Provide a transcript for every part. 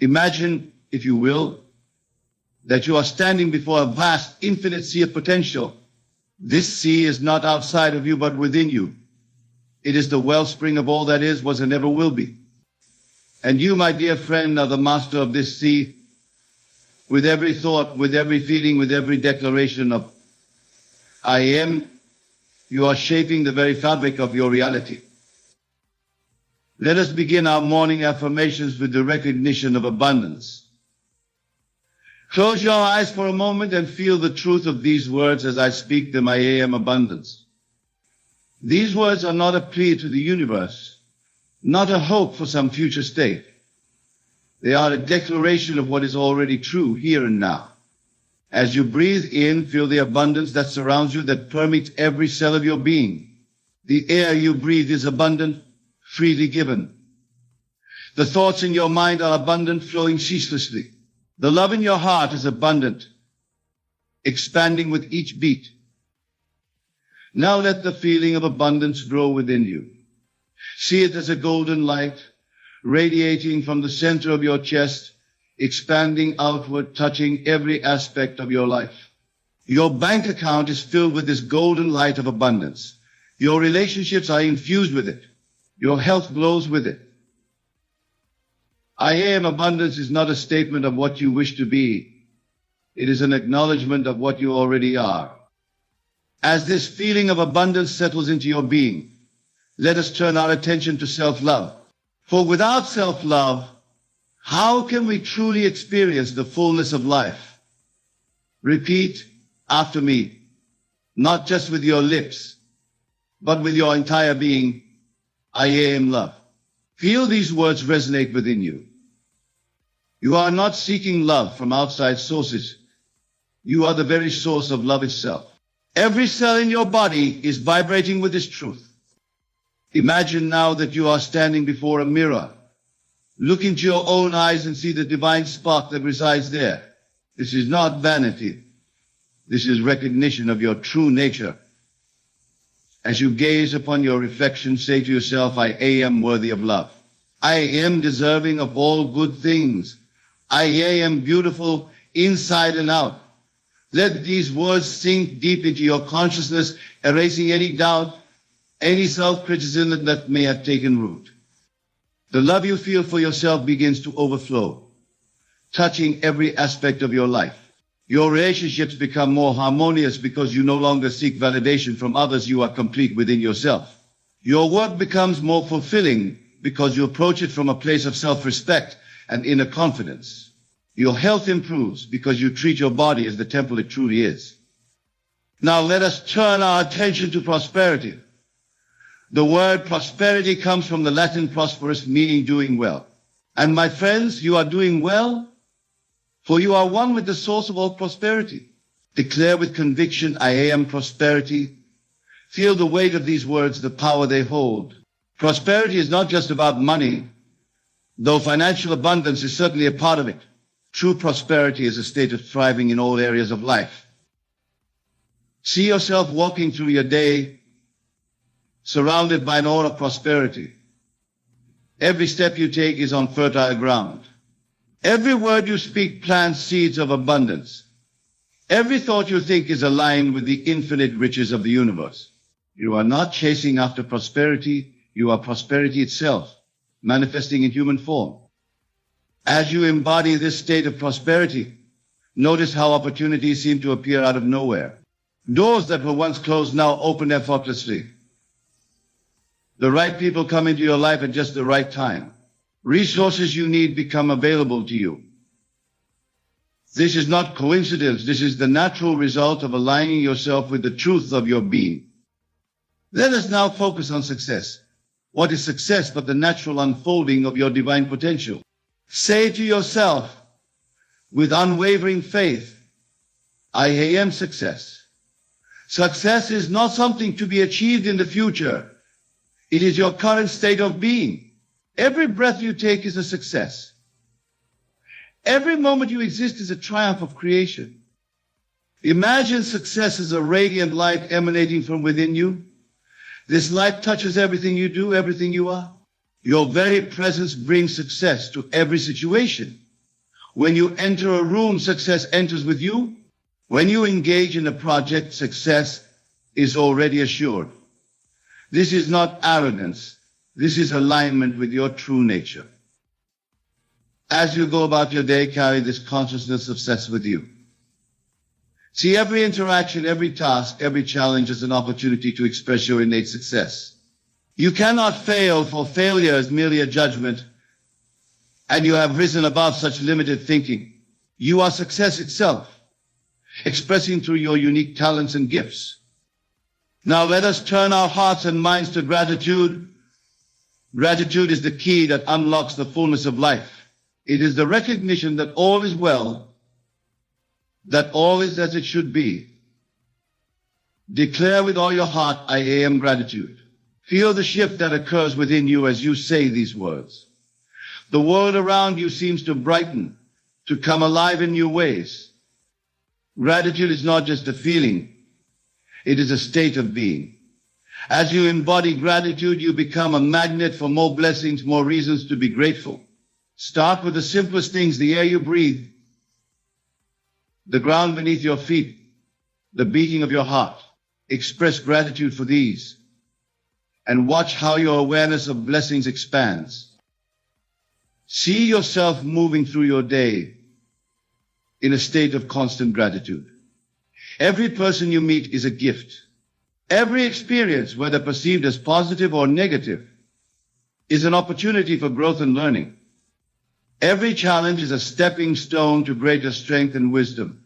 Imagine, if you will, that you are standing before a vast, infinite sea of potential. This sea is not outside of you, but within you. It is the wellspring of all that is, was, and ever will be. And you, my dear friend, are the master of this sea. With every thought, with every feeling, with every declaration of I am, you are shaping the very fabric of your reality. Let us begin our morning affirmations with the recognition of abundance. Close your eyes for a moment and feel the truth of these words as I speak them. I am abundance. These words are not a plea to the universe, not a hope for some future state. They are a declaration of what is already true here and now. As you breathe in, feel the abundance that surrounds you, that permeates every cell of your being. The air you breathe is abundant, freely given. The thoughts in your mind are abundant, flowing ceaselessly. The love in your heart is abundant, expanding with each beat. Now let the feeling of abundance grow within you. See it as a golden light, radiating from the center of your chest, expanding outward, touching every aspect of your life. Your bank account is filled with this golden light of abundance. Your relationships are infused with it. Your health glows with it. I am abundance is not a statement of what you wish to be. It is an acknowledgement of what you already are. As this feeling of abundance settles into your being, let us turn our attention to self-love. For without self-love, how can we truly experience the fullness of life? Repeat after me, not just with your lips, but with your entire being. I am love. Feel these words resonate within you. You are not seeking love from outside sources. You are the very source of love itself. Every cell in your body is vibrating with this truth. Imagine now that you are standing before a mirror. Look into your own eyes and see the divine spark that resides there. This is not vanity. This is recognition of your true nature. As you gaze upon your reflection, say to yourself, I am worthy of love. I am deserving of all good things. I am beautiful inside and out. Let these words sink deep into your consciousness, erasing any doubt, any self-criticism that may have taken root. The love you feel for yourself begins to overflow, touching every aspect of your life. Your relationships become more harmonious because you no longer seek validation from others. You are complete within yourself. Your work becomes more fulfilling because you approach it from a place of self-respect and inner confidence. Your health improves because you treat your body as the temple it truly is. Now let us turn our attention to prosperity. The word prosperity comes from the Latin prosperous, meaning doing well. And my friends, you are doing well, for you are one with the source of all prosperity. Declare with conviction, I am prosperity. Feel the weight of these words, the power they hold. Prosperity is not just about money, though financial abundance is certainly a part of it. True prosperity is a state of thriving in all areas of life. See yourself walking through your day, surrounded by an aura of prosperity. Every step you take is on fertile ground. Every word you speak plants seeds of abundance. Every thought you think is aligned with the infinite riches of the universe. You are not chasing after prosperity, you are prosperity itself, manifesting in human form. As you embody this state of prosperity, notice how opportunities seem to appear out of nowhere. Doors that were once closed now open effortlessly. The right people come into your life at just the right time. Resources you need become available to you. This is not coincidence. This is the natural result of aligning yourself with the truth of your being. Let us now focus on success. What is success but the natural unfolding of your divine potential? Say to yourself, with unwavering faith, I am success. Success is not something to be achieved in the future. It is your current state of being. Every breath you take is a success. Every moment you exist is a triumph of creation. Imagine success as a radiant light emanating from within you. This light touches everything you do, everything you are. Your very presence brings success to every situation. When you enter a room, success enters with you. When you engage in a project, success is already assured. This is not arrogance. This is alignment with your true nature. As you go about your day, carry this consciousness of success with you. See every interaction, every task, every challenge as an opportunity to express your innate success. You cannot fail, for failure is merely a judgment, and you have risen above such limited thinking. You are success itself, expressing through your unique talents and gifts. Now let us turn our hearts and minds to gratitude. Gratitude is the key that unlocks the fullness of life. It is the recognition that all is well, that all is as it should be. Declare with all your heart, I am gratitude. Feel the shift that occurs within you as you say these words. The world around you seems to brighten, to come alive in new ways. Gratitude is not just a feeling, it is a state of being. As you embody gratitude, you become a magnet for more blessings, more reasons to be grateful. Start with the simplest things, the air you breathe, the ground beneath your feet, the beating of your heart. Express gratitude for these, and watch how your awareness of blessings expands. See yourself moving through your day in a state of constant gratitude. Every person you meet is a gift. Every experience, whether perceived as positive or negative, is an opportunity for growth and learning. Every challenge is a stepping stone to greater strength and wisdom.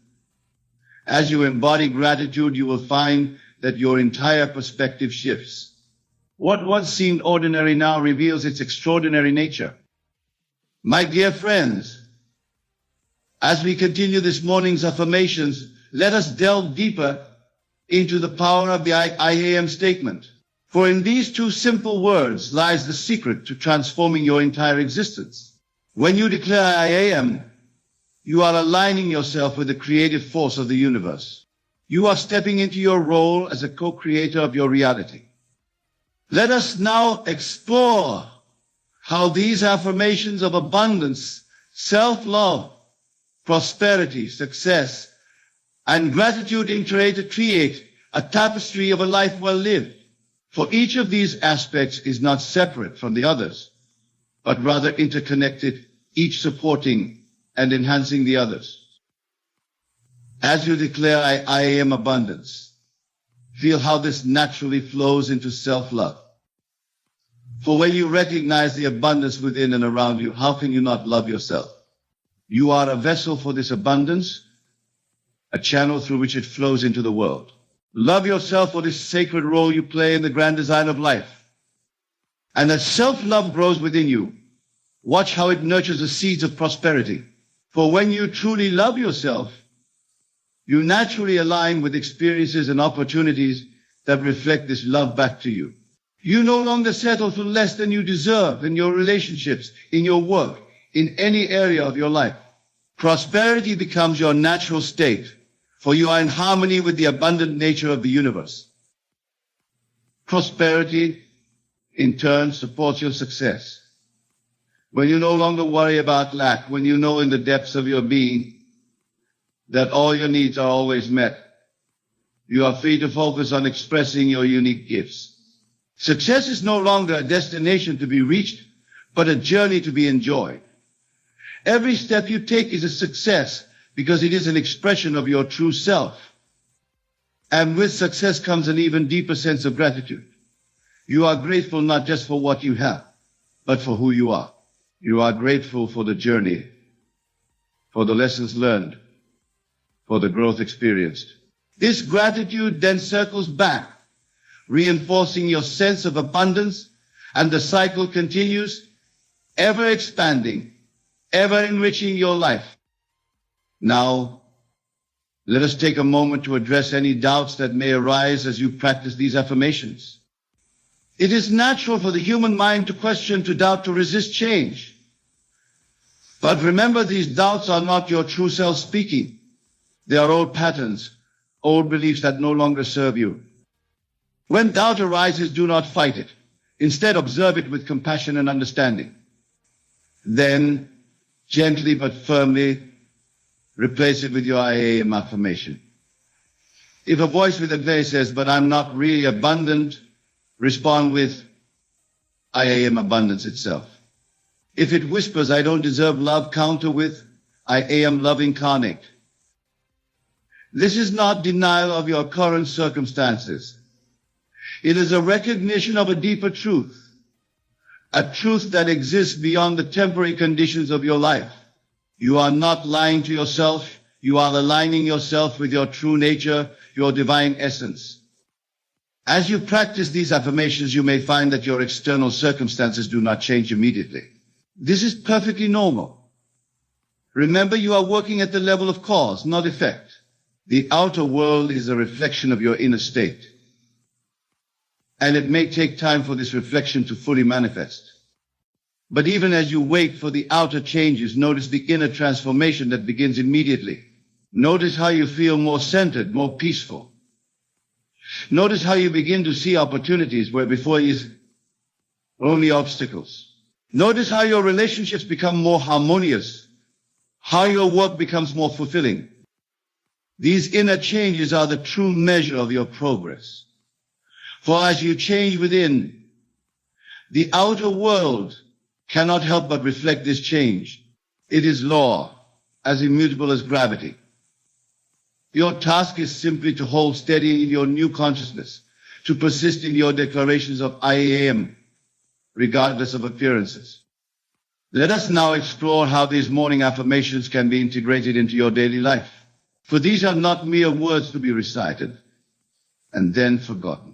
As you embody gratitude, you will find that your entire perspective shifts. What once seemed ordinary now reveals its extraordinary nature. My dear friends, as we continue this morning's affirmations, let us delve deeper into the power of the I am statement. For in these two simple words lies the secret to transforming your entire existence. When you declare I am, you are aligning yourself with the creative force of the universe. You are stepping into your role as a co-creator of your reality. Let us now explore how these affirmations of abundance, self-love, prosperity, success, and gratitude create a tapestry of a life well lived. For each of these aspects is not separate from the others, but rather interconnected, each supporting and enhancing the others. As you declare, I am abundance, feel how this naturally flows into self-love. For when you recognize the abundance within and around you, how can you not love yourself? You are a vessel for this abundance, a channel through which it flows into the world. Love yourself for this sacred role you play in the grand design of life. And as self-love grows within you, watch how it nurtures the seeds of prosperity. For when you truly love yourself, you naturally align with experiences and opportunities that reflect this love back to you. You no longer settle for less than you deserve in your relationships, in your work, in any area of your life. Prosperity becomes your natural state, for you are in harmony with the abundant nature of the universe. Prosperity, in turn, supports your success. When you no longer worry about lack, when you know in the depths of your being that all your needs are always met, you are free to focus on expressing your unique gifts. Success is no longer a destination to be reached, but a journey to be enjoyed. Every step you take is a success because it is an expression of your true self. And with success comes an even deeper sense of gratitude. You are grateful not just for what you have, but for who you are. You are grateful for the journey, for the lessons learned, for the growth experienced. This gratitude then circles back, reinforcing your sense of abundance, and the cycle continues, ever expanding, ever enriching your life. Now, let us take a moment to address any doubts that may arise as you practice these affirmations. It is natural for the human mind to question, to doubt, to resist change. But remember, these doubts are not your true self speaking. They are old patterns, old beliefs that no longer serve you. When doubt arises, do not fight it. Instead, observe it with compassion and understanding. Then, Gently but firmly replace it with your I am affirmation. If a voice within there says, but I'm not really abundant, respond with, I am abundance itself. If it whispers, I don't deserve love, counter with, I am love incarnate. This is not denial of your current circumstances. It is a recognition of a deeper truth, a truth that exists beyond the temporary conditions of your life. You are not lying to yourself. You are aligning yourself with your true nature, your divine essence. As you practice these affirmations, you may find that your external circumstances do not change immediately. This is perfectly normal. Remember, you are working at the level of cause, not effect. The outer world is a reflection of your inner state. And it may take time for this reflection to fully manifest. But even as you wait for the outer changes, notice the inner transformation that begins immediately. Notice how you feel more centered, more peaceful. Notice how you begin to see opportunities where before is only obstacles. Notice how your relationships become more harmonious, how your work becomes more fulfilling. These inner changes are the true measure of your progress. For as you change within, the outer world cannot help but reflect this change. It is law, as immutable as gravity. Your task is simply to hold steady in your new consciousness, to persist in your declarations of I am, regardless of appearances. Let us now explore how these morning affirmations can be integrated into your daily life. For these are not mere words to be recited and then forgotten.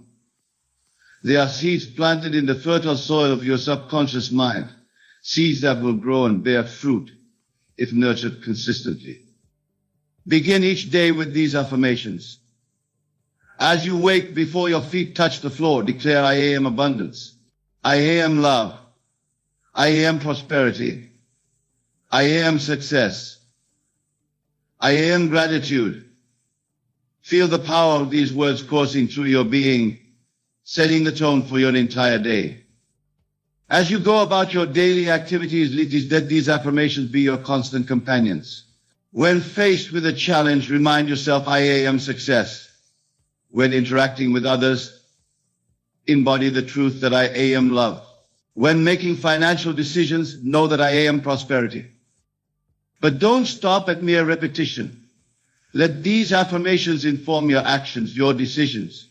They are seeds planted in the fertile soil of your subconscious mind, seeds that will grow and bear fruit if nurtured consistently. Begin each day with these affirmations. As you wake, before your feet touch the floor, declare I am abundance. I am love. I am prosperity. I am success. I am gratitude. Feel the power of these words coursing through your being, setting the tone for your entire day. As you go about your daily activities, let these affirmations be your constant companions. When faced with a challenge, remind yourself, I am success. When interacting with others, embody the truth that I am love. When making financial decisions, know that I am prosperity. But don't stop at mere repetition. Let these affirmations inform your actions, your decisions,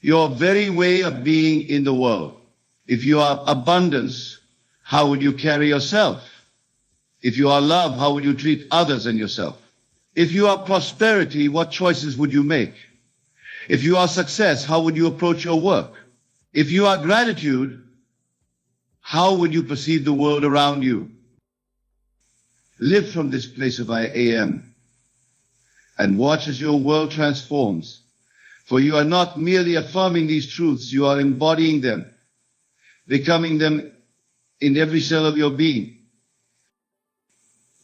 your very way of being in the world. If you are abundance, how would you carry yourself? If you are love, how would you treat others and yourself? If you are prosperity, what choices would you make? If you are success, how would you approach your work? If you are gratitude, how would you perceive the world around you? Live from this place of I am and watch as your world transforms. For you are not merely affirming these truths, you are embodying them, becoming them in every cell of your being.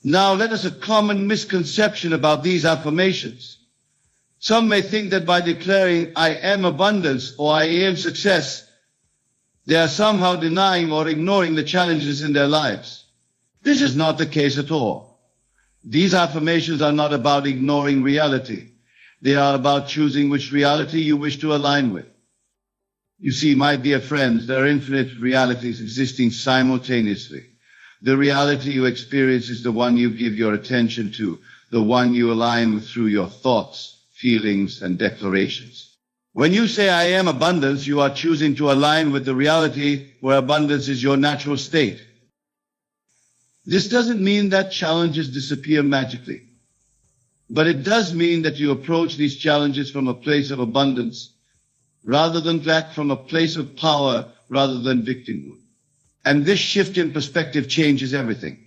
Now let us a common misconception about these affirmations. Some may think that by declaring I am abundance or I am success, they are somehow denying or ignoring the challenges in their lives. This is not the case at all. These affirmations are not about ignoring reality. They are about choosing which reality you wish to align with. You see, my dear friends, there are infinite realities existing simultaneously. The reality you experience is the one you give your attention to, the one you align with through your thoughts, feelings, and declarations. When you say I am abundance, you are choosing to align with the reality where abundance is your natural state. This doesn't mean that challenges disappear magically, but it does mean that you approach these challenges from a place of abundance rather than lack, from a place of power rather than victimhood. And this shift in perspective changes everything.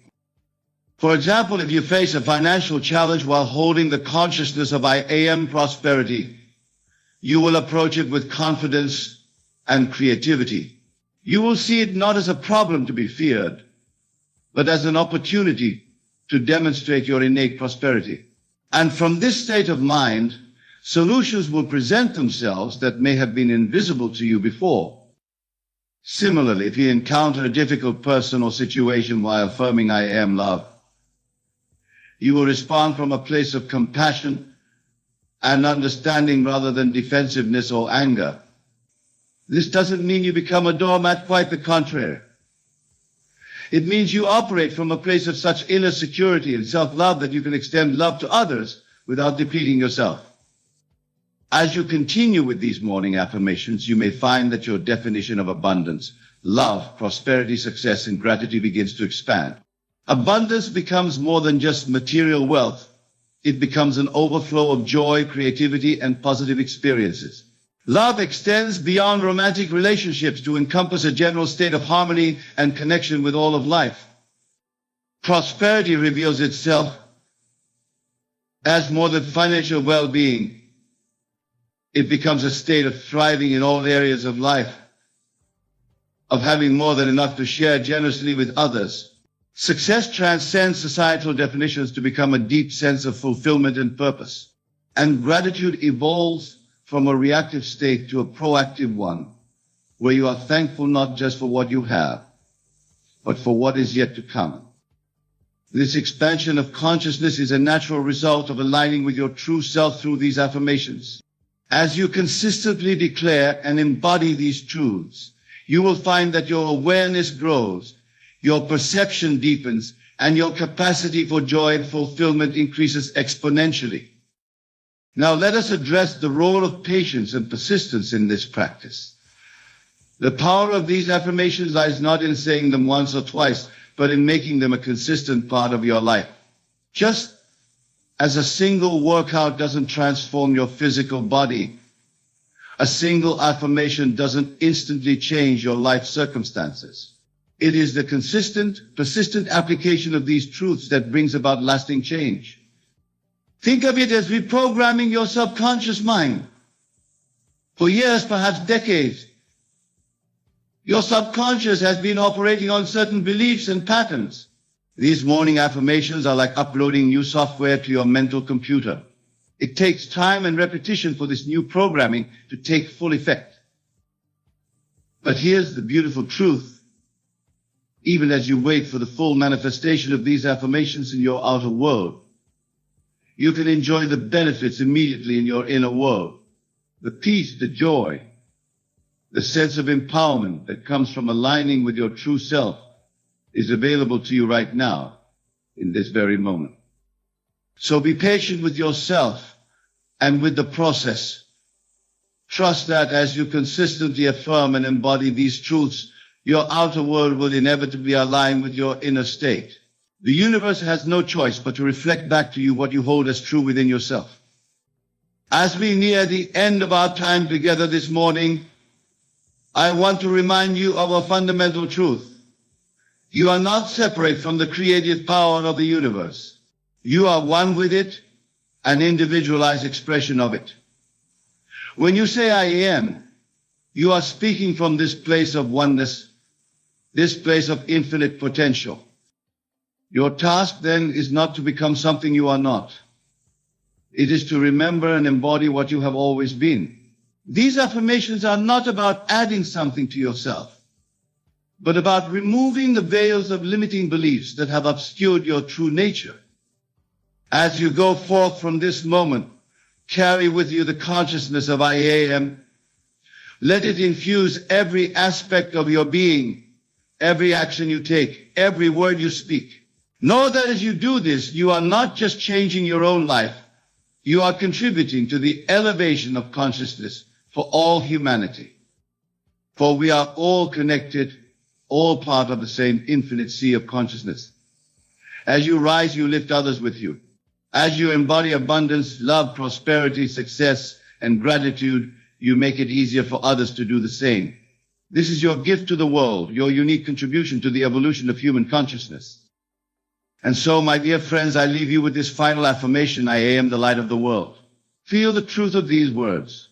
For example, if you face a financial challenge while holding the consciousness of I am prosperity, you will approach it with confidence and creativity. You will see it not as a problem to be feared, but as an opportunity to demonstrate your innate prosperity. And from this state of mind, solutions will present themselves that may have been invisible to you before. Similarly, if you encounter a difficult person or situation while affirming I am love, You will respond from a place of compassion and understanding rather than defensiveness or anger. This doesn't mean you become a doormat, quite the contrary. It means you operate from a place of such inner security and self-love that you can extend love to others without depleting yourself. As you continue with these morning affirmations, you may find that your definition of abundance, love, prosperity, success, and gratitude begins to expand. Abundance becomes more than just material wealth. It becomes an overflow of joy, creativity, and positive experiences. Love extends beyond romantic relationships to encompass a general state of harmony and connection with all of life. Prosperity reveals itself as more than financial well-being. It becomes a state of thriving in all areas of life, of having more than enough to share generously with others. Success transcends societal definitions to become a deep sense of fulfillment and purpose. And gratitude evolves from a reactive state to a proactive one, where you are thankful not just for what you have, but for what is yet to come. This expansion of consciousness is a natural result of aligning with your true self through these affirmations. As you consistently declare and embody these truths, you will find that your awareness grows, your perception deepens, and your capacity for joy and fulfillment increases exponentially. Now let us address the role of patience and persistence in this practice. The power of these affirmations lies not in saying them once or twice, but in making them a consistent part of your life. Just as a single workout doesn't transform your physical body, a single affirmation doesn't instantly change your life circumstances. It is the consistent, persistent application of these truths that brings about lasting change. Think of it as reprogramming your subconscious mind. For years, perhaps decades, your subconscious has been operating on certain beliefs and patterns. These morning affirmations are like uploading new software to your mental computer. It takes time and repetition for this new programming to take full effect. But here's the beautiful truth. Even as you wait for the full manifestation of these affirmations in your outer world, you can enjoy the benefits immediately in your inner world. The peace, the joy, the sense of empowerment that comes from aligning with your true self is available to you right now, in this very moment. So be patient with yourself and with the process. Trust that as you consistently affirm and embody these truths, your outer world will inevitably align with your inner state. The universe has no choice but to reflect back to you what you hold as true within yourself. As we near the end of our time together this morning, I want to remind you of a fundamental truth. You are not separate from the creative power of the universe. You are one with it, an individualized expression of it. When you say I am, you are speaking from this place of oneness, this place of infinite potential. Your task then is not to become something you are not. It is to remember and embody what you have always been. These affirmations are not about adding something to yourself, but about removing the veils of limiting beliefs that have obscured your true nature. As you go forth from this moment, carry with you the consciousness of I am. Let it infuse every aspect of your being, every action you take, every word you speak. Know that as you do this, you are not just changing your own life, you are contributing to the elevation of consciousness for all humanity. For we are all connected, all part of the same infinite sea of consciousness. As you rise, you lift others with you. As you embody abundance, love, prosperity, success, and gratitude, you make it easier for others to do the same. This is your gift to the world, your unique contribution to the evolution of human consciousness. And so, my dear friends, I leave you with this final affirmation: I am the light of the world. Feel the truth of these words.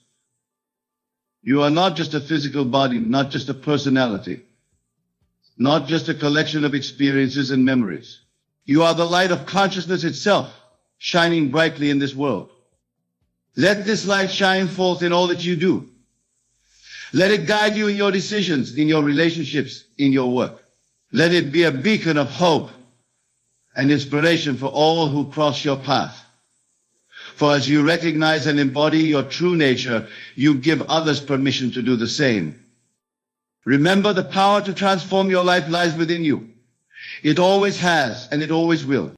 You are not just a physical body, not just a personality, not just a collection of experiences and memories. You are the light of consciousness itself, shining brightly in this world. Let this light shine forth in all that you do. Let it guide you in your decisions, in your relationships, in your work. Let it be a beacon of hope and inspiration for all who cross your path. For as you recognize and embody your true nature, you give others permission to do the same. Remember, the power to transform your life lies within you. It always has, and it always will.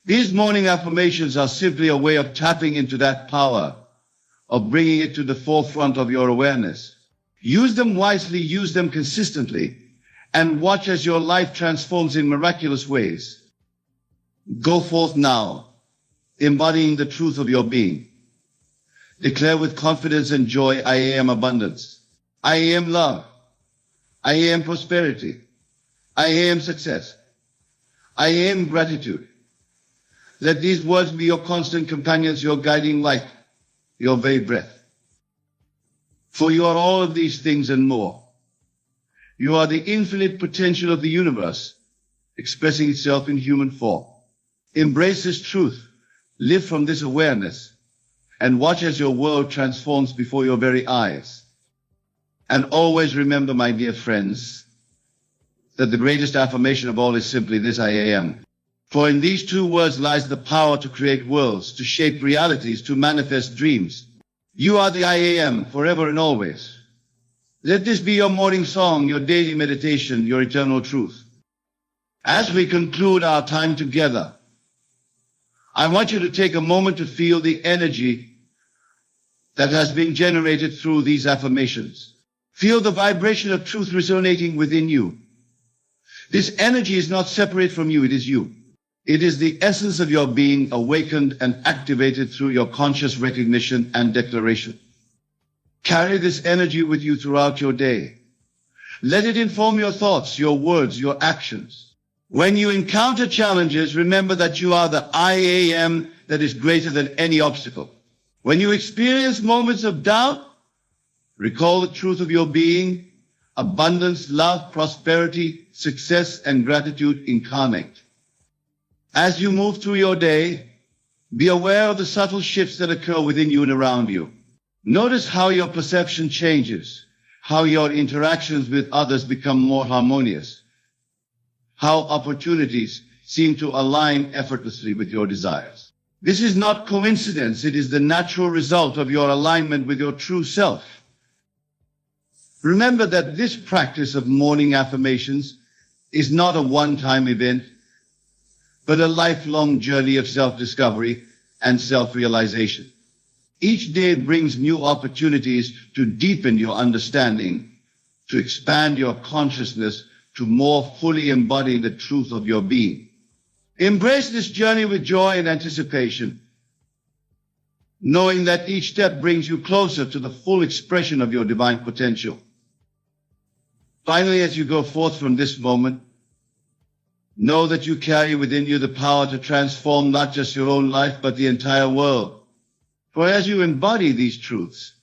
These morning affirmations are simply a way of tapping into that power, of bringing it to the forefront of your awareness. Use them wisely, use them consistently, and watch as your life transforms in miraculous ways. Go forth now, embodying the truth of your being. Declare with confidence and joy, I am abundance. I am love. I am prosperity. I am success. I am gratitude. Let these words be your constant companions, your guiding light, your very breath. For you are all of these things and more. You are the infinite potential of the universe, expressing itself in human form. Embrace this truth, live from this awareness, and watch as your world transforms before your very eyes. And always remember, my dear friends, that the greatest affirmation of all is simply this, I am. For in these two words lies the power to create worlds, to shape realities, to manifest dreams. You are the I am, forever and always. Let this be your morning song, your daily meditation, your eternal truth. As we conclude our time together, I want you to take a moment to feel the energy that has been generated through these affirmations. Feel the vibration of truth resonating within you. This energy is not separate from you, it is you. It is the essence of your being awakened and activated through your conscious recognition and declaration. Carry this energy with you throughout your day. Let it inform your thoughts, your words, your actions. When you encounter challenges, remember that you are the I am that is greater than any obstacle. When you experience moments of doubt, recall the truth of your being. Abundance, love, prosperity, success, and gratitude incarnate. As you move through your day, be aware of the subtle shifts that occur within you and around you. Notice how your perception changes, how your interactions with others become more harmonious, how opportunities seem to align effortlessly with your desires. This is not coincidence, it is the natural result of your alignment with your true self. Remember that this practice of morning affirmations is not a one-time event, but a lifelong journey of self-discovery and self-realization. Each day brings new opportunities to deepen your understanding, to expand your consciousness, to more fully embody the truth of your being. Embrace this journey with joy and anticipation, knowing that each step brings you closer to the full expression of your divine potential. Finally, as you go forth from this moment, know that you carry within you the power to transform not just your own life, but the entire world. For as you embody these truths,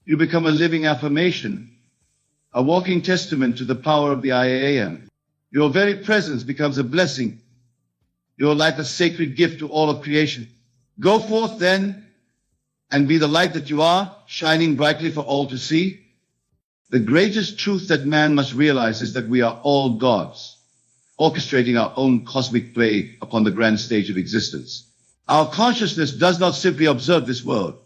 you become a living affirmation, a walking testament to the power of the I am. Your very presence becomes a blessing. You're like a sacred gift to all of creation. Go forth then and be the light that you are, shining brightly for all to see. The greatest truth that man must realize is that we are all gods, orchestrating our own cosmic play upon the grand stage of existence. Our consciousness does not simply observe this world,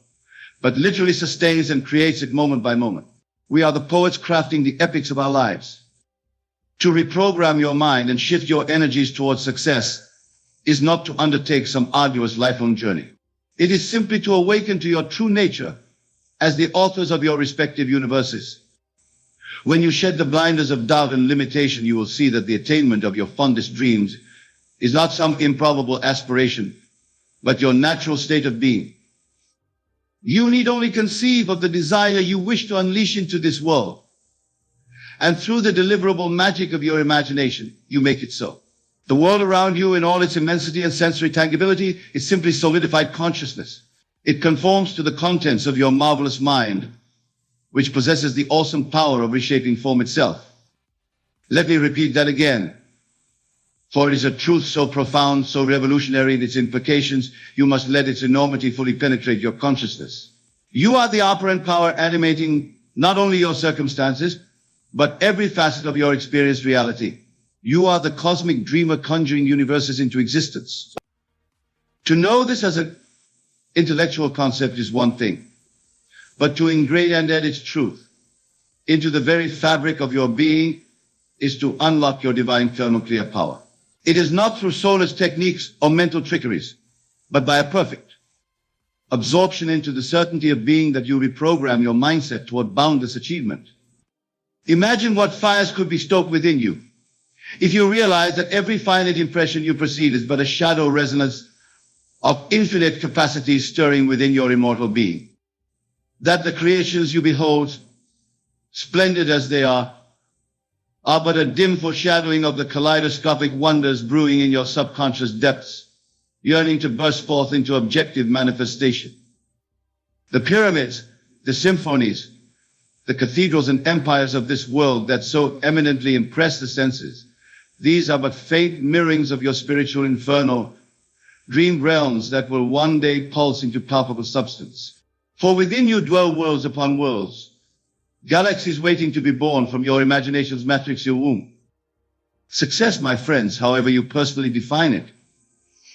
but literally sustains and creates it moment by moment. We are the poets crafting the epics of our lives. To reprogram your mind and shift your energies towards success is not to undertake some arduous lifelong journey. It is simply to awaken to your true nature as the authors of your respective universes. When you shed the blinders of doubt and limitation, you will see that the attainment of your fondest dreams is not some improbable aspiration, but your natural state of being. You need only conceive of the desire you wish to unleash into this world, and through the deliverable magic of your imagination, you make it so. The world around you in all its immensity and sensory tangibility is simply solidified consciousness. It conforms to the contents of your marvelous mind, which possesses the awesome power of reshaping form itself. Let me repeat that again. For it is a truth so profound, so revolutionary in its implications, you must let its enormity fully penetrate your consciousness. You are the operant power animating not only your circumstances, but every facet of your experienced reality. You are the cosmic dreamer conjuring universes into existence. To know this as an intellectual concept is one thing, but to ingrain and add its truth into the very fabric of your being is to unlock your divine thermal clear power. It is not through soulless techniques or mental trickeries, but by a perfect absorption into the certainty of being that you reprogram your mindset toward boundless achievement. Imagine what fires could be stoked within you if you realize that every finite impression you perceive is but a shadow resonance of infinite capacities stirring within your immortal being. That the creations you behold, splendid as they are but a dim foreshadowing of the kaleidoscopic wonders brewing in your subconscious depths, yearning to burst forth into objective manifestation. The pyramids, the symphonies, the cathedrals and empires of this world that so eminently impress the senses, these are but faint mirrorings of your spiritual inferno, dream realms that will one day pulse into palpable substance. For within you dwell worlds upon worlds, galaxies waiting to be born from your imagination's matrixal womb. Success, my friends, however you personally define it,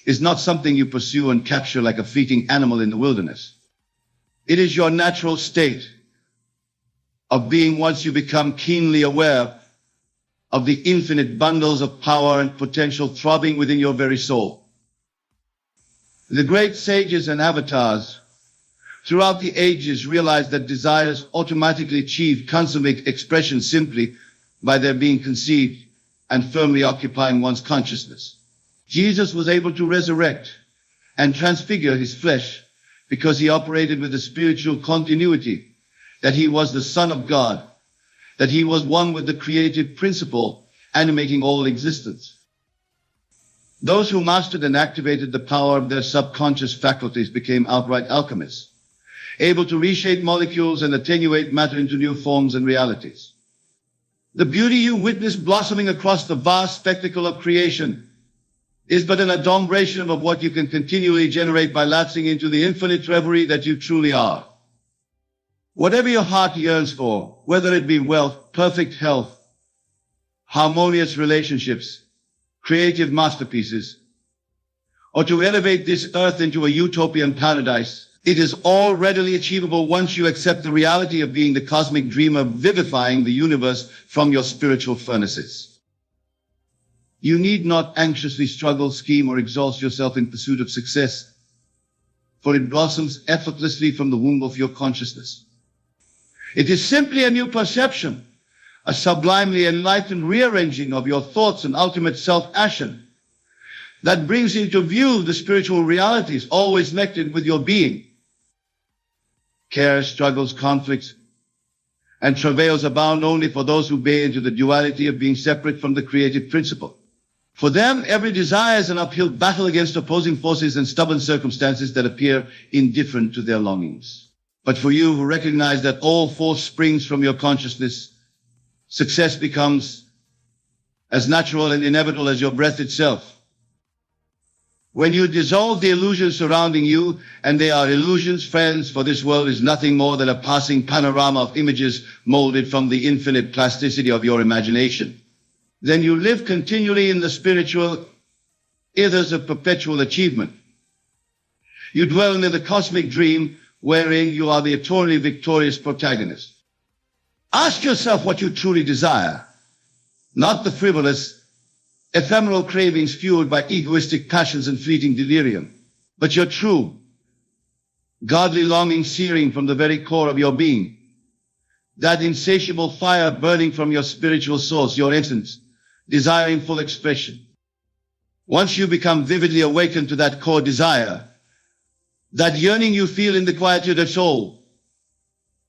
is not something you pursue and capture like a fleeting animal in the wilderness. It is your natural state of being once you become keenly aware of the infinite bundles of power and potential throbbing within your very soul. The great sages and avatars throughout the ages realized that desires automatically achieve consummate expression simply by their being conceived and firmly occupying one's consciousness. Jesus was able to resurrect and transfigure his flesh because he operated with a spiritual continuity, that he was the Son of God, that he was one with the creative principle animating all existence. Those who mastered and activated the power of their subconscious faculties became outright alchemists, able to reshape molecules and attenuate matter into new forms and realities. The beauty you witness blossoming across the vast spectacle of creation is but an adumbration of what you can continually generate by lapsing into the infinite reverie that you truly are. Whatever your heart yearns for, whether it be wealth, perfect health, harmonious relationships, creative masterpieces, or to elevate this earth into a utopian paradise, it is all readily achievable once you accept the reality of being the cosmic dreamer vivifying the universe from your spiritual furnaces. You need not anxiously struggle, scheme, or exhaust yourself in pursuit of success, for it blossoms effortlessly from the womb of your consciousness. It is simply a new perception, a sublimely enlightened rearranging of your thoughts and ultimate self-action that brings into view the spiritual realities always connected with your being. Cares, struggles, conflicts, and travails abound only for those who buy into the duality of being separate from the creative principle. For them, every desire is an uphill battle against opposing forces and stubborn circumstances that appear indifferent to their longings. But for you who recognize that all force springs from your consciousness, success becomes as natural and inevitable as your breath itself. When you dissolve the illusions surrounding you, and they are illusions, friends, for this world is nothing more than a passing panorama of images molded from the infinite plasticity of your imagination, then you live continually in the spiritual ethers of perpetual achievement. You dwell in the cosmic dream wherein you are the eternally victorious protagonist. Ask yourself what you truly desire, not the frivolous, ephemeral cravings fueled by egoistic passions and fleeting delirium, but your true, godly longing searing from the very core of your being, that insatiable fire burning from your spiritual source, your essence, desiring full expression. Once you become vividly awakened to that core desire, that yearning you feel in the quietude of soul,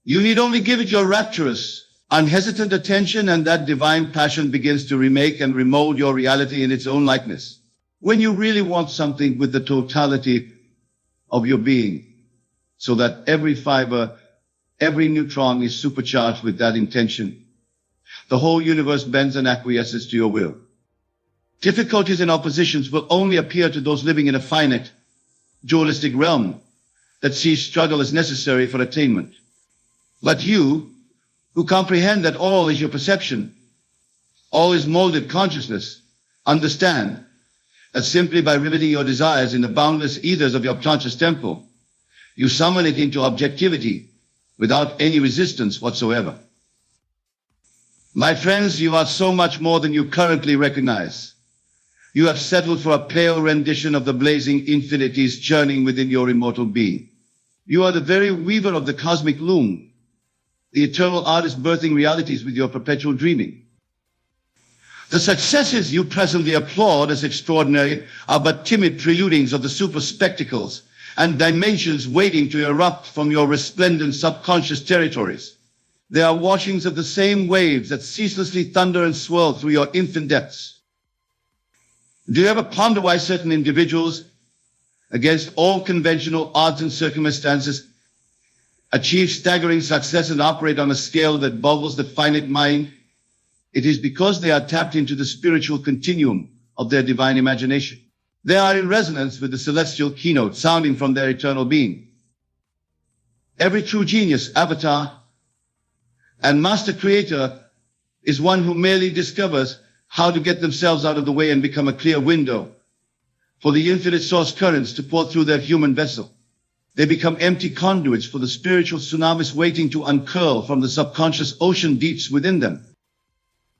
you need only give it your rapturous, unhesitant attention, and that divine passion begins to remake and remold your reality in its own likeness. When you really want something with the totality of your being, so that every fiber, every neutron is supercharged with that intention, the whole universe bends and acquiesces to your will. Difficulties and oppositions will only appear to those living in a finite, dualistic realm that sees struggle as necessary for attainment. But you, who comprehend that all is your perception, always molded consciousness, understand that simply by riveting your desires in the boundless ethers of your conscious temple, you summon it into objectivity without any resistance whatsoever. My friends, you are so much more than you currently recognize. You have settled for a pale rendition of the blazing infinities churning within your immortal being. You are the very weaver of the cosmic loom, the eternal artist birthing realities with your perpetual dreaming. The successes you presently applaud as extraordinary are but timid preludings of the super spectacles and dimensions waiting to erupt from your resplendent subconscious territories. They are washings of the same waves that ceaselessly thunder and swirl through your infinite depths. Do you ever ponder why certain individuals, against all conventional odds and circumstances, achieve staggering success and operate on a scale that boggles the finite mind? It is because they are tapped into the spiritual continuum of their divine imagination. They are in resonance with the celestial keynote sounding from their eternal being. Every true genius, avatar, and master creator is one who merely discovers how to get themselves out of the way and become a clear window for the infinite source currents to pour through their human vessel. They become empty conduits for the spiritual tsunamis waiting to uncurl from the subconscious ocean deeps within them.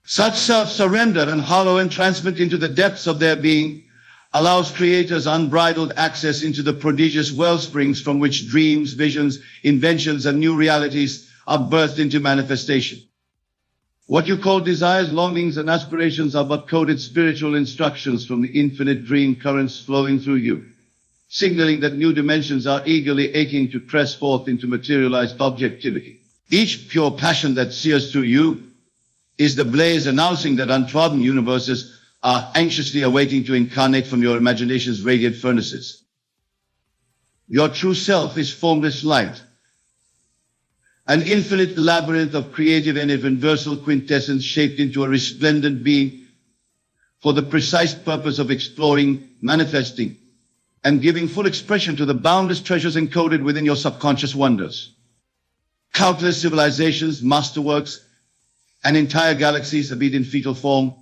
Such self-surrender and hollow entrancement into the depths of their being allows creators unbridled access into the prodigious wellsprings from which dreams, visions, inventions, and new realities are birthed into manifestation. What you call desires, longings, and aspirations are but coded spiritual instructions from the infinite dream currents flowing through you, signaling that new dimensions are eagerly aching to press forth into materialized objectivity. Each pure passion that sears through you is the blaze announcing that untrodden universes are anxiously awaiting to incarnate from your imagination's radiant furnaces. Your true self is formless light, an infinite labyrinth of creative and universal quintessence shaped into a resplendent being for the precise purpose of exploring, manifesting, and giving full expression to the boundless treasures encoded within your subconscious wonders. Countless civilizations, masterworks, and entire galaxies have been in fetal form,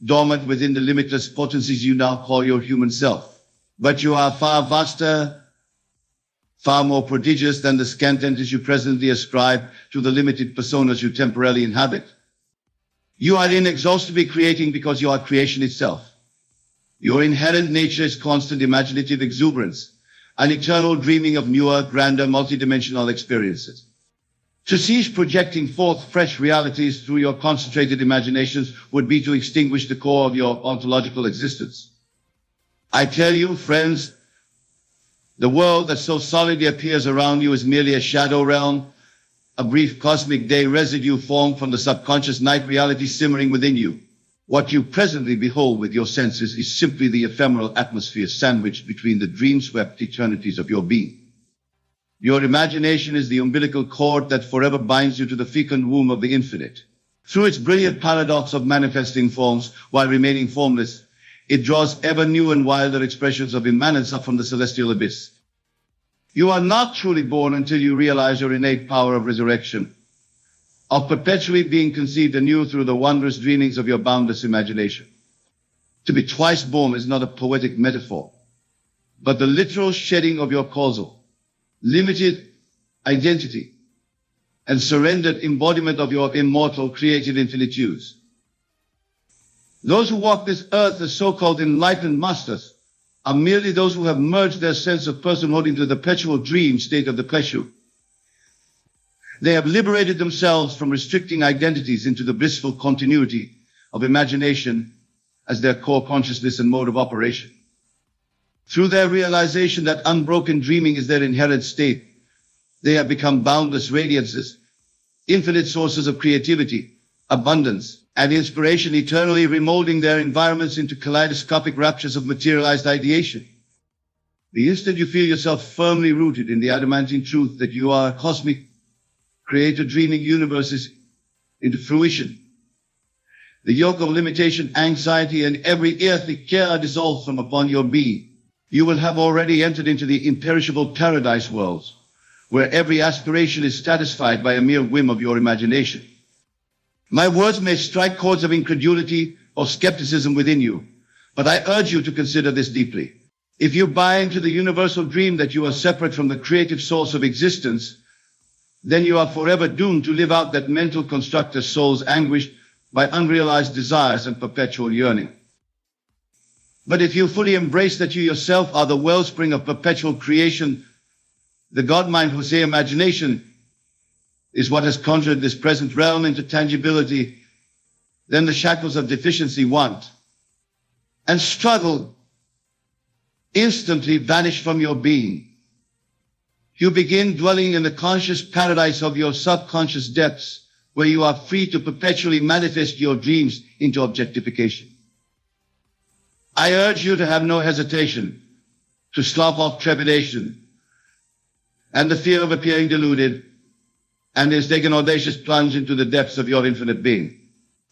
dormant within the limitless potencies you now call your human self. But you are far vaster, far more prodigious than the scant entities you presently ascribe to the limited personas you temporarily inhabit. You are inexhaustibly creating because you are creation itself. Your inherent nature is constant imaginative exuberance, an eternal dreaming of newer, grander, multidimensional experiences. To cease projecting forth fresh realities through your concentrated imaginations would be to extinguish the core of your ontological existence. I tell you, friends, the world that so solidly appears around you is merely a shadow realm, a brief cosmic day residue formed from the subconscious night reality simmering within you. What you presently behold with your senses is simply the ephemeral atmosphere sandwiched between the dream-swept eternities of your being. Your imagination is the umbilical cord that forever binds you to the fecund womb of the infinite. Through its brilliant paradox of manifesting forms while remaining formless, it draws ever new and wilder expressions of immanence up from the celestial abyss. You are not truly born until you realize your innate power of resurrection, of perpetually being conceived anew through the wondrous dreamings of your boundless imagination. To be twice born is not a poetic metaphor, but the literal shedding of your causal, limited identity, and surrendered embodiment of your immortal created infinitudes. Those who walk this earth as so-called enlightened masters are merely those who have merged their sense of personhood into the perpetual dream state of the Kleshu. They have liberated themselves from restricting identities into the blissful continuity of imagination as their core consciousness and mode of operation. Through their realization that unbroken dreaming is their inherent state, they have become boundless radiances, infinite sources of creativity, abundance, and inspiration, eternally remolding their environments into kaleidoscopic raptures of materialized ideation. The instant you feel yourself firmly rooted in the adamantine truth that you are a cosmic creator dreaming universes into fruition, the yoke of limitation, anxiety, and every earthly care are dissolved from upon your being. You will have already entered into the imperishable paradise worlds, where every aspiration is satisfied by a mere whim of your imagination. My words may strike chords of incredulity or skepticism within you, but I urge you to consider this deeply. If you buy into the universal dream that you are separate from the creative source of existence, then you are forever doomed to live out that mental construct of souls anguished by unrealized desires and perpetual yearning. But if you fully embrace that you yourself are the wellspring of perpetual creation, the God-mind Jose imagination is what has conjured this present realm into tangibility, then the shackles of deficiency, want, and struggle instantly vanish from your being. You begin dwelling in the conscious paradise of your subconscious depths, where you are free to perpetually manifest your dreams into objectification. I urge you to have no hesitation, to slough off trepidation and the fear of appearing deluded, and take an audacious plunge into the depths of your infinite being.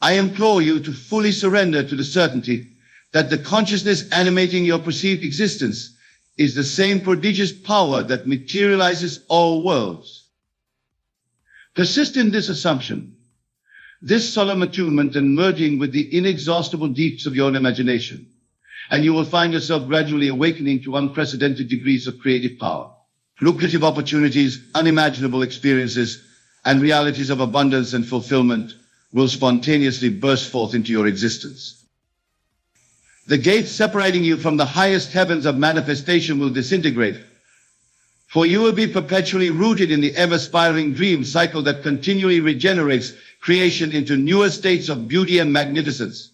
I implore you to fully surrender to the certainty that the consciousness animating your perceived existence is the same prodigious power that materializes all worlds. Persist in this assumption, this solemn attunement and merging with the inexhaustible deeps of your imagination, and you will find yourself gradually awakening to unprecedented degrees of creative power. Lucrative opportunities, unimaginable experiences, and realities of abundance and fulfillment will spontaneously burst forth into your existence. The gates separating you from the highest heavens of manifestation will disintegrate, for you will be perpetually rooted in the ever-spiraling dream cycle that continually regenerates creation into newer states of beauty and magnificence.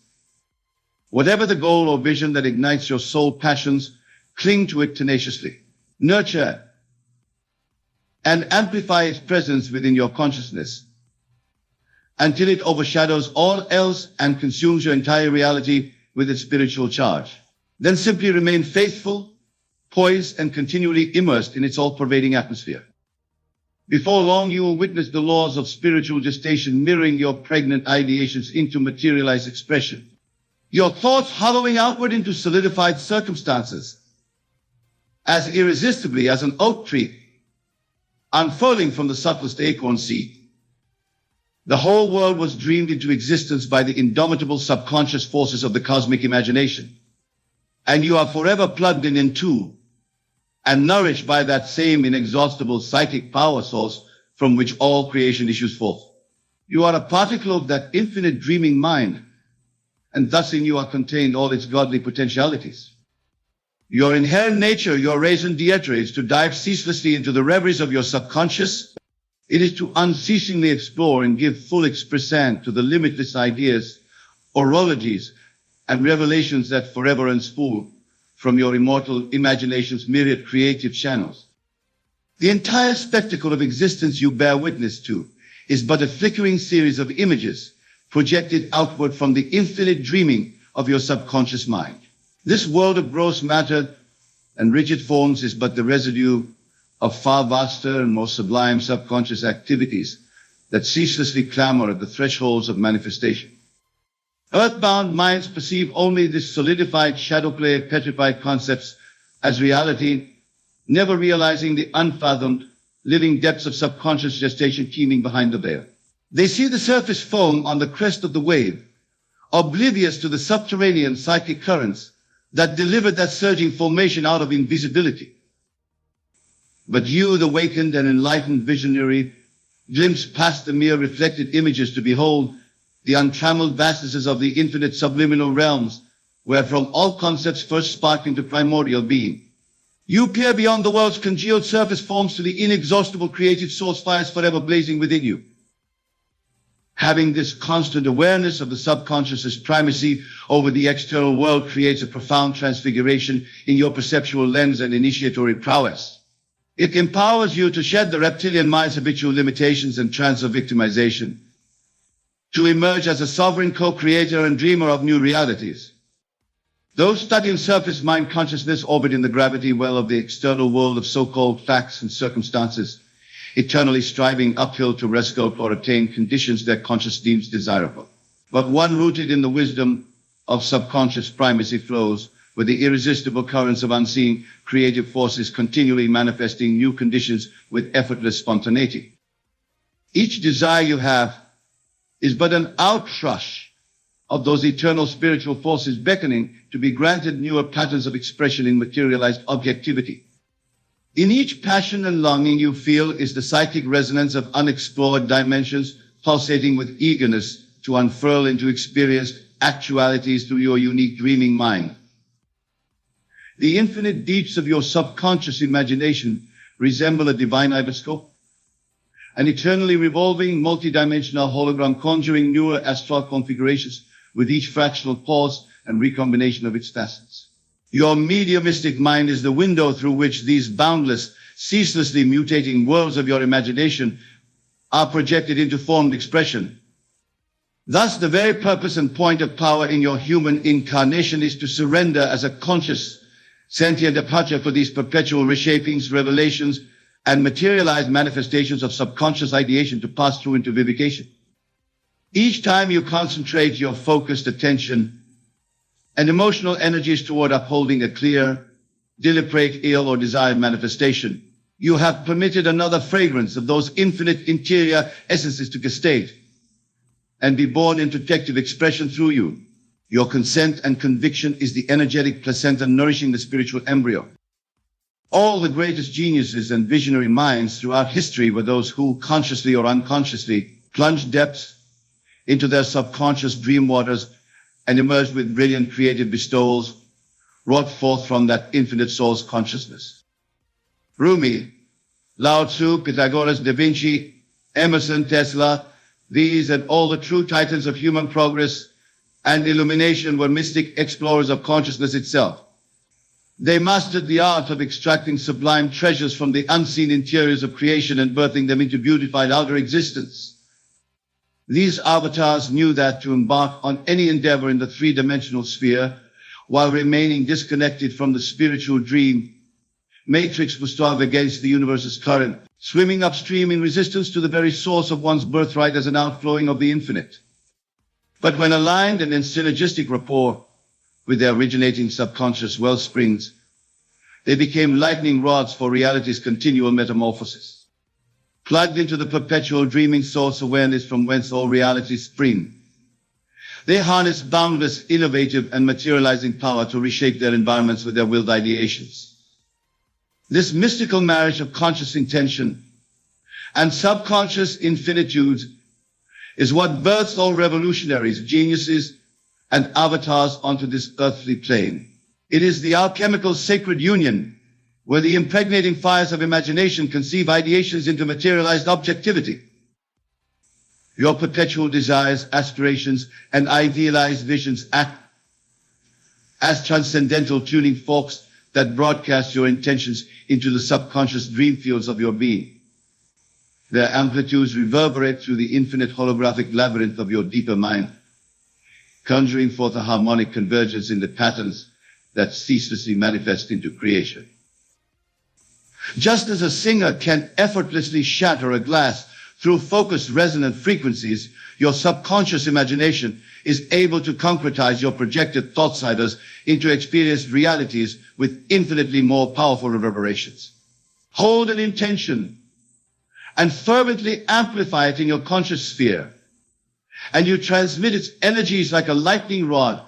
Whatever the goal or vision that ignites your soul passions, cling to it tenaciously. Nurture and amplify its presence within your consciousness until it overshadows all else and consumes your entire reality with its spiritual charge. Then simply remain faithful, poised, and continually immersed in its all-pervading atmosphere. Before long, you will witness the laws of spiritual gestation mirroring your pregnant ideations into materialized expression. Your thoughts hollowing outward into solidified circumstances, as irresistibly as an oak tree unfurling from the subtlest acorn seed. The whole world was dreamed into existence by the indomitable subconscious forces of the cosmic imagination. And you are forever plugged in into and nourished by that same inexhaustible psychic power source from which all creation issues forth. You are a particle of that infinite dreaming mind, and thus in you are contained all its godly potentialities. Your inherent nature, your raison d'etre, is to dive ceaselessly into the reveries of your subconscious. It is to unceasingly explore and give full expression to the limitless ideas, orologies, and revelations that forever unspool from your immortal imagination's myriad creative channels. The entire spectacle of existence you bear witness to is but a flickering series of images projected outward from the infinite dreaming of your subconscious mind. This world of gross matter and rigid forms is but the residue of far vaster and more sublime subconscious activities that ceaselessly clamor at the thresholds of manifestation. Earthbound minds perceive only this solidified shadow play of petrified concepts as reality, never realizing the unfathomed, living depths of subconscious gestation teeming behind the veil. They see the surface foam on the crest of the wave, oblivious to the subterranean psychic currents that delivered that surging formation out of invisibility. But you, the awakened and enlightened visionary, glimpse past the mere reflected images to behold the untrammeled vastnesses of the infinite subliminal realms, wherefrom all concepts first spark into primordial being. You peer beyond the world's congealed surface forms to the inexhaustible creative source fires forever blazing within you. Having this constant awareness of the subconscious's primacy over the external world creates a profound transfiguration in your perceptual lens and initiatory prowess. It empowers you to shed the reptilian mind's habitual limitations and trance of victimization, to emerge as a sovereign co-creator and dreamer of new realities. Those studying surface mind consciousness orbit in the gravity well of the external world of so-called facts and circumstances, eternally striving uphill to rescue or attain conditions their conscious deems desirable. But one rooted in the wisdom of subconscious primacy flows with the irresistible currents of unseen creative forces continually manifesting new conditions with effortless spontaneity. Each desire you have is but an outrush of those eternal spiritual forces beckoning to be granted newer patterns of expression in materialized objectivity. In each passion and longing you feel is the psychic resonance of unexplored dimensions pulsating with eagerness to unfurl into experienced actualities through your unique dreaming mind. The infinite deeps of your subconscious imagination resemble a divine ibiscope, an eternally revolving multidimensional hologram conjuring newer astral configurations with each fractional pause and recombination of its facets. Your mediumistic mind is the window through which these boundless, ceaselessly mutating worlds of your imagination are projected into formed expression. Thus, the very purpose and point of power in your human incarnation is to surrender as a conscious, sentient departure for these perpetual reshapings, revelations, and materialized manifestations of subconscious ideation to pass through into vivification. Each time you concentrate your focused attention and emotional energies toward upholding a clear, deliberate, ill, or desired manifestation, you have permitted another fragrance of those infinite interior essences to gestate and be born in protective expression through you. Your consent and conviction is the energetic placenta nourishing the spiritual embryo. All the greatest geniuses and visionary minds throughout history were those who, consciously or unconsciously, plunged depths into their subconscious dream waters and emerged with brilliant creative bestowals wrought forth from that infinite soul's consciousness. Rumi, Lao Tzu, Pythagoras, Da Vinci, Emerson, Tesla, these and all the true titans of human progress and illumination were mystic explorers of consciousness itself. They mastered the art of extracting sublime treasures from the unseen interiors of creation and birthing them into beautified outer existence. These avatars knew that to embark on any endeavor in the three-dimensional sphere while remaining disconnected from the spiritual dream matrix was to against the universe's current, swimming upstream in resistance to the very source of one's birthright as an outflowing of the infinite. But when aligned and in synergistic rapport with their originating subconscious well springs, they became lightning rods for reality's continual metamorphosis. Plugged into the perpetual dreaming source awareness from whence all realities spring, they harness boundless, innovative, and materializing power to reshape their environments with their willed ideations. This mystical marriage of conscious intention and subconscious infinitude is what births all revolutionaries, geniuses, and avatars onto this earthly plane. It is the alchemical sacred union where the impregnating fires of imagination conceive ideations into materialized objectivity. Your perpetual desires, aspirations, and idealized visions act as transcendental tuning forks that broadcast your intentions into the subconscious dream fields of your being. Their amplitudes reverberate through the infinite holographic labyrinth of your deeper mind, conjuring forth a harmonic convergence in the patterns that ceaselessly manifest into creation. Just as a singer can effortlessly shatter a glass through focused resonant frequencies, your subconscious imagination is able to concretize your projected thought siders into experienced realities with infinitely more powerful reverberations. Hold an intention and fervently amplify it in your conscious sphere, and you transmit its energies like a lightning rod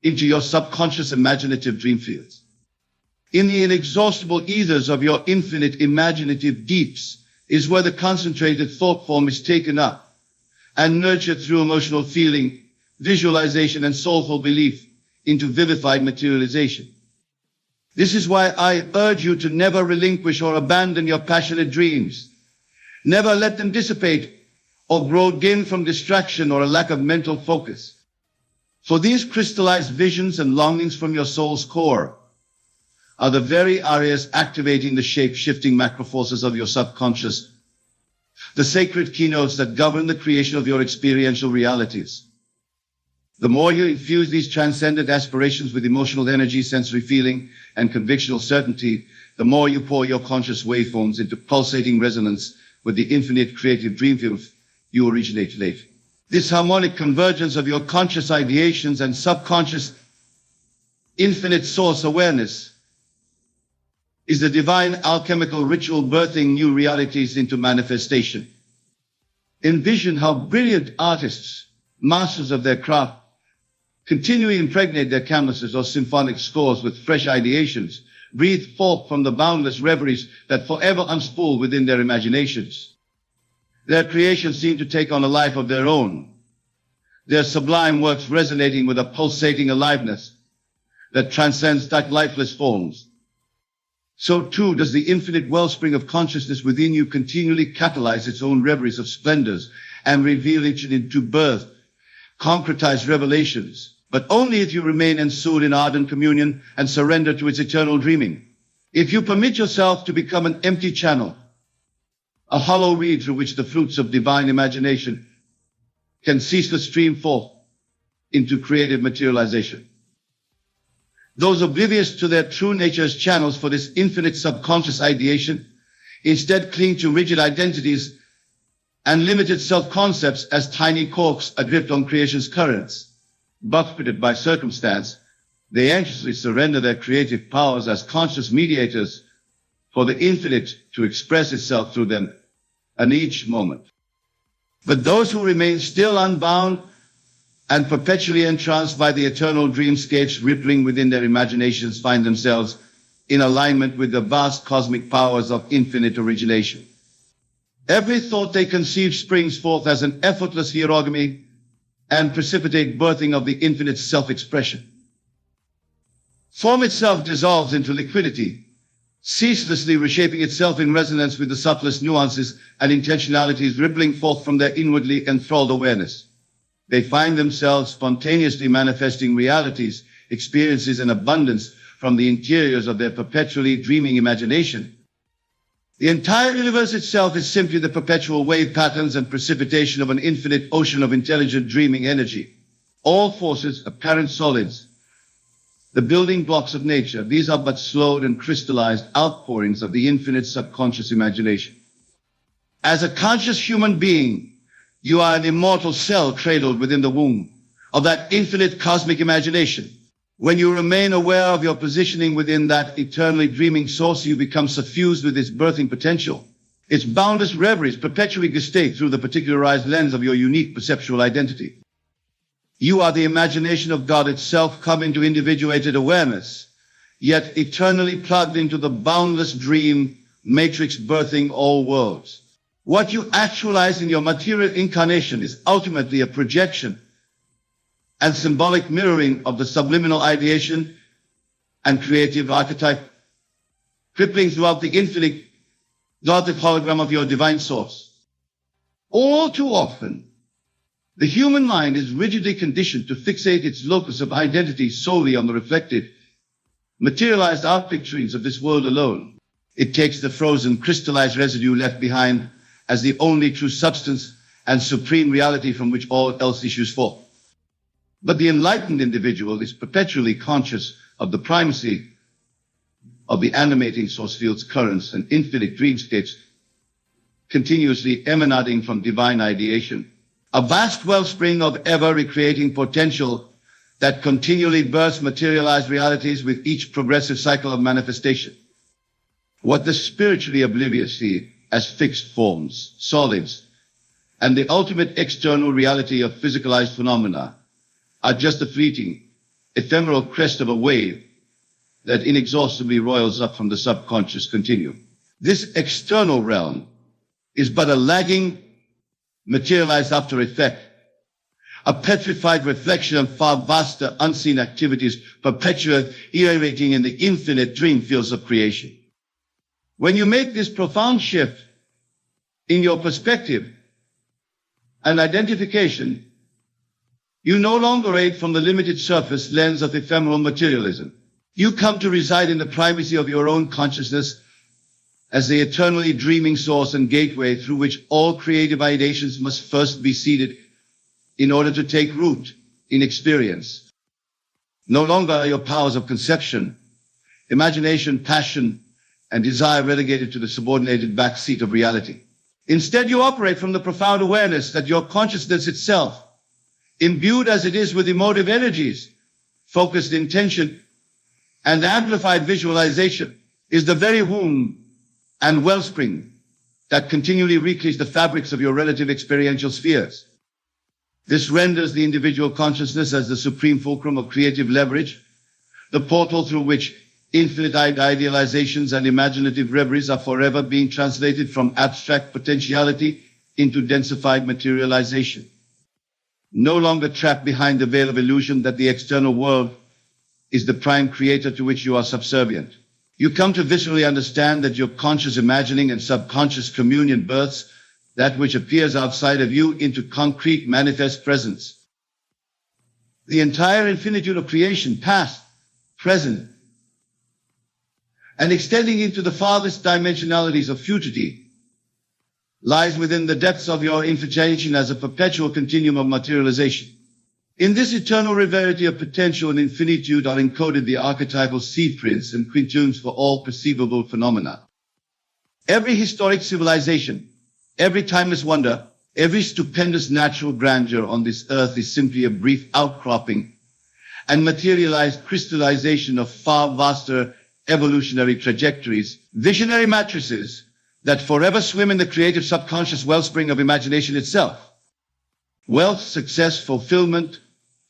into your subconscious imaginative dream fields. In the inexhaustible ethers of your infinite imaginative deeps is where the concentrated thought form is taken up and nurtured through emotional feeling, visualization, and soulful belief into vivified materialization. This is why I urge you to never relinquish or abandon your passionate dreams. Never let them dissipate or grow dim from distraction or a lack of mental focus. For these crystallized visions and longings from your soul's core are the very areas activating the shape-shifting macro forces of your subconscious, the sacred keynotes that govern the creation of your experiential realities. The more you infuse these transcendent aspirations with emotional energy, sensory feeling, and convictional certainty, the more you pour your conscious waveforms into pulsating resonance with the infinite creative dream fields you originate late. This harmonic convergence of your conscious ideations and subconscious infinite source awareness is the divine alchemical ritual birthing new realities into manifestation. Envision how brilliant artists, masters of their craft, continually impregnate their canvases or symphonic scores with fresh ideations, breathe forth from the boundless reveries that forever unspool within their imaginations. Their creations seem to take on a life of their own, their sublime works resonating with a pulsating aliveness that transcends such lifeless forms. So too does the infinite wellspring of consciousness within you continually catalyze its own reveries of splendors and reveal it into birth, concretized revelations, but only if you remain ensouled in ardent communion and surrender to its eternal dreaming. If you permit yourself to become an empty channel, a hollow reed through which the fruits of divine imagination can ceaseless stream forth into creative materialization. Those oblivious to their true nature as channels for this infinite subconscious ideation instead cling to rigid identities and limited self-concepts as tiny corks adrift on creation's currents. Buffeted by circumstance, they anxiously surrender their creative powers as conscious mediators for the infinite to express itself through them in each moment. But those who remain still unbound and perpetually entranced by the eternal dreamscapes rippling within their imaginations find themselves in alignment with the vast cosmic powers of infinite origination. Every thought they conceive springs forth as an effortless hierogamy and precipitate birthing of the infinite self-expression. Form itself dissolves into liquidity, ceaselessly reshaping itself in resonance with the subtlest nuances and intentionalities rippling forth from their inwardly enthralled awareness. They find themselves spontaneously manifesting realities, experiences, and abundance from the interiors of their perpetually dreaming imagination. The entire universe itself is simply the perpetual wave patterns and precipitation of an infinite ocean of intelligent dreaming energy. All forces, apparent solids, the building blocks of nature, these are but slowed and crystallized outpourings of the infinite subconscious imagination. As a conscious human being, you are an immortal cell cradled within the womb of that infinite cosmic imagination. When you remain aware of your positioning within that eternally dreaming source, you become suffused with its birthing potential. Its boundless reveries perpetually gestate through the particularized lens of your unique perceptual identity. You are the imagination of God itself come into individuated awareness, yet eternally plugged into the boundless dream matrix birthing all worlds. What you actualize in your material incarnation is ultimately a projection and symbolic mirroring of the subliminal ideation and creative archetype, crippling throughout the infinite Gothic hologram of your divine source. All too often, the human mind is rigidly conditioned to fixate its locus of identity solely on the reflected, materialized art picturings of this world alone. It takes the frozen, crystallized residue left behind as the only true substance and supreme reality from which all else issues forth. But the enlightened individual is perpetually conscious of the primacy of the animating source field's currents and infinite dreamscapes continuously emanating from divine ideation, a vast wellspring of ever-recreating potential that continually births materialized realities with each progressive cycle of manifestation. What the spiritually oblivious see as fixed forms, solids, and the ultimate external reality of physicalized phenomena are just the fleeting, ephemeral crest of a wave that inexhaustibly roils up from the subconscious continuum. This external realm is but a lagging, materialized after effect, a petrified reflection of far vaster unseen activities perpetually irradiating in the infinite dream fields of creation. When you make this profound shift in your perspective and identification, you no longer aid from the limited surface lens of ephemeral materialism. You come to reside in the primacy of your own consciousness as the eternally dreaming source and gateway through which all creative ideations must first be seeded in order to take root in experience. No longer are your powers of conception, imagination, passion, and desire relegated to the subordinated backseat of reality. Instead, you operate from the profound awareness that your consciousness itself, imbued as it is with emotive energies, focused intention, and amplified visualization, is the very womb and wellspring that continually recreates the fabrics of your relative experiential spheres. This renders the individual consciousness as the supreme fulcrum of creative leverage, the portal through which infinite idealizations and imaginative reveries are forever being translated from abstract potentiality into densified materialization. No longer trapped behind the veil of illusion that the external world is the prime creator to which you are subservient. You come to viscerally understand that your conscious imagining and subconscious communion births that which appears outside of you into concrete manifest presence. The entire infinitude of creation, past, present, and extending into the farthest dimensionalities of futurity, lies within the depths of your infinitude as a perpetual continuum of materialization. In this eternal rarity of potential and infinitude are encoded the archetypal seed prints and quintunes for all perceivable phenomena. Every historic civilization, every timeless wonder, every stupendous natural grandeur on this earth is simply a brief outcropping and materialized crystallization of far vaster evolutionary trajectories, visionary matrices that forever swim in the creative subconscious wellspring of imagination itself. Wealth, success, fulfillment,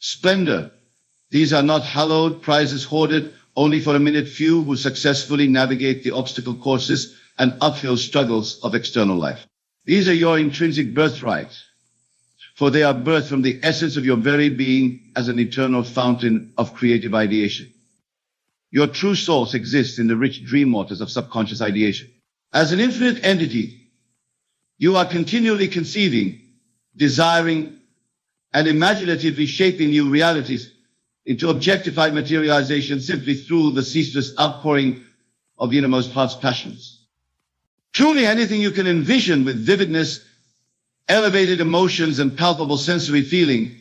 splendor, these are not hallowed prizes hoarded only for a minute few who successfully navigate the obstacle courses and uphill struggles of external life. These are your intrinsic birthrights, for they are birthed from the essence of your very being as an eternal fountain of creative ideation. Your true source exists in the rich dream waters of subconscious ideation. As an infinite entity, you are continually conceiving, desiring, and imaginatively shaping new realities into objectified materialization simply through the ceaseless outpouring of the innermost heart's passions. Truly anything you can envision with vividness, elevated emotions, and palpable sensory feeling,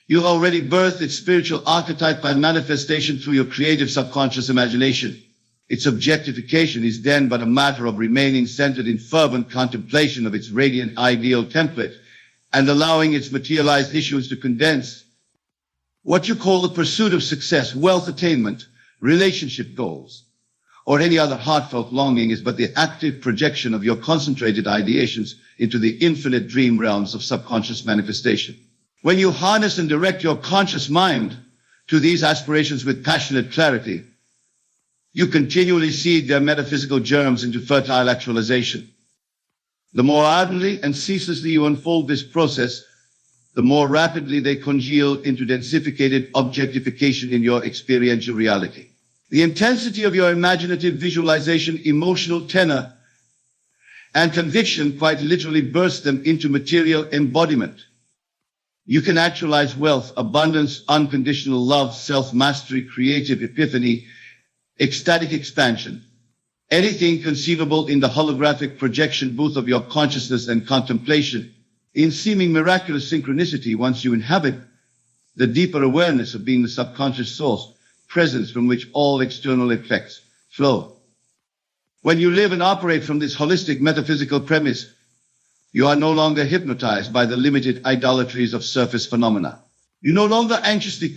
you already birthed its spiritual archetype and manifestation through your creative subconscious imagination. Its objectification is then but a matter of remaining centered in fervent contemplation of its radiant ideal template and allowing its materialized issues to condense. What you call the pursuit of success, wealth attainment, relationship goals, or any other heartfelt longing is but the active projection of your concentrated ideations into the infinite dream realms of subconscious manifestation. When you harness and direct your conscious mind to these aspirations with passionate clarity, you continually seed their metaphysical germs into fertile actualization. The more ardently and ceaselessly you unfold this process, the more rapidly they congeal into densificated objectification in your experiential reality. The intensity of your imaginative visualization, emotional tenor, and conviction quite literally burst them into material embodiment. You can actualize wealth, abundance, unconditional love, self-mastery, creative epiphany, ecstatic expansion, anything conceivable in the holographic projection booth of your consciousness and contemplation, in seeming miraculous synchronicity once you inhabit the deeper awareness of being the subconscious source, presence from which all external effects flow. When you live and operate from this holistic metaphysical premise, you are no longer hypnotized by the limited idolatries of surface phenomena. You no longer anxiously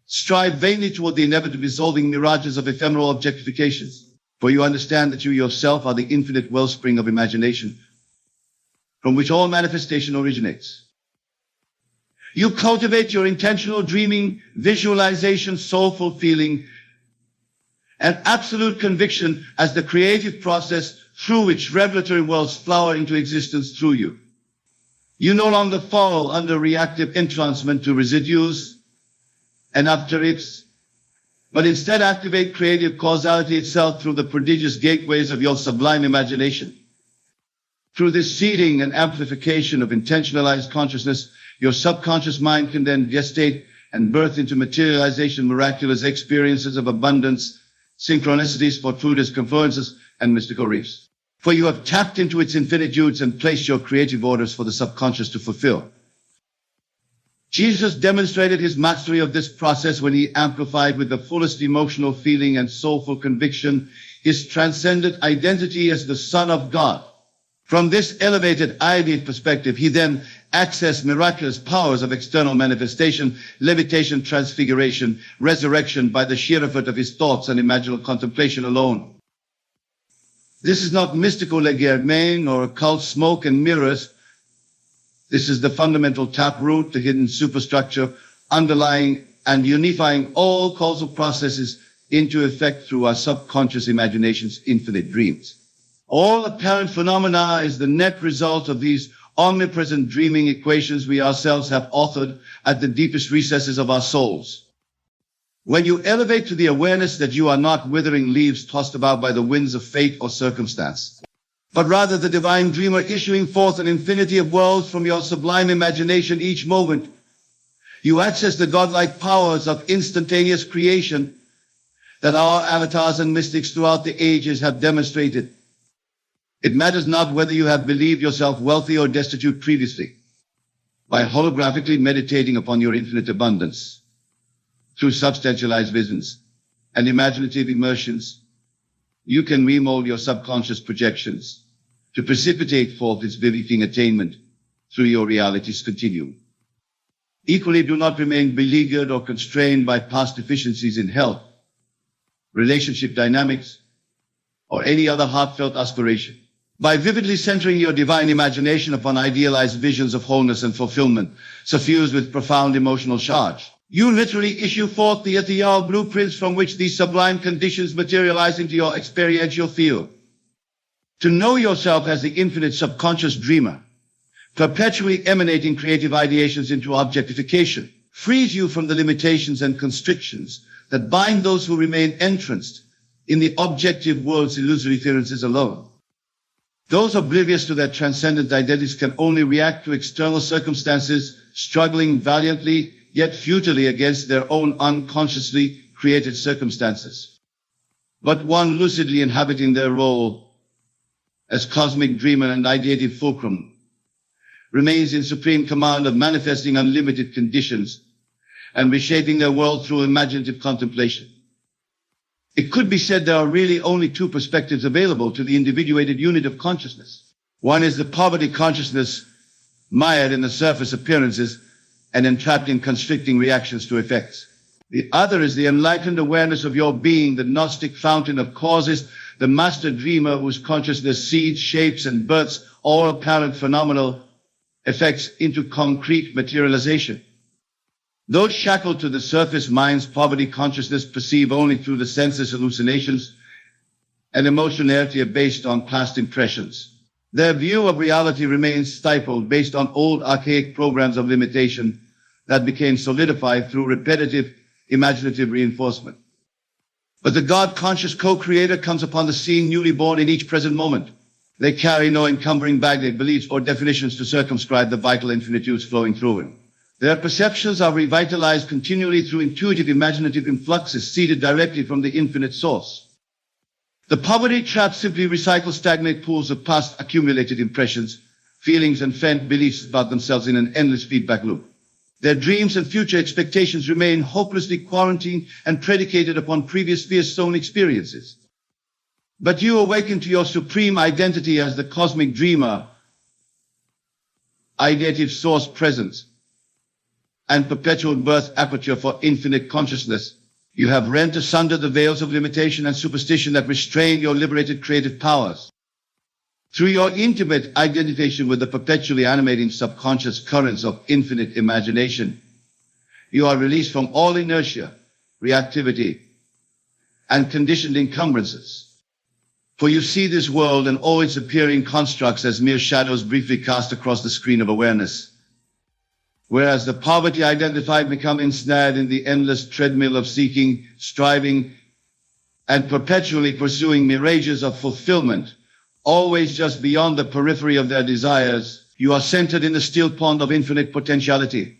strive vainly toward the inevitable dissolving mirages of ephemeral objectifications, for you understand that you yourself are the infinite wellspring of imagination, from which all manifestation originates. You cultivate your intentional dreaming, visualization, soulful feeling, and absolute conviction as the creative process through which revelatory worlds flower into existence through you. You no longer fall under reactive entrancement to residues and after ifs, but instead activate creative causality itself through the prodigious gateways of your sublime imagination. Through this seeding and amplification of intentionalized consciousness, your subconscious mind can then gestate and birth into materialization miraculous experiences of abundance, synchronicities, fortuitous confluences, and mystical reefs. For you have tapped into its infinitudes and placed your creative orders for the subconscious to fulfill. Jesus demonstrated his mastery of this process when he amplified with the fullest emotional feeling and soulful conviction his transcendent identity as the Son of God. From this elevated ideal perspective, he then accessed miraculous powers of external manifestation, levitation, transfiguration, resurrection by the sheer effort of his thoughts and imaginal contemplation alone. This is not mystical legerdemain or occult smoke and mirrors. This is the fundamental taproot, the hidden superstructure, underlying and unifying all causal processes into effect through our subconscious imagination's infinite dreams. All apparent phenomena is the net result of these omnipresent dreaming equations we ourselves have authored at the deepest recesses of our souls. When you elevate to the awareness that you are not withering leaves tossed about by the winds of fate or circumstance, but rather the divine dreamer issuing forth an infinity of worlds from your sublime imagination each moment, you access the godlike powers of instantaneous creation that our avatars and mystics throughout the ages have demonstrated. It matters not whether you have believed yourself wealthy or destitute previously. By holographically meditating upon your infinite abundance, through substantialized visions and imaginative immersions, you can remold your subconscious projections to precipitate forth its vivifying attainment through your reality's continuum. Equally, do not remain beleaguered or constrained by past deficiencies in health, relationship dynamics, or any other heartfelt aspiration. By vividly centering your divine imagination upon idealized visions of wholeness and fulfillment, suffused with profound emotional charge, you literally issue forth the ethereal blueprints from which these sublime conditions materialize into your experiential field. To know yourself as the infinite subconscious dreamer, perpetually emanating creative ideations into objectification, frees you from the limitations and constrictions that bind those who remain entranced in the objective world's illusory appearances alone. Those oblivious to their transcendent identities can only react to external circumstances, struggling valiantly yet futilely against their own unconsciously created circumstances. But one lucidly inhabiting their role as cosmic dreamer and ideative fulcrum remains in supreme command of manifesting unlimited conditions and reshaping their world through imaginative contemplation. It could be said there are really only two perspectives available to the individuated unit of consciousness. One is the poverty consciousness, mired in the surface appearances and entrapped in constricting reactions to effects. The other is the enlightened awareness of your being, the Gnostic fountain of causes, the master dreamer whose consciousness seeds, shapes, and births all apparent phenomenal effects into concrete materialization. Those shackled to the surface mind's poverty consciousness perceive only through the senses hallucinations and emotionality are based on past impressions. Their view of reality remains stifled based on old archaic programs of limitation that became solidified through repetitive imaginative reinforcement. But the God-conscious co-creator comes upon the scene newly born in each present moment. They carry no encumbering baggage of beliefs or definitions to circumscribe the vital infinitudes flowing through him. Their perceptions are revitalized continually through intuitive imaginative influxes seeded directly from the infinite source. The poverty-trapped simply recycle stagnant pools of past accumulated impressions, feelings, and felt beliefs about themselves in an endless feedback loop. Their dreams and future expectations remain hopelessly quarantined and predicated upon previous fear-sown experiences. But you awaken to your supreme identity as the cosmic dreamer, ideative source presence, and perpetual birth aperture for infinite consciousness. You have rent asunder the veils of limitation and superstition that restrain your liberated creative powers. Through your intimate identification with the perpetually animating subconscious currents of infinite imagination, you are released from all inertia, reactivity, and conditioned encumbrances. For you see this world and all its appearing constructs as mere shadows briefly cast across the screen of awareness. Whereas the poverty identified become ensnared in the endless treadmill of seeking, striving, and perpetually pursuing mirages of fulfillment, always just beyond the periphery of their desires, you are centered in the still pond of infinite potentiality.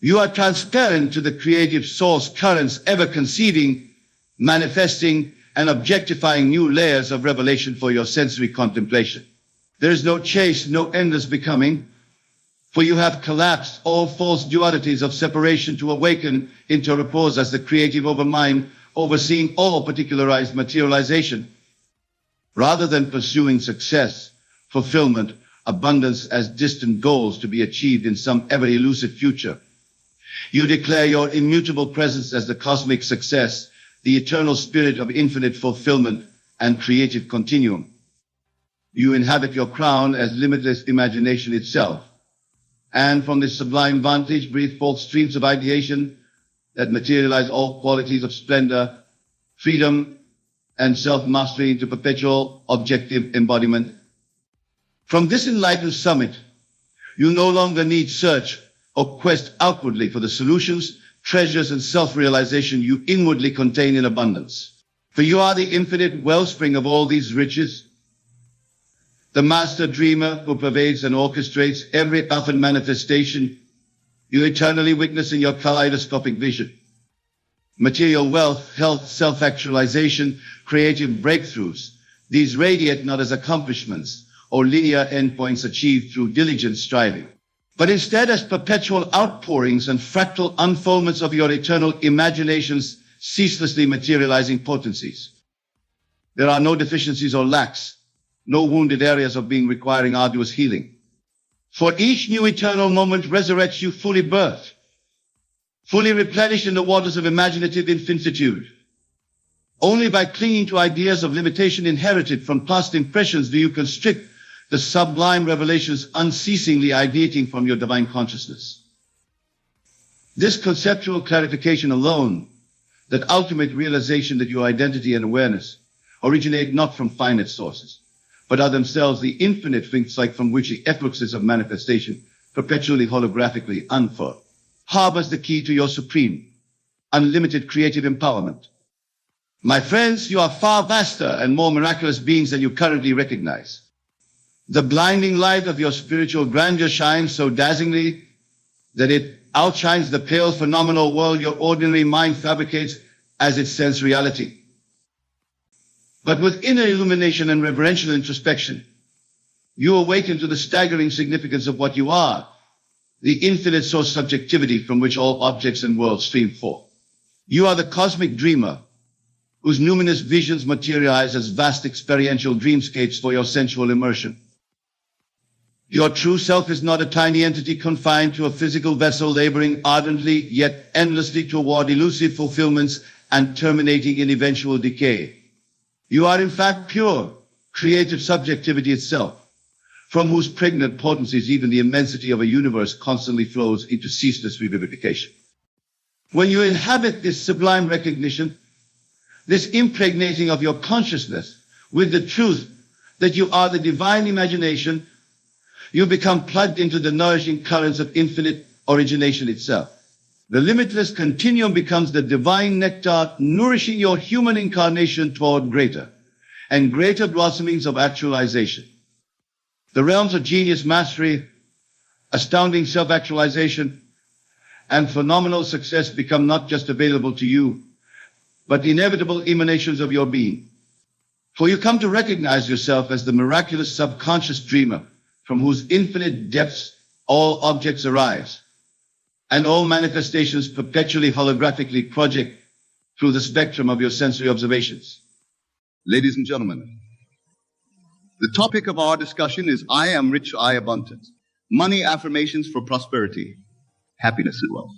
You are transparent to the creative source currents ever conceiving, manifesting, and objectifying new layers of revelation for your sensory contemplation. There is no chase, no endless becoming, for you have collapsed all false dualities of separation to awaken into repose as the creative overmind, overseeing all particularized materialization. Rather than pursuing success, fulfillment, abundance as distant goals to be achieved in some ever-elusive future, you declare your immutable presence as the cosmic success, the eternal spirit of infinite fulfillment, and creative continuum. You inhabit your crown as limitless imagination itself. And from this sublime vantage breathe forth streams of ideation that materialize all qualities of splendor, freedom, and self-mastery into perpetual objective embodiment. From this enlightened summit, you no longer need search or quest outwardly for the solutions, treasures, and self-realization you inwardly contain in abundance. For you are the infinite wellspring of all these riches, the master dreamer who pervades and orchestrates every outward manifestation you eternally witness in your kaleidoscopic vision. Material wealth, health, self-actualization, creative breakthroughs, these radiate not as accomplishments or linear endpoints achieved through diligent striving, but instead as perpetual outpourings and fractal unfoldments of your eternal imagination's ceaselessly materializing potencies. There are no deficiencies or lacks, no wounded areas of being requiring arduous healing. For each new eternal moment resurrects you fully birthed, fully replenished in the waters of imaginative infinitude. Only by clinging to ideas of limitation inherited from past impressions do you constrict the sublime revelations unceasingly ideating from your divine consciousness. This conceptual clarification alone, that ultimate realization that your identity and awareness originate not from finite sources, but are themselves the infinite things like from which the effluxes of manifestation perpetually holographically unfurl, harbors the key to your supreme, unlimited creative empowerment. My friends, you are far vaster and more miraculous beings than you currently recognize. The blinding light of your spiritual grandeur shines so dazzlingly that it outshines the pale phenomenal world your ordinary mind fabricates as its sense reality. But with inner illumination and reverential introspection, you awaken to the staggering significance of what you are, the infinite source subjectivity from which all objects and worlds stream forth. You are the cosmic dreamer, whose numinous visions materialize as vast experiential dreamscapes for your sensual immersion. Your true self is not a tiny entity confined to a physical vessel laboring ardently yet endlessly toward elusive fulfillments and terminating in eventual decay. You are in fact pure, creative subjectivity itself, from whose pregnant potencies even the immensity of a universe constantly flows into ceaseless revivification. When you inhabit this sublime recognition, this impregnating of your consciousness with the truth that you are the divine imagination, you become plugged into the nourishing currents of infinite origination itself. The limitless continuum becomes the divine nectar nourishing your human incarnation toward greater and greater blossomings of actualization. The realms of genius mastery, astounding self-actualization, and phenomenal success become not just available to you, but inevitable emanations of your being. For you come to recognize yourself as the miraculous subconscious dreamer from whose infinite depths all objects arise, and all manifestations perpetually holographically project through the spectrum of your sensory observations. Ladies and gentlemen, the topic of our discussion is I am rich, I abundant. Money affirmations for prosperity, happiness and wealth.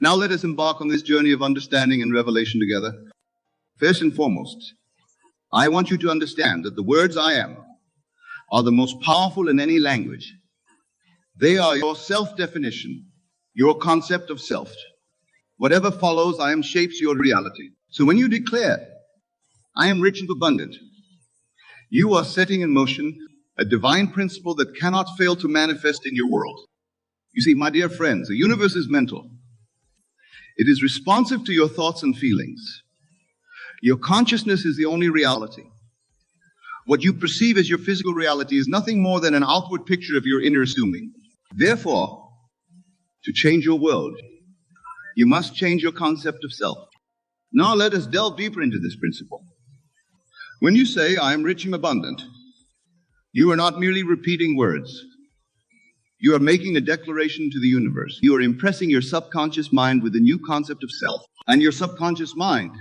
Now let us embark on this journey of understanding and revelation together. First and foremost, I want you to understand that the words I am are the most powerful in any language. They are your self-definition, your concept of self. Whatever follows, I am shapes your reality. So when you declare, I am rich and abundant, you are setting in motion a divine principle that cannot fail to manifest in your world. You see, my dear friends, the universe is mental. It is responsive to your thoughts and feelings. Your consciousness is the only reality. What you perceive as your physical reality is nothing more than an outward picture of your inner assuming. Therefore, to change your world, you must change your concept of self. Now let us delve deeper into this principle. When you say, I am rich and abundant, you are not merely repeating words. You are making a declaration to the universe. You are impressing your subconscious mind with a new concept of self. And your subconscious mind,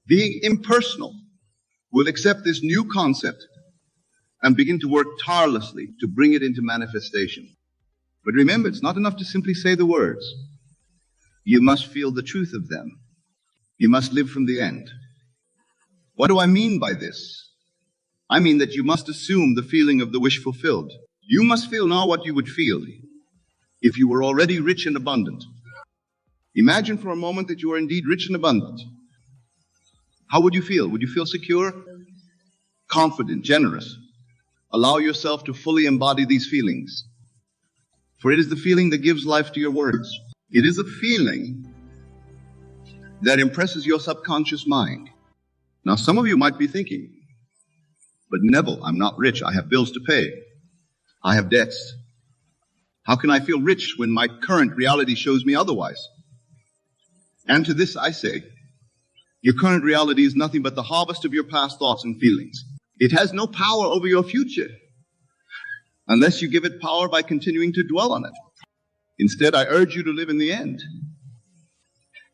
being impersonal, will accept this new concept and begin to work tirelessly to bring it into manifestation. But remember, it's not enough to simply say the words. You must feel the truth of them. You must live from the end. What do I mean by this? I mean that you must assume the feeling of the wish fulfilled. You must feel now what you would feel if you were already rich and abundant. Imagine for a moment that you are indeed rich and abundant. How would you feel? Would you feel secure, confident, generous? Allow yourself to fully embody these feelings. For it is the feeling that gives life to your words. It is a feeling that impresses your subconscious mind. Now, some of you might be thinking, but Neville, I'm not rich. I have bills to pay. I have debts. How can I feel rich when my current reality shows me otherwise? And to this I say, your current reality is nothing but the harvest of your past thoughts and feelings. It has no power over your future unless you give it power by continuing to dwell on it. Instead, I urge you to live in the end.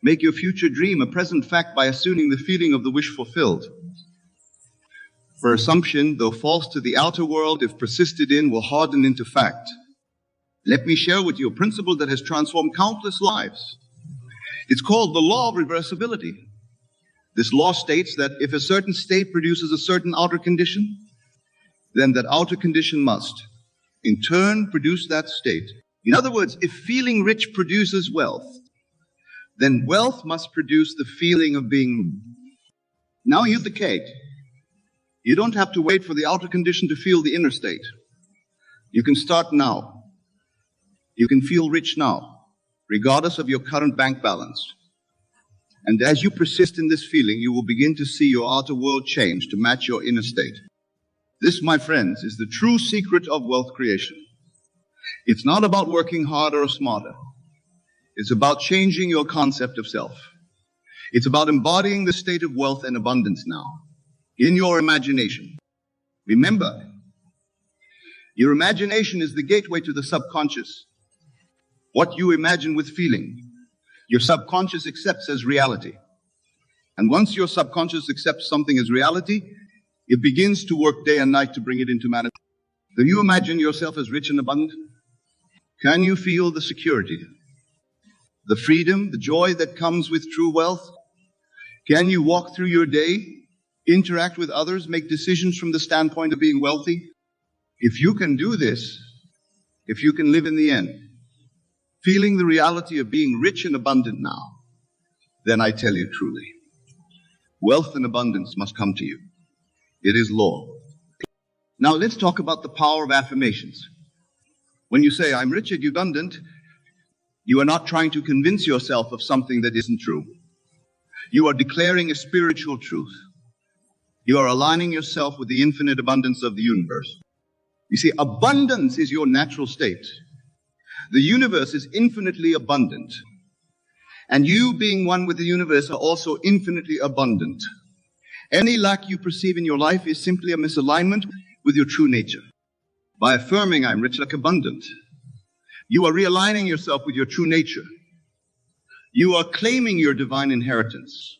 Make your future dream a present fact by assuming the feeling of the wish fulfilled. For assumption, though false to the outer world, if persisted in, will harden into fact. Let me share with you a principle that has transformed countless lives. It's called the law of reversibility. This law states that if a certain state produces a certain outer condition, then that outer condition must, in turn, produce that state. In other words, if feeling rich produces wealth, then wealth must produce the feeling of being. Now here's the cake. You don't have to wait for the outer condition to feel the inner state. You can start now. You can feel rich now, regardless of your current bank balance. And as you persist in this feeling, you will begin to see your outer world change to match your inner state. This, my friends, is the true secret of wealth creation. It's not about working harder or smarter. It's about changing your concept of self. It's about embodying the state of wealth and abundance now, in your imagination. Remember, your imagination is the gateway to the subconscious. What you imagine with feeling, your subconscious accepts as reality. And once your subconscious accepts something as reality, it begins to work day and night to bring it into manifestation. Do you imagine yourself as rich and abundant? Can you feel the security, the freedom, the joy that comes with true wealth? Can you walk through your day, interact with others, make decisions from the standpoint of being wealthy? If you can do this, if you can live in the end, feeling the reality of being rich and abundant now, then I tell you truly, wealth and abundance must come to you. It is law. Now let's talk about the power of affirmations. When you say, I'm rich and abundant, you are not trying to convince yourself of something that isn't true. You are declaring a spiritual truth. You are aligning yourself with the infinite abundance of the universe. You see, abundance is your natural state. The universe is infinitely abundant. And you, being one with the universe, are also infinitely abundant. Any lack you perceive in your life is simply a misalignment with your true nature. By affirming, I'm rich like abundant, you are realigning yourself with your true nature. You are claiming your divine inheritance.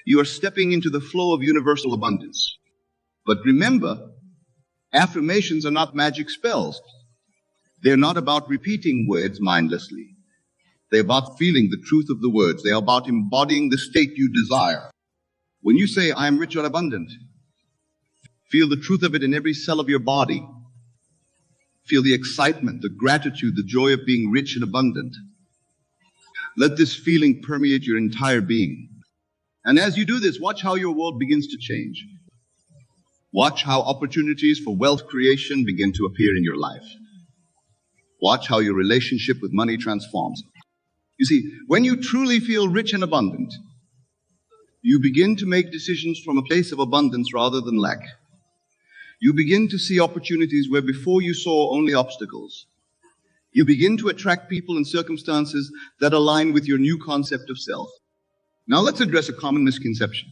You are stepping into the flow of universal abundance. But remember, affirmations are not magic spells. They're not about repeating words mindlessly. They're about feeling the truth of the words. They're about embodying the state you desire. When you say, I am rich or abundant, feel the truth of it in every cell of your body. Feel the excitement, the gratitude, the joy of being rich and abundant. Let this feeling permeate your entire being. And as you do this, watch how your world begins to change. Watch how opportunities for wealth creation begin to appear in your life. Watch how your relationship with money transforms. You see, when you truly feel rich and abundant, you begin to make decisions from a place of abundance rather than lack. You begin to see opportunities where before you saw only obstacles. You begin to attract people and circumstances that align with your new concept of self. Now let's address a common misconception.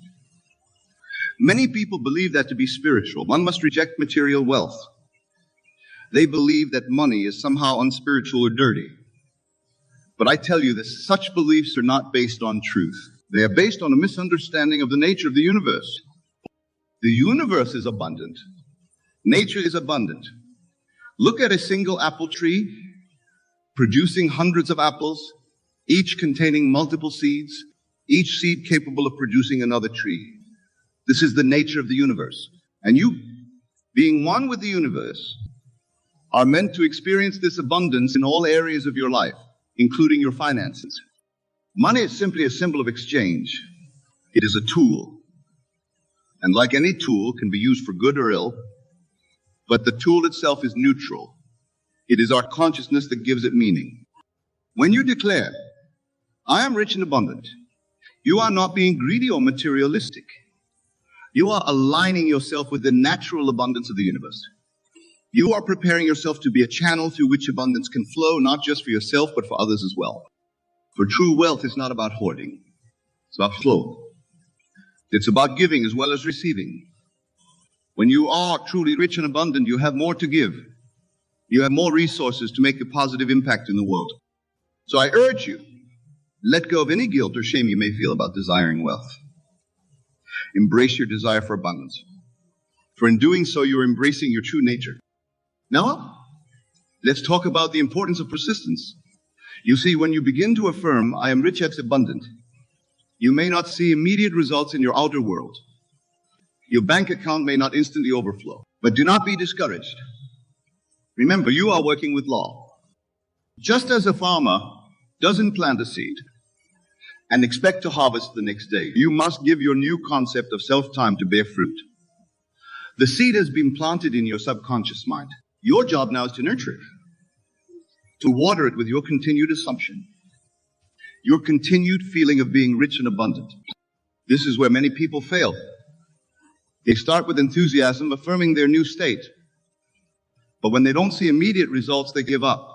Many people believe that to be spiritual, one must reject material wealth. They believe that money is somehow unspiritual or dirty. But I tell you that such beliefs are not based on truth. They are based on a misunderstanding of the nature of the universe. The universe is abundant. Nature is abundant. Look at a single apple tree producing hundreds of apples, each containing multiple seeds, each seed capable of producing another tree. This is the nature of the universe. And you, being one with the universe, are meant to experience this abundance in all areas of your life, including your finances. Money is simply a symbol of exchange. It is a tool. And like any tool, can be used for good or ill, but the tool itself is neutral. It is our consciousness that gives it meaning. When you declare, I am rich and abundant, you are not being greedy or materialistic. You are aligning yourself with the natural abundance of the universe. You are preparing yourself to be a channel through which abundance can flow, not just for yourself, but for others as well. For true wealth is not about hoarding. It's about flow. It's about giving as well as receiving. When you are truly rich and abundant, you have more to give. You have more resources to make a positive impact in the world. So I urge you, let go of any guilt or shame you may feel about desiring wealth. Embrace your desire for abundance. For in doing so, you're embracing your true nature. Now, let's talk about the importance of persistence. You see, when you begin to affirm, I am rich and abundant, you may not see immediate results in your outer world. Your bank account may not instantly overflow. But do not be discouraged. Remember, you are working with law. Just as a farmer doesn't plant a seed and expect to harvest the next day, you must give your new concept of self-time to bear fruit. The seed has been planted in your subconscious mind. Your job now is to nurture it, to water it with your continued assumption, your continued feeling of being rich and abundant. This is where many people fail. They start with enthusiasm, affirming their new state. But when they don't see immediate results, they give up.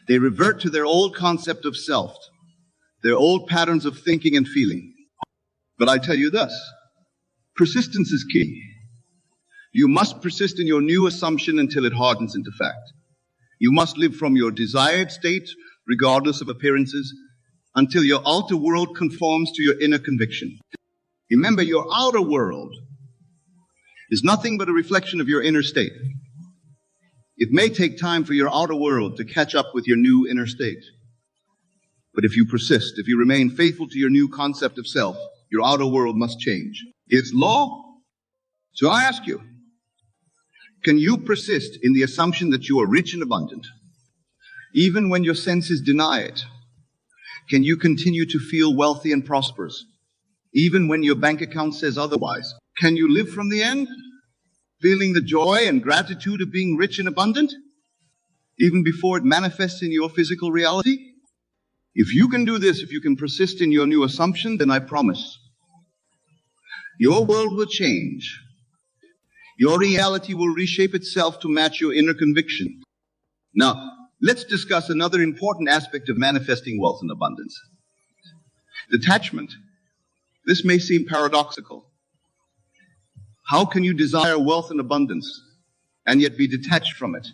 They revert to their old concept of self, their old patterns of thinking and feeling. But I tell you this, persistence is key. You must persist in your new assumption until it hardens into fact. You must live from your desired state, regardless of appearances, until your outer world conforms to your inner conviction. Remember, your outer world is nothing but a reflection of your inner state. It may take time for your outer world to catch up with your new inner state. But if you persist, if you remain faithful to your new concept of self, your outer world must change. It's law. So I ask you, can you persist in the assumption that you are rich and abundant, even when your senses deny it? Can you continue to feel wealthy and prosperous, even when your bank account says otherwise? Can you live from the end, feeling the joy and gratitude of being rich and abundant, even before it manifests in your physical reality? If you can do this, if you can persist in your new assumption, then I promise your world will change. Your reality will reshape itself to match your inner conviction. Now, let's discuss another important aspect of manifesting wealth and abundance. Detachment. This may seem paradoxical. How can you desire wealth and abundance and yet be detached from it?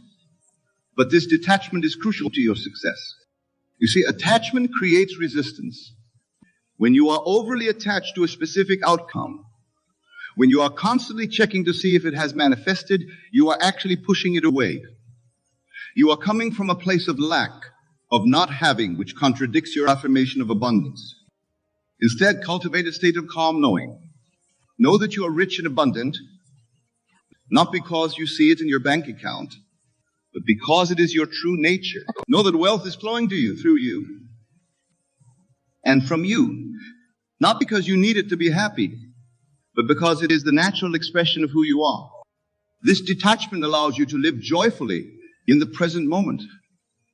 But this detachment is crucial to your success. You see, attachment creates resistance. When you are overly attached to a specific outcome, when you are constantly checking to see if it has manifested, you are actually pushing it away. You are coming from a place of lack, of not having, which contradicts your affirmation of abundance. Instead, cultivate a state of calm knowing. Know that you are rich and abundant, not because you see it in your bank account, but because it is your true nature. Know that wealth is flowing to you, through you, and from you, not because you need it to be happy, but because it is the natural expression of who you are. This detachment allows you to live joyfully in the present moment,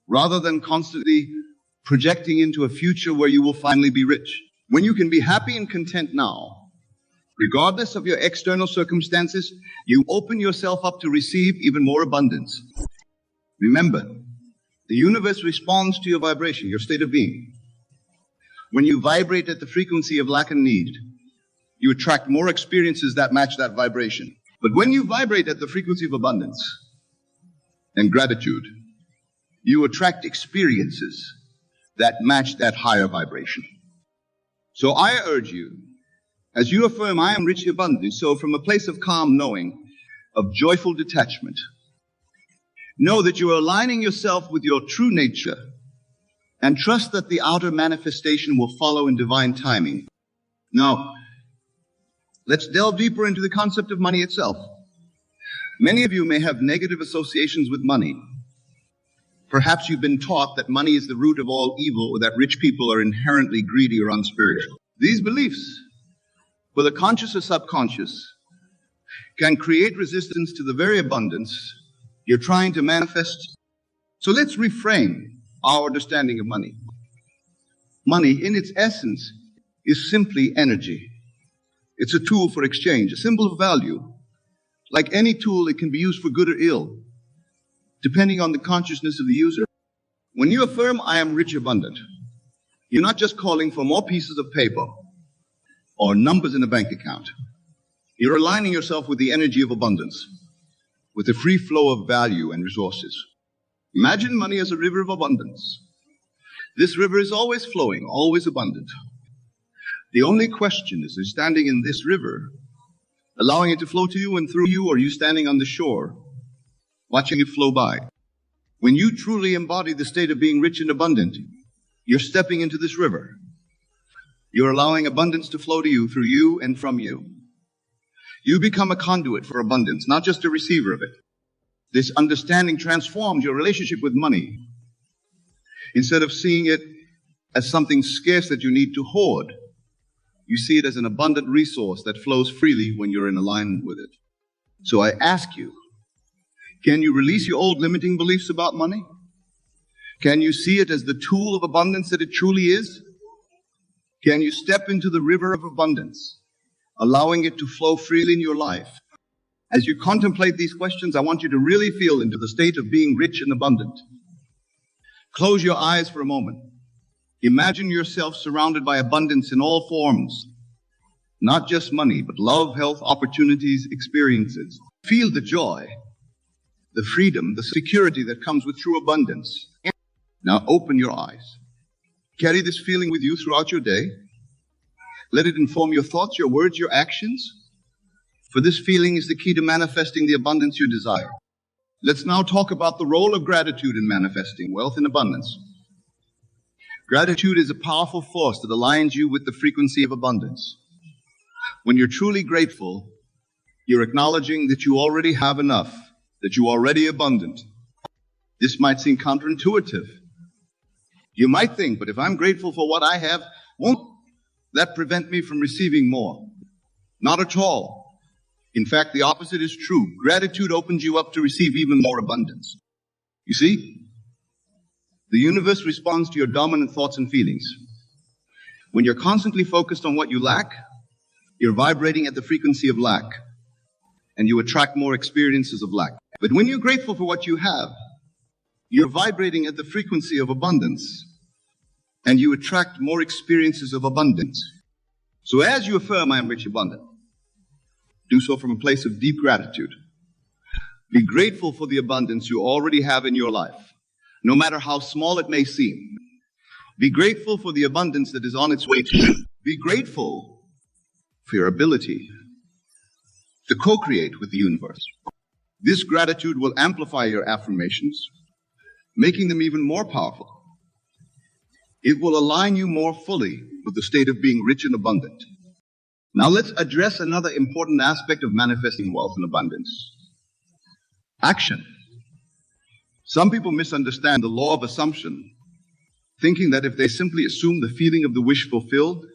rather than constantly projecting into a future where you will finally be rich. When you can be happy and content now, regardless of your external circumstances, you open yourself up to receive even more abundance. Remember, the universe responds to your vibration, your state of being. When you vibrate at the frequency of lack and need, you attract more experiences that match that vibration. But when you vibrate at the frequency of abundance and gratitude, you attract experiences that match that higher vibration. So I urge you, as you affirm, I am rich and abundant, so from a place of calm knowing, of joyful detachment, know that you are aligning yourself with your true nature and trust that the outer manifestation will follow in divine timing. Now, Let's delve deeper into the concept of money itself. Many of you may have negative associations with money. Perhaps you've been taught that money is the root of all evil, or that rich people are inherently greedy or unspiritual. These beliefs, whether conscious or subconscious, can create resistance to the very abundance you're trying to manifest. So let's reframe our understanding of money. Money, in its essence, is simply energy. It's a tool for exchange, a symbol of value. Like any tool, it can be used for good or ill, depending on the consciousness of the user. When you affirm, I am rich, abundant, you're not just calling for more pieces of paper or numbers in a bank account. You're aligning yourself with the energy of abundance, with the free flow of value and resources. Imagine money as a river of abundance. This river is always flowing, always abundant. The only question is, are you standing in this river, allowing it to flow to you and through you, or are you standing on the shore, watching it flow by? When you truly embody the state of being rich and abundant, you're stepping into this river. You're allowing abundance to flow to you, through you, and from you. You become a conduit for abundance, not just a receiver of it. This understanding transforms your relationship with money. Instead of seeing it as something scarce that you need to hoard, you see it as an abundant resource that flows freely when you're in alignment with it. So I ask you, can you release your old limiting beliefs about money? Can you see it as the tool of abundance that it truly is? Can you step into the river of abundance, allowing it to flow freely in your life? As you contemplate these questions, I want you to really feel into the state of being rich and abundant. Close your eyes for a moment. Imagine yourself surrounded by abundance in all forms, not just money, but love, health, opportunities, experiences. Feel the joy, the freedom, the security that comes with true abundance. Now open your eyes. Carry this feeling with you throughout your day. Let it inform your thoughts, your words, your actions. For this feeling is the key to manifesting the abundance you desire. Let's now talk about the role of gratitude in manifesting wealth and abundance. Gratitude is a powerful force that aligns you with the frequency of abundance. When you're truly grateful, you're acknowledging that you already have enough, that you are already abundant. This might seem counterintuitive. You might think, but if I'm grateful for what I have, won't that prevent me from receiving more? Not at all. In fact, the opposite is true. Gratitude opens you up to receive even more abundance. You see, the universe responds to your dominant thoughts and feelings. When you're constantly focused on what you lack, you're vibrating at the frequency of lack, and you attract more experiences of lack. But when you're grateful for what you have, you're vibrating at the frequency of abundance, and you attract more experiences of abundance. So as you affirm, I am rich, abundant, do so from a place of deep gratitude. Be grateful for the abundance you already have in your life, no matter how small it may seem. Be grateful for the abundance that is on its way to you. Be grateful for your ability to co-create with the universe. This gratitude will amplify your affirmations, making them even more powerful. It will align you more fully with the state of being rich and abundant. Now let's address another important aspect of manifesting wealth and abundance. Action. Some people misunderstand the law of assumption, thinking that if they simply assume the feeling of the wish fulfilled,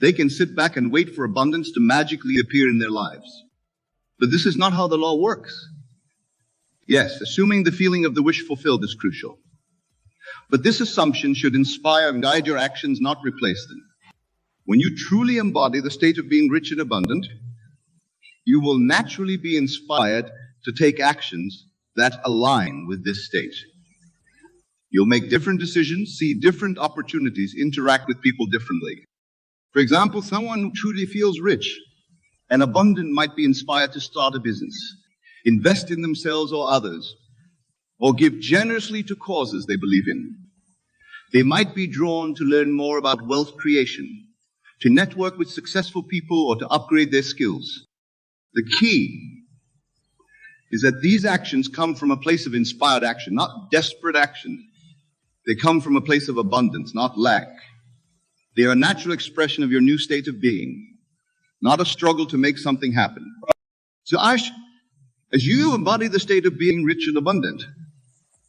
they can sit back and wait for abundance to magically appear in their lives. But this is not how the law works. Yes, assuming the feeling of the wish fulfilled is crucial. But this assumption should inspire and guide your actions, not replace them. When you truly embody the state of being rich and abundant, you will naturally be inspired to take actions that align with this state. You'll make different decisions, see different opportunities, interact with people differently. For example, someone who truly feels rich and abundant might be inspired to start a business, invest in themselves or others, or give generously to causes they believe in. They might be drawn to learn more about wealth creation, to network with successful people, or to upgrade their skills. The key is that these actions come from a place of inspired action, not desperate action. They come from a place of abundance, not lack. They are a natural expression of your new state of being. not a struggle to make something happen. So as you embody the state of being rich and abundant,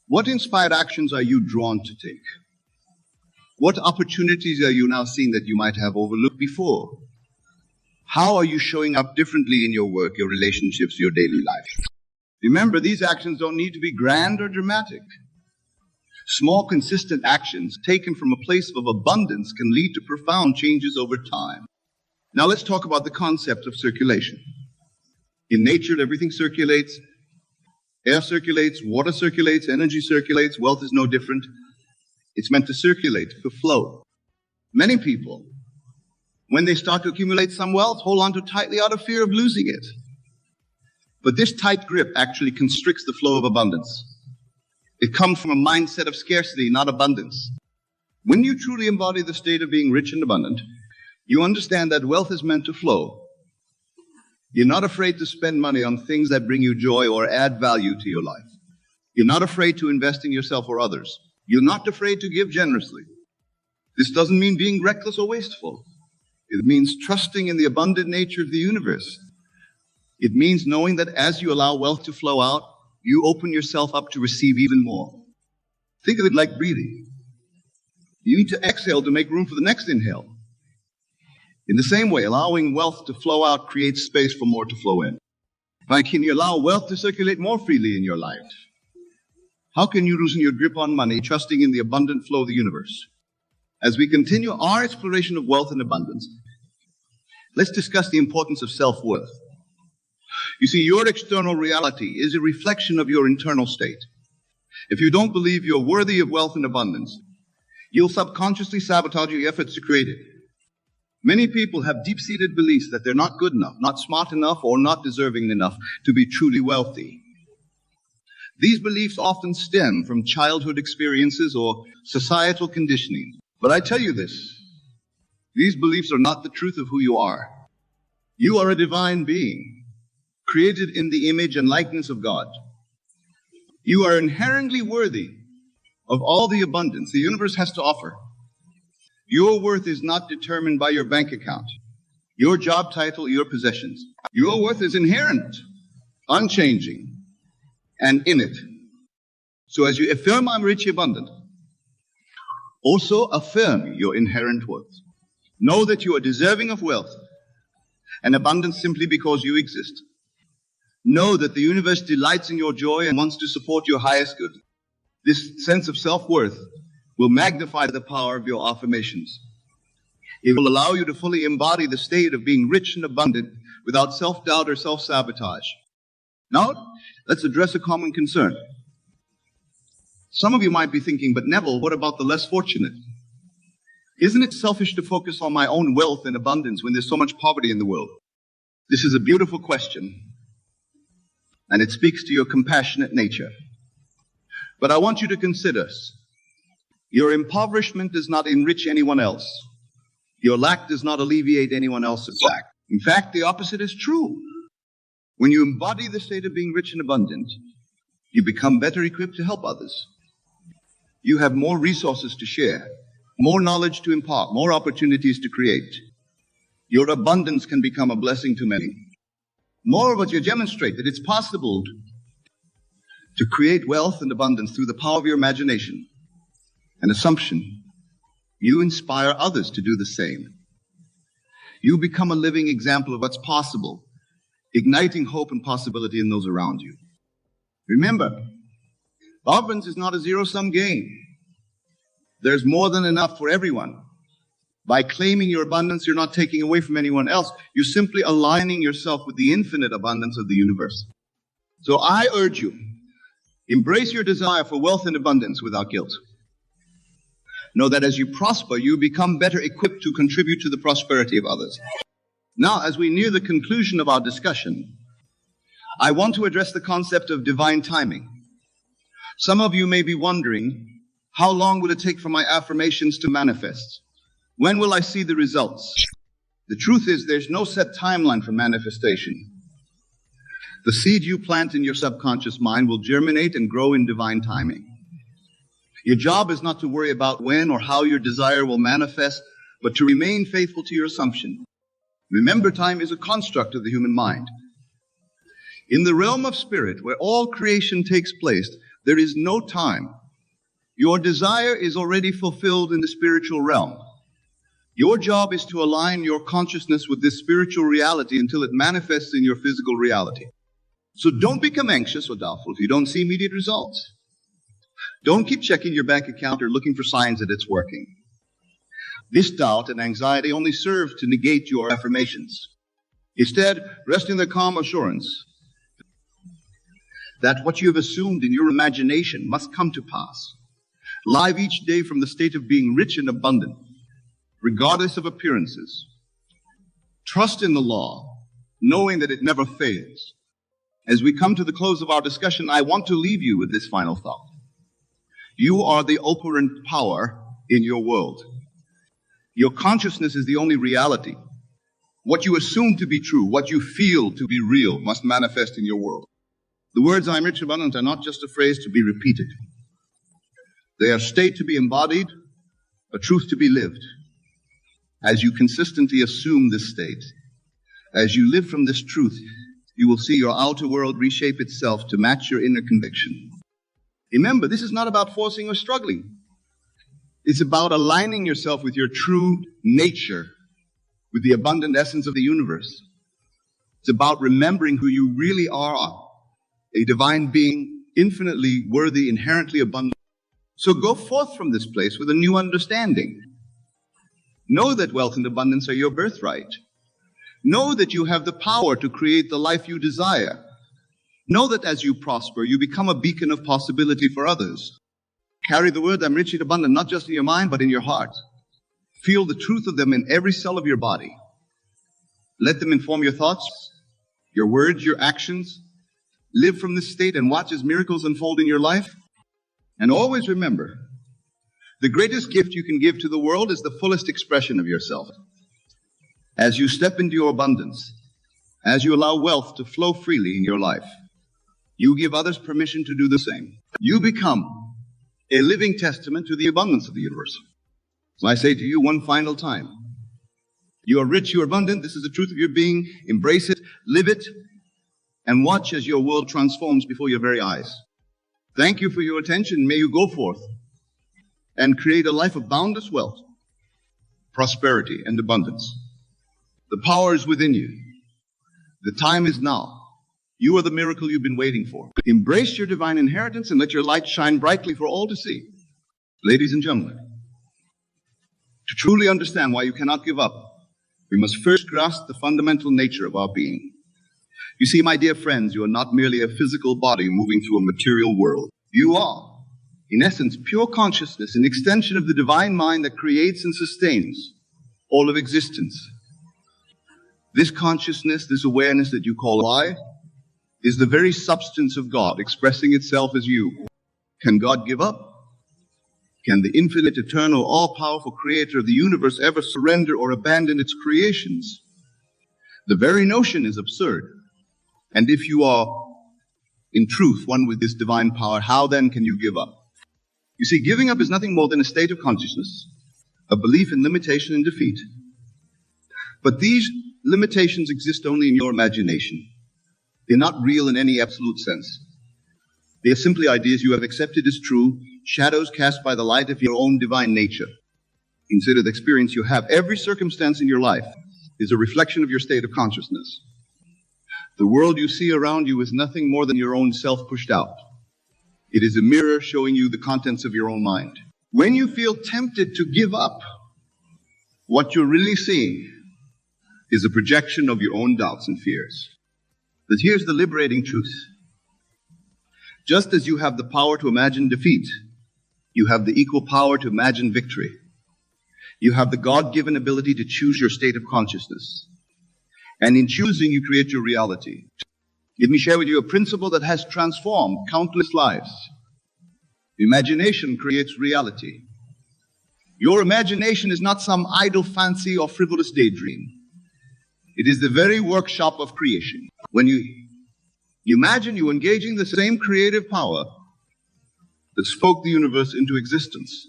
what inspired actions are you drawn to take? What opportunities are you now seeing that you might have overlooked before? How are you showing up differently in your work, your relationships, your daily life? Remember, these actions don't need to be grand or dramatic. Small, consistent actions taken from a place of abundance can lead to profound changes over time. Now let's talk about the concept of circulation. In nature, everything circulates. Air circulates, water circulates, energy circulates, wealth is no different. It's meant to circulate, to flow. Many people, when they start to accumulate some wealth, hold on to it tightly out of fear of losing it. But this tight grip actually constricts the flow of abundance. It comes from a mindset of scarcity, not abundance. When you truly embody the state of being rich and abundant, you understand that wealth is meant to flow. You're not afraid to spend money on things that bring you joy or add value to your life. You're not afraid to invest in yourself or others. You're not afraid to give generously. This doesn't mean being reckless or wasteful. It means trusting in the abundant nature of the universe. It means knowing that as you allow wealth to flow out, you open yourself up to receive even more. Think of it like breathing. You need to exhale to make room for the next inhale. In the same way, allowing wealth to flow out creates space for more to flow in. How can you allow wealth to circulate more freely in your life? How can you loosen your grip on money, trusting in the abundant flow of the universe? As we continue our exploration of wealth and abundance, let's discuss the importance of self-worth. You see, your external reality is a reflection of your internal state. If you don't believe you're worthy of wealth and abundance, you'll subconsciously sabotage your efforts to create it. Many people have deep-seated beliefs that they're not good enough, not smart enough, or not deserving enough to be truly wealthy. These beliefs often stem from childhood experiences or societal conditioning. But I tell you this, these beliefs are not the truth of who you are. You are a divine being, created in the image and likeness of God. You are inherently worthy of all the abundance the universe has to offer. Your worth is not determined by your bank account, your job title, your possessions. Your worth is inherent, unchanging, and in it. So as you affirm I'm rich, abundant, also affirm your inherent worth. Know that you are deserving of wealth and abundance simply because you exist. Know that the universe delights in your joy and wants to support your highest good. This sense of self-worth will magnify the power of your affirmations. It will allow you to fully embody the state of being rich and abundant without self-doubt or self-sabotage. Now, let's address a common concern. Some of you might be thinking, but Neville, what about the less fortunate? Isn't it selfish to focus on my own wealth and abundance when there's so much poverty in the world? This is a beautiful question, and it speaks to your compassionate nature. But I want you to consider, your impoverishment does not enrich anyone else. Your lack does not alleviate anyone else's lack. In fact, the opposite is true. When you embody the state of being rich and abundant, you become better equipped to help others. You have more resources to share, more knowledge to impart, more opportunities to create. Your abundance can become a blessing to many. Moreover, you demonstrate that it's possible to create wealth and abundance through the power of your imagination and assumption. You inspire others to do the same. You become a living example of what's possible, igniting hope and possibility in those around you. Remember, abundance is not a zero-sum game. There's more than enough for everyone. By claiming your abundance, you're not taking away from anyone else. You're simply aligning yourself with the infinite abundance of the universe. So I urge you, embrace your desire for wealth and abundance without guilt. Know that as you prosper, you become better equipped to contribute to the prosperity of others. Now, as we near the conclusion of our discussion, I want to address the concept of divine timing. Some of you may be wondering, how long will it take for my affirmations to manifest? When will I see the results? The truth is, there's no set timeline for manifestation. The seed you plant in your subconscious mind will germinate and grow in divine timing. Your job is not to worry about when or how your desire will manifest, but to remain faithful to your assumption. Remember, time is a construct of the human mind. In the realm of spirit, where all creation takes place, there is no time. Your desire is already fulfilled in the spiritual realm. Your job is to align your consciousness with this spiritual reality until it manifests in your physical reality. So don't become anxious or doubtful if you don't see immediate results. Don't keep checking your bank account or looking for signs that it's working. This doubt and anxiety only serves to negate your affirmations. Instead, rest in the calm assurance that what you have assumed in your imagination must come to pass. Live each day from the state of being rich and abundant, regardless of appearances. Trust in the law, knowing that it never fails. As we come to the close of our discussion, I want to leave you with this final thought. You are the operant power in your world. Your consciousness is the only reality. What you assume to be true, what you feel to be real, must manifest in your world. The words "I am rich and abundant" are not just a phrase to be repeated. They are a state to be embodied, a truth to be lived. As you consistently assume this state, as you live from this truth, you will see your outer world reshape itself to match your inner conviction. Remember, this is not about forcing or struggling. It's about aligning yourself with your true nature, with the abundant essence of the universe. It's about remembering who you really are, a divine being, infinitely worthy, inherently abundant. So go forth from this place with a new understanding. Know that wealth and abundance are your birthright. Know that you have the power to create the life you desire. Know that as you prosper, you become a beacon of possibility for others. Carry the word "I'm rich and abundant" not just in your mind, but in your heart. Feel the truth of them in every cell of your body. Let them inform your thoughts, your words, your actions. Live from this state and watch as miracles unfold in your life. And always remember, the greatest gift you can give to the world is the fullest expression of yourself. As you step into your abundance, as you allow wealth to flow freely in your life, you give others permission to do the same. You become a living testament to the abundance of the universe. So I say to you one final time, you are rich, you are abundant. This is the truth of your being. Embrace it, live it, and watch as your world transforms before your very eyes. Thank you for your attention. May you go forth and create a life of boundless wealth, prosperity, and abundance. The power is within you. The time is now. You are the miracle you've been waiting for. Embrace your divine inheritance and let your light shine brightly for all to see. Ladies and gentlemen, to truly understand why you cannot give up, we must first grasp the fundamental nature of our being. You see, my dear friends, you are not merely a physical body moving through a material world. You are, in essence, pure consciousness, an extension of the divine mind that creates and sustains all of existence. This consciousness, this awareness that you call I, is the very substance of God expressing itself as you. Can God give up? Can the infinite, eternal, all-powerful creator of the universe ever surrender or abandon its creations? The very notion is absurd. And if you are, in truth, one with this divine power, how then can you give up? You see, giving up is nothing more than a state of consciousness, a belief in limitation and defeat. But these limitations exist only in your imagination. They're not real in any absolute sense. They are simply ideas you have accepted as true, shadows cast by the light of your own divine nature. Consider the experience you have. Every circumstance in your life is a reflection of your state of consciousness. The world you see around you is nothing more than your own self pushed out. It is a mirror showing you the contents of your own mind. When you feel tempted to give up, what you're really seeing is a projection of your own doubts and fears. But here's the liberating truth. Just as you have the power to imagine defeat, you have the equal power to imagine victory. You have the God-given ability to choose your state of consciousness. And in choosing, you create your reality. Let me share with you a principle that has transformed countless lives. Imagination creates reality. Your imagination is not some idle fancy or frivolous daydream. It is the very workshop of creation. When you imagine you engaging the same creative power that spoke the universe into existence.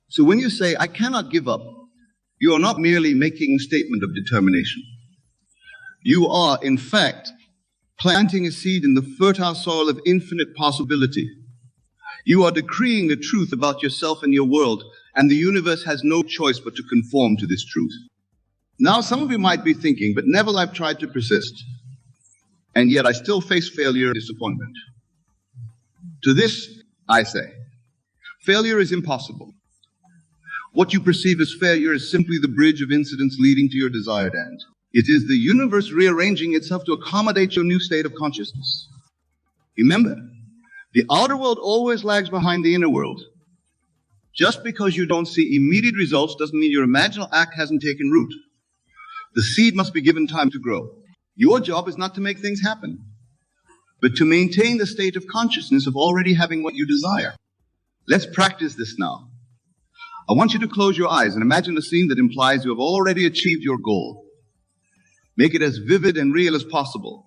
So when you say, I cannot give up, you are not merely making a statement of determination. You are, in fact, planting a seed in the fertile soil of infinite possibility. You are decreeing the truth about yourself and your world, and the universe has no choice but to conform to this truth. Now, some of you might be thinking, but Neville, I've tried to persist, and yet I still face failure and disappointment. To this, I say, failure is impossible. What you perceive as failure is simply the bridge of incidents leading to your desired end. It is the universe rearranging itself to accommodate your new state of consciousness. Remember, the outer world always lags behind the inner world. Just because you don't see immediate results doesn't mean your imaginal act hasn't taken root. The seed must be given time to grow. Your job is not to make things happen, but to maintain the state of consciousness of already having what you desire. Let's practice this now. I want you to close your eyes and imagine a scene that implies you have already achieved your goal. Make it as vivid and real as possible.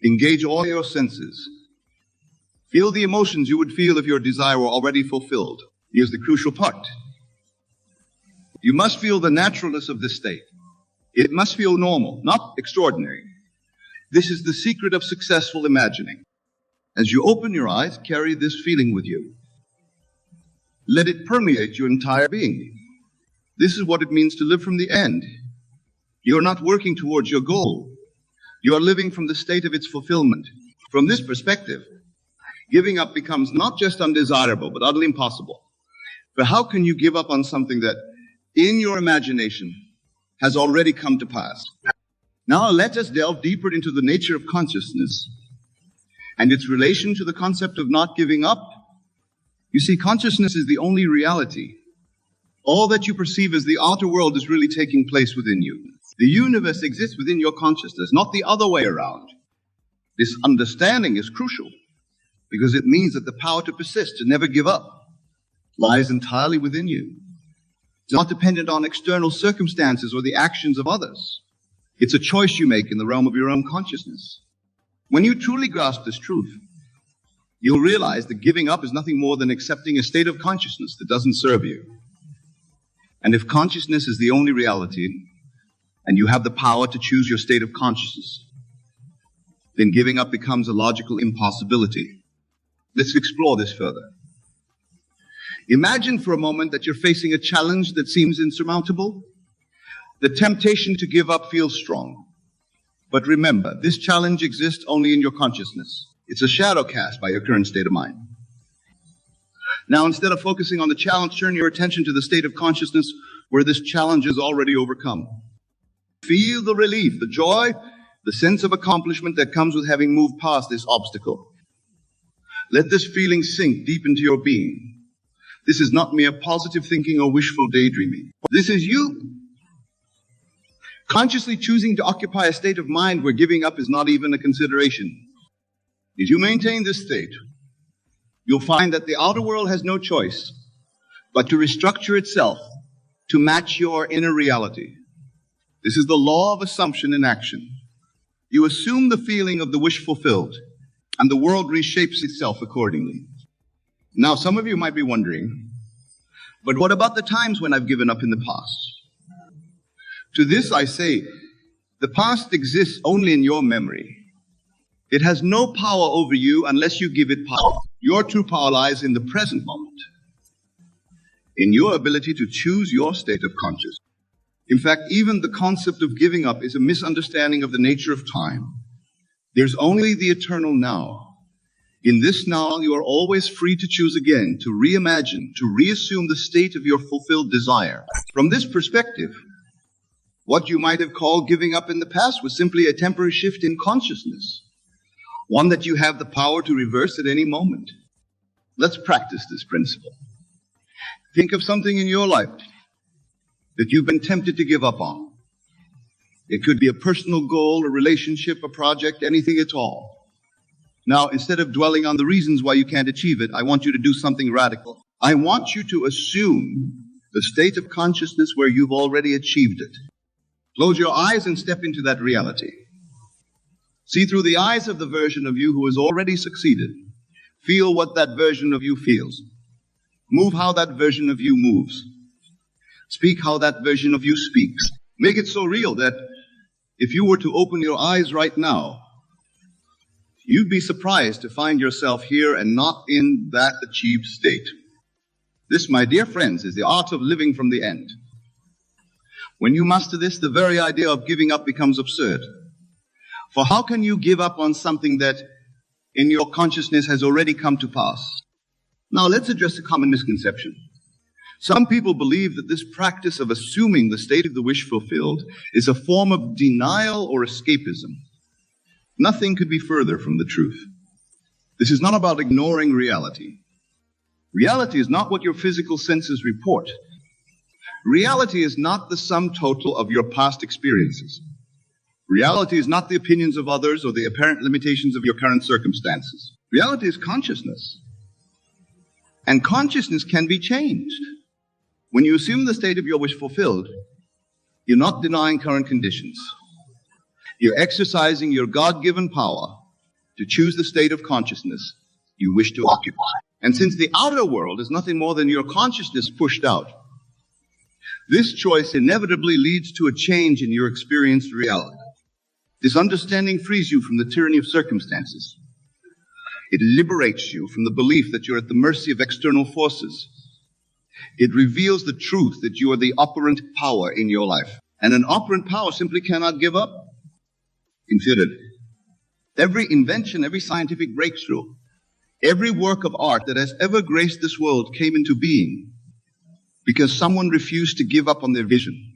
Engage all your senses. Feel the emotions you would feel if your desire were already fulfilled. Here's the crucial part. You must feel the naturalness of this state. It must feel normal, not extraordinary. This is the secret of successful imagining. As you open your eyes, carry this feeling with you. Let it permeate your entire being. This is what it means to live from the end. You're not working towards your goal. You are living from the state of its fulfillment. From this perspective, giving up becomes not just undesirable, but utterly impossible. For how can you give up on something that, in your imagination, has already come to pass? Now let us delve deeper into the nature of consciousness and its relation to the concept of not giving up. You see, consciousness is the only reality. All that you perceive as the outer world is really taking place within you. The universe exists within your consciousness, not the other way around. This understanding is crucial because it means that the power to persist, to never give up, lies entirely within you. It's not dependent on external circumstances or the actions of others. It's a choice you make in the realm of your own consciousness. When you truly grasp this truth, you'll realize that giving up is nothing more than accepting a state of consciousness that doesn't serve you. And if consciousness is the only reality, and you have the power to choose your state of consciousness, then giving up becomes a logical impossibility. Let's explore this further. Imagine for a moment that you're facing a challenge that seems insurmountable. The temptation to give up feels strong. But remember, this challenge exists only in your consciousness. It's a shadow cast by your current state of mind. Now, instead of focusing on the challenge, turn your attention to the state of consciousness where this challenge is already overcome. Feel the relief, the joy, the sense of accomplishment that comes with having moved past this obstacle. Let this feeling sink deep into your being. This is not mere positive thinking or wishful daydreaming. This is you, consciously choosing to occupy a state of mind where giving up is not even a consideration. If you maintain this state, you'll find that the outer world has no choice but to restructure itself to match your inner reality. This is the law of assumption in action. You assume the feeling of the wish fulfilled, and the world reshapes itself accordingly. Now, some of you might be wondering, but what about the times when I've given up in the past? To this I say, the past exists only in your memory. It has no power over you unless you give it power. Your true power lies in the present moment, in your ability to choose your state of consciousness. In fact, even the concept of giving up is a misunderstanding of the nature of time. There's only the eternal now. In this now, you are always free to choose again, to reimagine, to reassume the state of your fulfilled desire. From this perspective, what you might have called giving up in the past was simply a temporary shift in consciousness, one that you have the power to reverse at any moment. Let's practice this principle. Think of something in your life that you've been tempted to give up on. It could be a personal goal, a relationship, a project, anything at all. Now, instead of dwelling on the reasons why you can't achieve it, I want you to do something radical. I want you to assume the state of consciousness where you've already achieved it. Close your eyes and step into that reality. See through the eyes of the version of you who has already succeeded. Feel what that version of you feels. Move how that version of you moves. Speak how that version of you speaks. Make it so real that If you were to open your eyes right now, you'd be surprised to find yourself here and not in that achieved state. This, my dear friends, is the art of living from the end. When you master this, the very idea of giving up becomes absurd. For how can you give up on something that in your consciousness has already come to pass? Now let's address a common misconception. Some people believe that this practice of assuming the state of the wish fulfilled is a form of denial or escapism. Nothing could be further from the truth. This is not about ignoring reality. Reality is not what your physical senses report. Reality is not the sum total of your past experiences. Reality is not the opinions of others or the apparent limitations of your current circumstances. Reality is consciousness. And consciousness can be changed. When you assume the state of your wish fulfilled, you're not denying current conditions. You're exercising your God-given power to choose the state of consciousness you wish to occupy. And since the outer world is nothing more than your consciousness pushed out, this choice inevitably leads to a change in your experienced reality. This understanding frees you from the tyranny of circumstances. It liberates you from the belief that you're at the mercy of external forces. It reveals the truth that you are the operant power in your life. And an operant power simply cannot give up. Consider it. Every invention, every scientific breakthrough, every work of art that has ever graced this world came into being because someone refused to give up on their vision.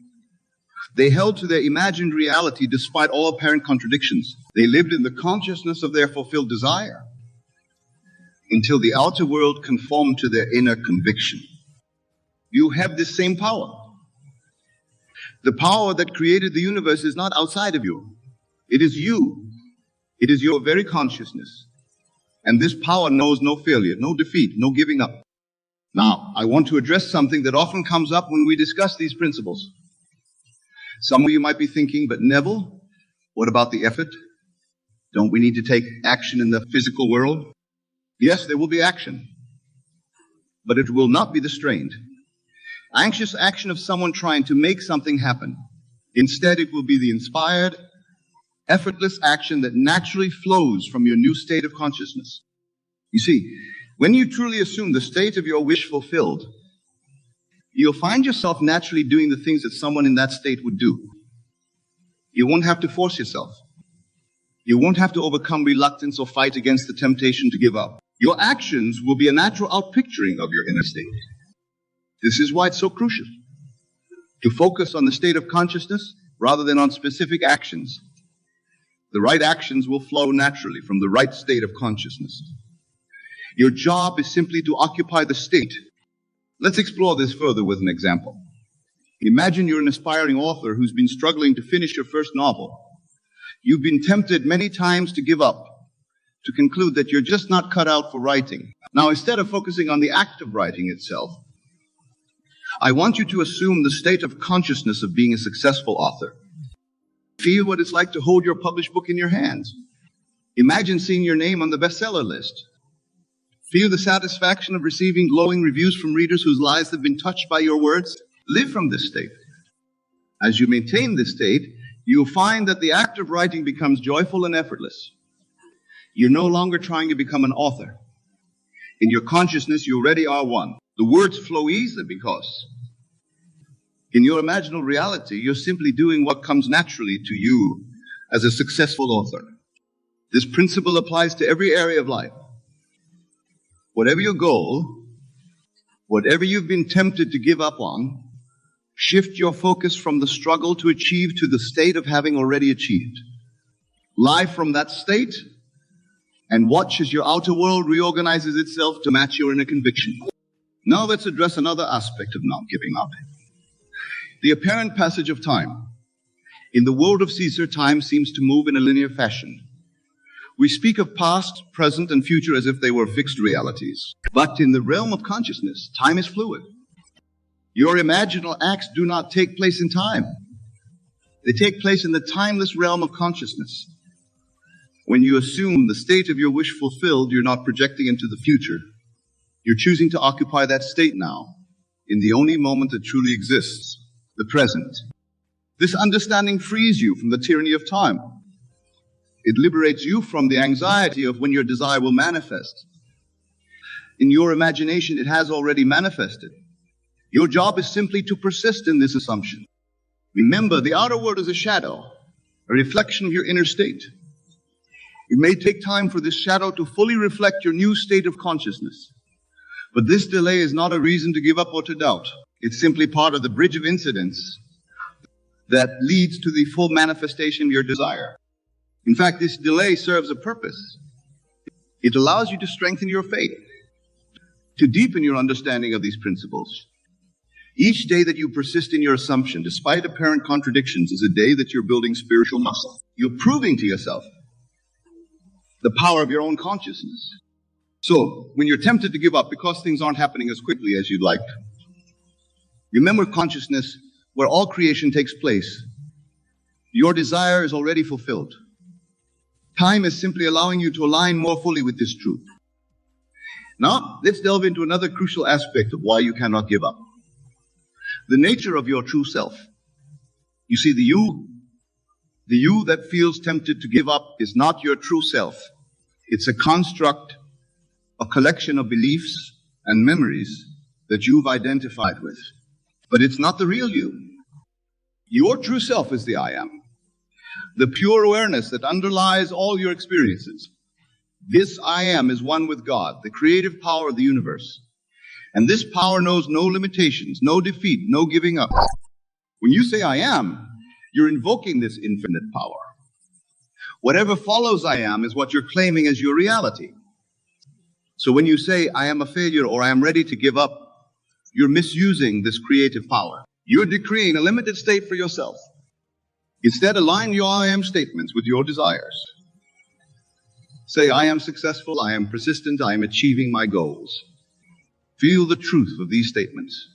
They held to their imagined reality despite all apparent contradictions. They lived in the consciousness of their fulfilled desire until the outer world conformed to their inner conviction. You have this same power. The power that created the universe is not outside of you. It is you. It is your very consciousness. And this power knows no failure, no defeat, no giving up. Now, I want to address something that often comes up when we discuss these principles. Some of you might be thinking, but Neville, what about the effort? Don't we need to take action in the physical world? Yes, there will be action, but it will not be the strained, anxious action of someone trying to make something happen. Instead, it will be the inspired, effortless action that naturally flows from your new state of consciousness. You see, when you truly assume the state of your wish fulfilled, you'll find yourself naturally doing the things that someone in that state would do. You won't have to force yourself. You won't have to overcome reluctance or fight against the temptation to give up. Your actions will be a natural outpicturing of your inner state. This is why it's so crucial to focus on the state of consciousness rather than on specific actions. The right actions will flow naturally from the right state of consciousness. Your job is simply to occupy the state. Let's explore this further with an example. Imagine you're an aspiring author who's been struggling to finish your first novel. You've been tempted many times to give up, to conclude that you're just not cut out for writing. Now, instead of focusing on the act of writing itself, I want you to assume the state of consciousness of being a successful author. Feel what it's like to hold your published book in your hands. Imagine seeing your name on the bestseller list. Feel the satisfaction of receiving glowing reviews from readers whose lives have been touched by your words. Live from this state. As you maintain this state, you'll find that the act of writing becomes joyful and effortless. You're no longer trying to become an author. In your consciousness, you already are one. The words flow easily because in your imaginal reality, you're simply doing what comes naturally to you as a successful author. This principle applies to every area of life. Whatever your goal, whatever you've been tempted to give up on, shift your focus from the struggle to achieve to the state of having already achieved. Live from that state and watch as your outer world reorganizes itself to match your inner conviction. Now let's address another aspect of not giving up. The apparent passage of time. In the world of Caesar, time seems to move in a linear fashion. We speak of past, present, and future as if they were fixed realities. But in the realm of consciousness, time is fluid. Your imaginal acts do not take place in time. They take place in the timeless realm of consciousness. When you assume the state of your wish fulfilled, you're not projecting into the future. You're choosing to occupy that state now, in the only moment that truly exists, the present. This understanding frees you from the tyranny of time. It liberates you from the anxiety of when your desire will manifest. In your imagination, it has already manifested. Your job is simply to persist in this assumption. Remember, the outer world is a shadow, a reflection of your inner state. It may take time for this shadow to fully reflect your new state of consciousness. But this delay is not a reason to give up or to doubt. It's simply part of the bridge of incidents that leads to the full manifestation of your desire. In fact, this delay serves a purpose. It allows you to strengthen your faith, to deepen your understanding of these principles. Each day that you persist in your assumption, despite apparent contradictions, is a day that you're building spiritual muscle. You're proving to yourself the power of your own consciousness. So, when you're tempted to give up because things aren't happening as quickly as you'd like, remember consciousness, where all creation takes place. Your desire is already fulfilled. Time is simply allowing you to align more fully with this truth. Now, let's delve into another crucial aspect of why you cannot give up. The nature of your true self. You see, the you that feels tempted to give up is not your true self. It's a construct, a collection of beliefs and memories that you've identified with. But it's not the real you. Your true self is the I am, the pure awareness that underlies all your experiences. This I am is one with God, the creative power of the universe. And this power knows no limitations, no defeat, no giving up. When you say I am, you're invoking this infinite power. Whatever follows I am is what you're claiming as your reality. So when you say I am a failure or I am ready to give up, you're misusing this creative power. You're decreeing a limited state for yourself. Instead, align your I am statements with your desires. Say, I am successful, I am persistent, I am achieving my goals. Feel the truth of these statements.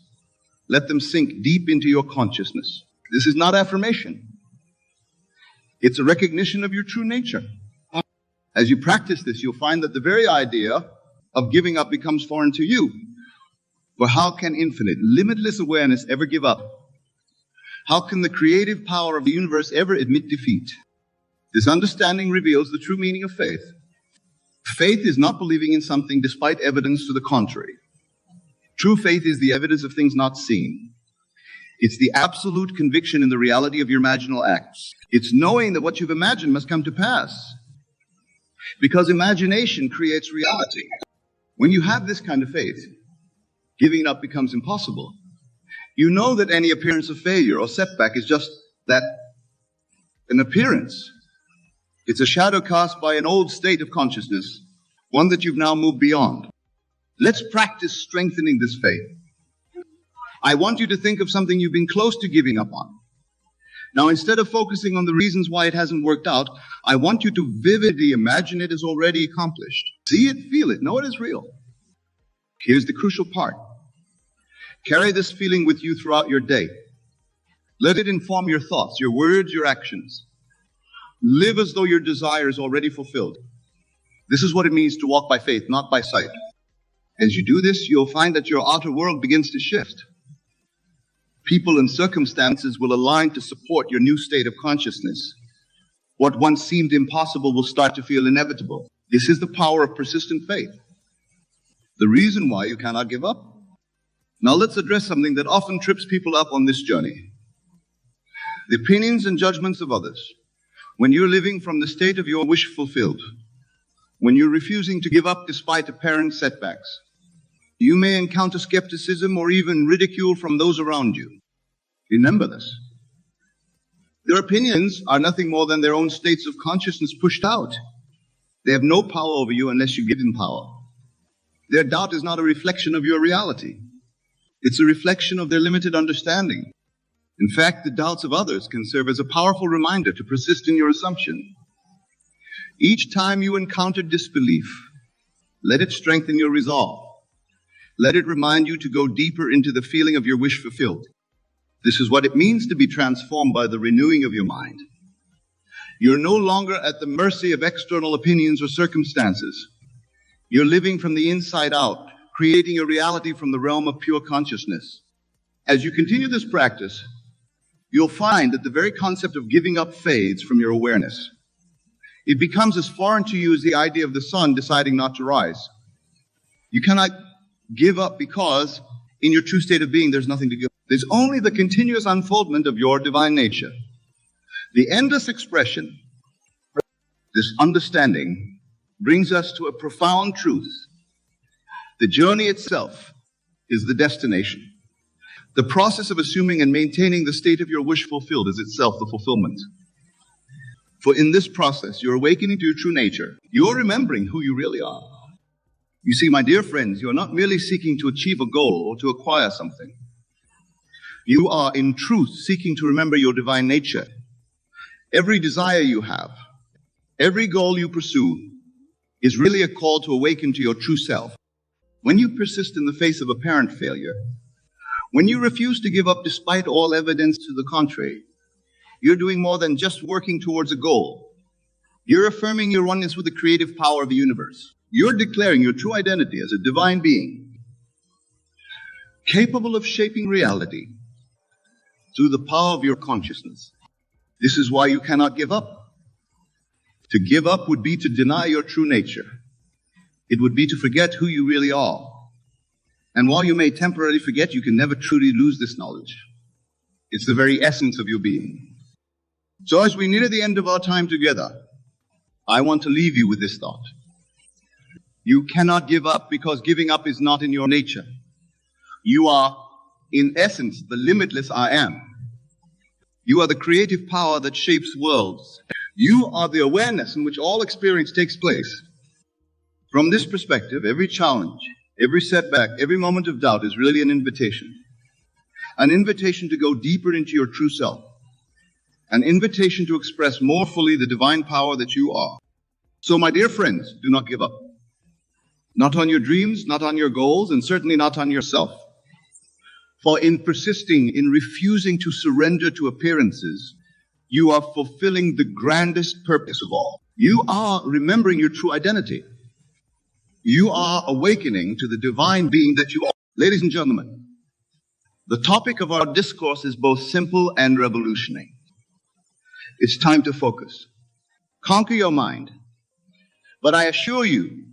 Let them sink deep into your consciousness. This is not affirmation. It's a recognition of your true nature. As you practice this, you'll find that the very idea of giving up becomes foreign to you. For how can infinite, limitless awareness ever give up? How can the creative power of the universe ever admit defeat? This understanding reveals the true meaning of faith. Faith is not believing in something despite evidence to the contrary. True faith is the evidence of things not seen. It's the absolute conviction in the reality of your imaginal acts. It's knowing that what you've imagined must come to pass. Because imagination creates reality. When you have this kind of faith, giving up becomes impossible. You know that any appearance of failure or setback is just that, an appearance. It's a shadow cast by an old state of consciousness, one that you've now moved beyond. Let's practice strengthening this faith. I want you to think of something you've been close to giving up on. Now, instead of focusing on the reasons why it hasn't worked out, I want you to vividly imagine it is already accomplished. See it, feel it, know it is real. Here's the crucial part. Carry this feeling with you throughout your day. Let it inform your thoughts, your words, your actions. Live as though your desire is already fulfilled. This is what it means to walk by faith, not by sight. As you do this, you'll find that your outer world begins to shift. People and circumstances will align to support your new state of consciousness. What once seemed impossible will start to feel inevitable. This is the power of persistent faith. The reason why you cannot give up. Now let's address something that often trips people up on this journey. The opinions and judgments of others. When you're living from the state of your wish fulfilled, when you're refusing to give up despite apparent setbacks, you may encounter skepticism or even ridicule from those around you. Remember this. Their opinions are nothing more than their own states of consciousness pushed out. They have no power over you unless you give them power. Their doubt is not a reflection of your reality. It's a reflection of their limited understanding. In fact, the doubts of others can serve as a powerful reminder to persist in your assumption. Each time you encounter disbelief, let it strengthen your resolve. Let it remind you to go deeper into the feeling of your wish fulfilled. This is what it means to be transformed by the renewing of your mind. You're no longer at the mercy of external opinions or circumstances. You're living from the inside out, creating a reality from the realm of pure consciousness. As you continue this practice, you'll find that the very concept of giving up fades from your awareness. It becomes as foreign to you as the idea of the sun deciding not to rise. You cannot give up because in your true state of being, there's nothing to give. There's only the continuous unfoldment of your divine nature. The endless expression, this understanding, brings us to a profound truth. The journey itself is the destination. The process of assuming and maintaining the state of your wish fulfilled is itself the fulfillment. For in this process, you're awakening to your true nature. You're remembering who you really are. You see, my dear friends, you're not merely seeking to achieve a goal or to acquire something. You are, in truth, seeking to remember your divine nature. Every desire you have, every goal you pursue, is really a call to awaken to your true self. When you persist in the face of apparent failure, when you refuse to give up despite all evidence to the contrary, you're doing more than just working towards a goal. You're affirming your oneness with the creative power of the universe. You're declaring your true identity as a divine being, capable of shaping reality through the power of your consciousness. This is why you cannot give up. To give up would be to deny your true nature. It would be to forget who you really are. And while you may temporarily forget, you can never truly lose this knowledge. It's the very essence of your being. So as we near the end of our time together, I want to leave you with this thought. You cannot give up because giving up is not in your nature. You are, in essence, the limitless I am. You are the creative power that shapes worlds. You are the awareness in which all experience takes place. From this perspective, every challenge, every setback, every moment of doubt is really an invitation. An invitation to go deeper into your true self. An invitation to express more fully the divine power that you are. So, my dear friends, do not give up. Not on your dreams, not on your goals, and certainly not on yourself. For in persisting, in refusing to surrender to appearances, you are fulfilling the grandest purpose of all. You are remembering your true identity. You are awakening to the divine being that you are. Ladies and gentlemen, the topic of our discourse is both simple and revolutionary. It's time to focus. Conquer your mind. But I assure you,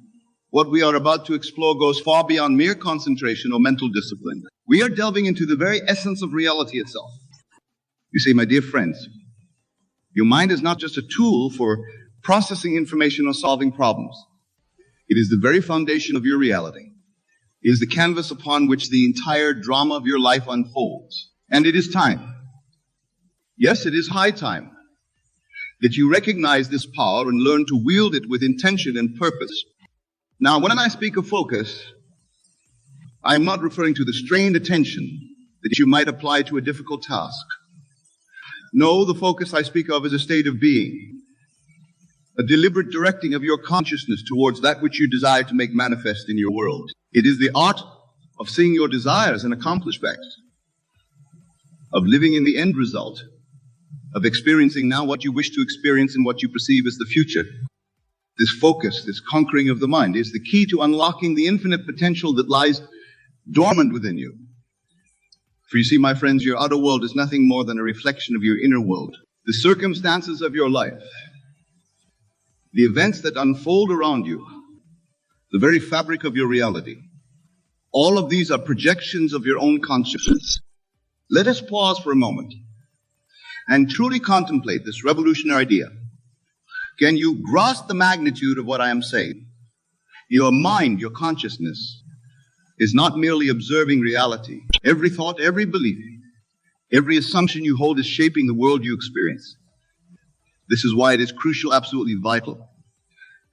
what we are about to explore goes far beyond mere concentration or mental discipline. We are delving into the very essence of reality itself. You see, my dear friends, your mind is not just a tool for processing information or solving problems. It is the very foundation of your reality. It is the canvas upon which the entire drama of your life unfolds. And it is time. Yes, it is high time that you recognize this power and learn to wield it with intention and purpose. Now, when I speak of focus, I'm not referring to the strained attention that you might apply to a difficult task. No, the focus I speak of is a state of being, a deliberate directing of your consciousness towards that which you desire to make manifest in your world. It is the art of seeing your desires and accomplish facts, of living in the end result, of experiencing now what you wish to experience and what you perceive as the future. This focus, this conquering of the mind, is the key to unlocking the infinite potential that lies dormant within you. For you see, my friends, your outer world is nothing more than a reflection of your inner world. The circumstances of your life, the events that unfold around you, the very fabric of your reality, all of these are projections of your own consciousness. Let us pause for a moment and truly contemplate this revolutionary idea. Can you grasp the magnitude of what I am saying? Your mind, your consciousness, is not merely observing reality. Every thought, every belief, every assumption you hold is shaping the world you experience. This is why it is crucial, absolutely vital,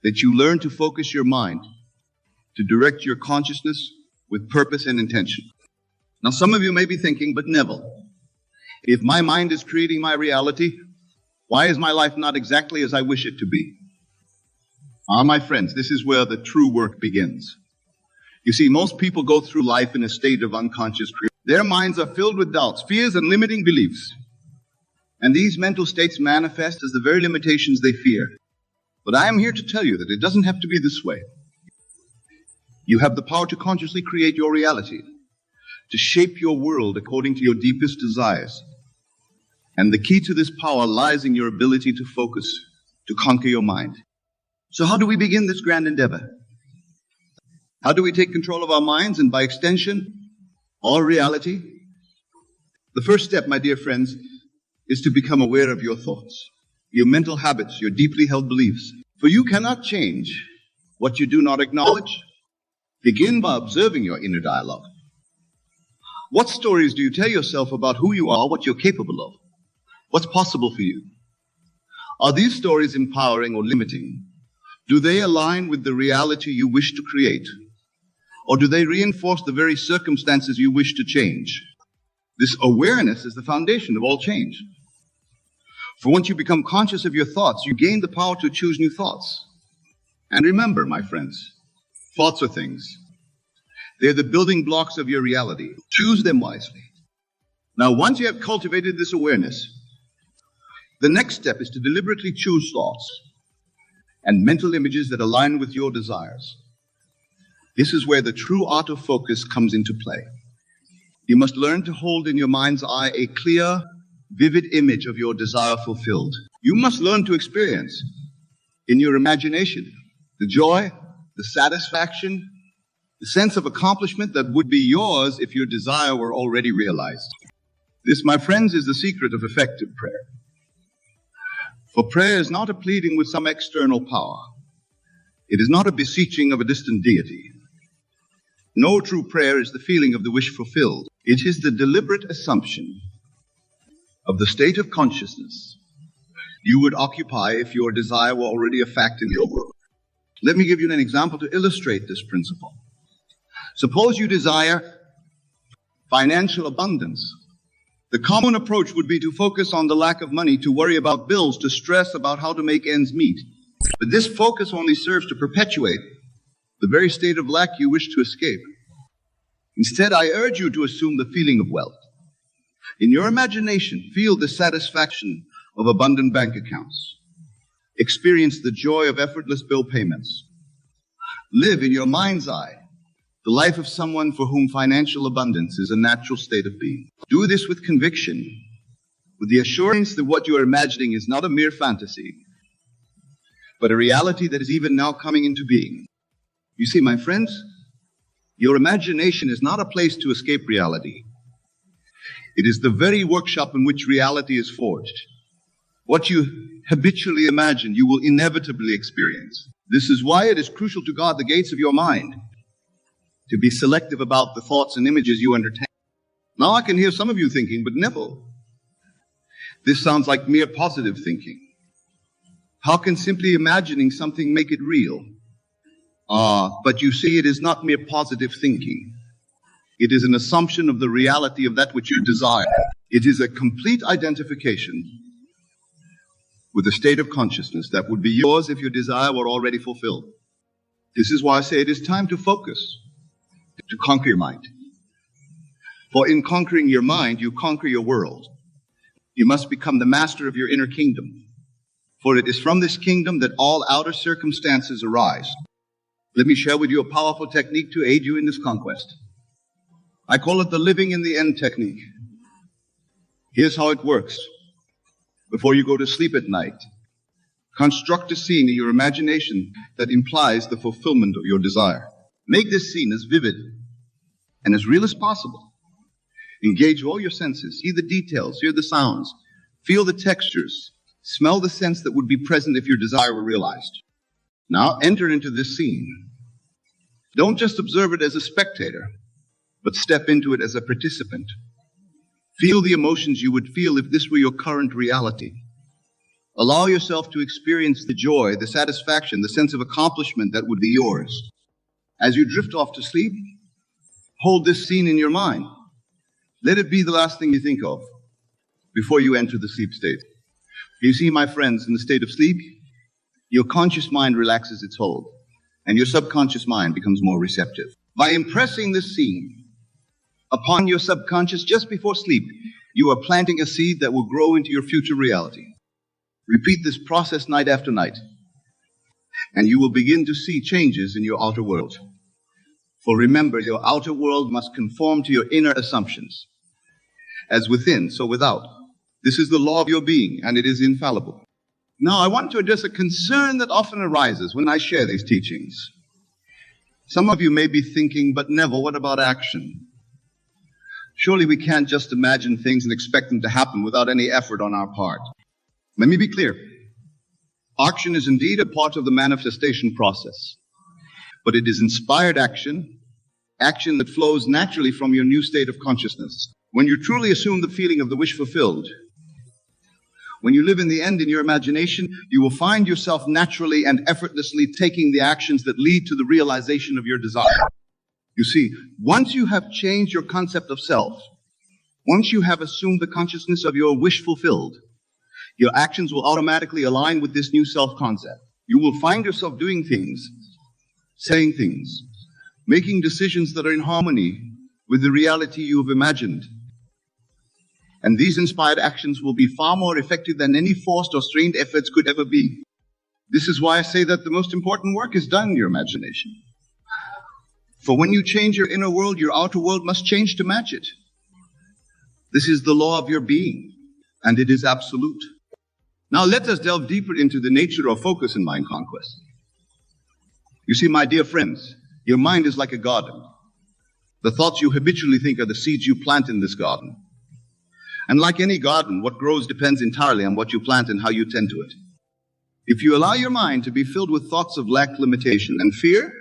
that you learn to focus your mind, to direct your consciousness with purpose and intention. Now, some of you may be thinking, but Neville, if my mind is creating my reality, why is my life not exactly as I wish it to be? Ah, my friends, this is where the true work begins. You see, most people go through life in a state of unconscious creation. Their minds are filled with doubts, fears, and limiting beliefs. And these mental states manifest as the very limitations they fear. But I am here to tell you that it doesn't have to be this way. You have the power to consciously create your reality, to shape your world according to your deepest desires. And the key to this power lies in your ability to focus, to conquer your mind. So how do we begin this grand endeavor? How do we take control of our minds and by extension, all reality? The first step, my dear friends, is to become aware of your thoughts, your mental habits, your deeply held beliefs. For you cannot change what you do not acknowledge. Begin by observing your inner dialogue. What stories do you tell yourself about who you are, what you're capable of? What's possible for you? Are these stories empowering or limiting? Do they align with the reality you wish to create? Or do they reinforce the very circumstances you wish to change? This awareness is the foundation of all change. For once you become conscious of your thoughts, you gain the power to choose new thoughts. And remember, my friends, thoughts are things. They're the building blocks of your reality. Choose them wisely. Now, once you have cultivated this awareness, the next step is to deliberately choose thoughts and mental images that align with your desires. This is where the true art of focus comes into play. You must learn to hold in your mind's eye a clear, vivid image of your desire fulfilled. You must learn to experience in your imagination the joy, the satisfaction, the sense of accomplishment that would be yours if your desire were already realized. This, my friends, is the secret of effective prayer. For prayer is not a pleading with some external power. It is not a beseeching of a distant deity. No true prayer is the feeling of the wish fulfilled. It is the deliberate assumption of the state of consciousness you would occupy if your desire were already a fact in your world. Let me give you an example to illustrate this principle. Suppose you desire financial abundance. The common approach would be to focus on the lack of money, to worry about bills, to stress about how to make ends meet. But this focus only serves to perpetuate the very state of lack you wish to escape. Instead, I urge you to assume the feeling of wealth. In your imagination, feel the satisfaction of abundant bank accounts. Experience the joy of effortless bill payments. Live in your mind's eye the life of someone for whom financial abundance is a natural state of being. Do this with conviction, with the assurance that what you are imagining is not a mere fantasy, but a reality that is even now coming into being. You see, my friends, your imagination is not a place to escape reality. It is the very workshop in which reality is forged. What you habitually imagine, you will inevitably experience. This is why it is crucial to guard the gates of your mind, to be selective about the thoughts and images you entertain. Now I can hear some of you thinking, but Neville, this sounds like mere positive thinking. How can simply imagining something make it real? But you see, it is not mere positive thinking. It is an assumption of the reality of that which you desire. It is a complete identification with a state of consciousness that would be yours if your desire were already fulfilled. This is why I say it is time to focus, to conquer your mind. For in conquering your mind, you conquer your world. You must become the master of your inner kingdom. For it is from this kingdom that all outer circumstances arise. Let me share with you a powerful technique to aid you in this conquest. I call it the living in the end technique. Here's how it works. Before you go to sleep at night, construct a scene in your imagination that implies the fulfillment of your desire. Make this scene as vivid and as real as possible. Engage all your senses. See the details, hear the sounds, feel the textures, smell the scents that would be present if your desire were realized. Now enter into this scene. Don't just observe it as a spectator, but step into it as a participant. Feel the emotions you would feel if this were your current reality. Allow yourself to experience the joy, the satisfaction, the sense of accomplishment that would be yours. As you drift off to sleep, hold this scene in your mind. Let it be the last thing you think of before you enter the sleep state. You see, my friends, in the state of sleep, your conscious mind relaxes its hold, and your subconscious mind becomes more receptive. By impressing this scene upon your subconscious just before sleep, you are planting a seed that will grow into your future reality. Repeat this process night after night, and you will begin to see changes in your outer world. For remember, your outer world must conform to your inner assumptions. As within, so without. This is the law of your being, and it is infallible. Now, I want to address a concern that often arises when I share these teachings. Some of you may be thinking, but Neville, what about action? Surely we can't just imagine things and expect them to happen without any effort on our part. Let me be clear. Action is indeed a part of the manifestation process, but it is inspired action, action that flows naturally from your new state of consciousness. When you truly assume the feeling of the wish fulfilled, when you live in the end in your imagination, you will find yourself naturally and effortlessly taking the actions that lead to the realization of your desire. You see, once you have changed your concept of self, once you have assumed the consciousness of your wish fulfilled, your actions will automatically align with this new self-concept. You will find yourself doing things, saying things, making decisions that are in harmony with the reality you have imagined. And these inspired actions will be far more effective than any forced or strained efforts could ever be. This is why I say that the most important work is done in your imagination. For when you change your inner world, your outer world must change to match it. This is the law of your being, and it is absolute. Now let us delve deeper into the nature of focus in mind conquest. You see, my dear friends, your mind is like a garden. The thoughts you habitually think are the seeds you plant in this garden. And like any garden, what grows depends entirely on what you plant and how you tend to it. If you allow your mind to be filled with thoughts of lack, limitation, and fear,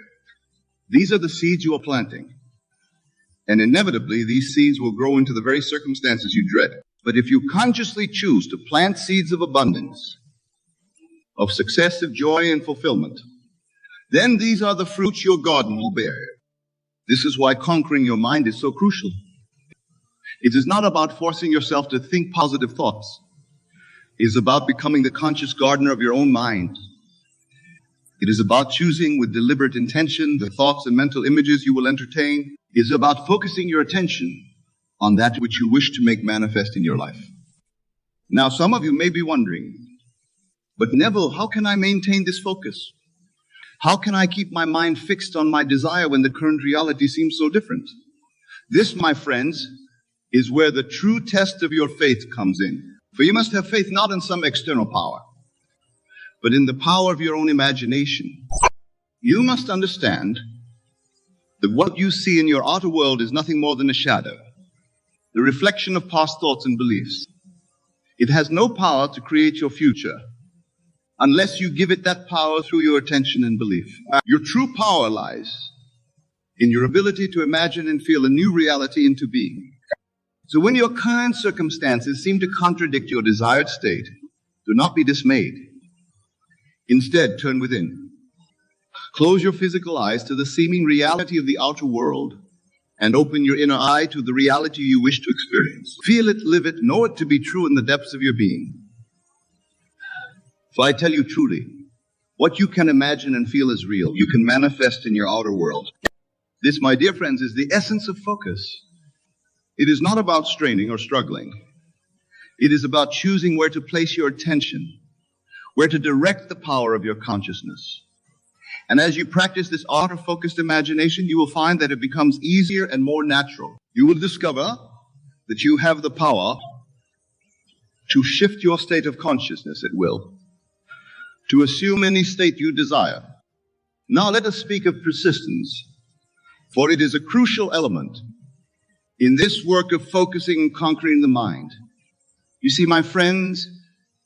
these are the seeds you are planting. And inevitably, these seeds will grow into the very circumstances you dread. But if you consciously choose to plant seeds of abundance, of success, of joy, and fulfillment, then these are the fruits your garden will bear. This is why conquering your mind is so crucial. It is not about forcing yourself to think positive thoughts. It is about becoming the conscious gardener of your own mind. It is about choosing with deliberate intention the thoughts and mental images you will entertain. It is about focusing your attention on that which you wish to make manifest in your life. Now, some of you may be wondering, but Neville, how can I maintain this focus? How can I keep my mind fixed on my desire when the current reality seems so different? This, my friends, is where the true test of your faith comes in. For you must have faith not in some external power, but in the power of your own imagination. You must understand that what you see in your outer world is nothing more than a shadow, the reflection of past thoughts and beliefs. It has no power to create your future unless you give it that power through your attention and belief. Your true power lies in your ability to imagine and feel a new reality into being. So when your current circumstances seem to contradict your desired state, do not be dismayed. Instead, turn within. Close your physical eyes to the seeming reality of the outer world and open your inner eye to the reality you wish to experience. Feel it, live it, know it to be true in the depths of your being. For I tell you truly, what you can imagine and feel is real. You can manifest in your outer world. This, my dear friends, is the essence of focus. It is not about straining or struggling. It is about choosing where to place your attention, where to direct the power of your consciousness. And as you practice this art of focused imagination, you will find that it becomes easier and more natural. You will discover that you have the power to shift your state of consciousness at will, to assume any state you desire. Now let us speak of persistence, for it is a crucial element in this work of focusing and conquering the mind. You see, my friends,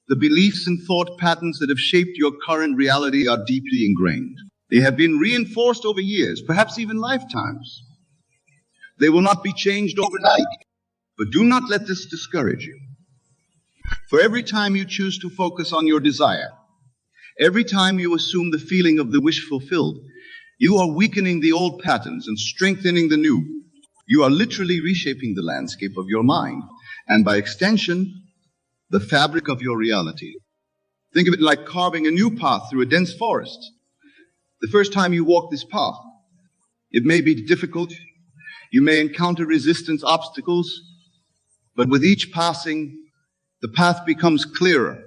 the beliefs and thought patterns that have shaped your current reality are deeply ingrained. They have been reinforced over years, perhaps even lifetimes. They will not be changed overnight, but do not let this discourage you. For every time you choose to focus on your desire, every time you assume the feeling of the wish fulfilled, you are weakening the old patterns and strengthening the new. You are literally reshaping the landscape of your mind, and by extension, the fabric of your reality. Think of it like carving a new path through a dense forest. The first time you walk this path, it may be difficult. You may encounter resistance, obstacles, but with each passing, the path becomes clearer,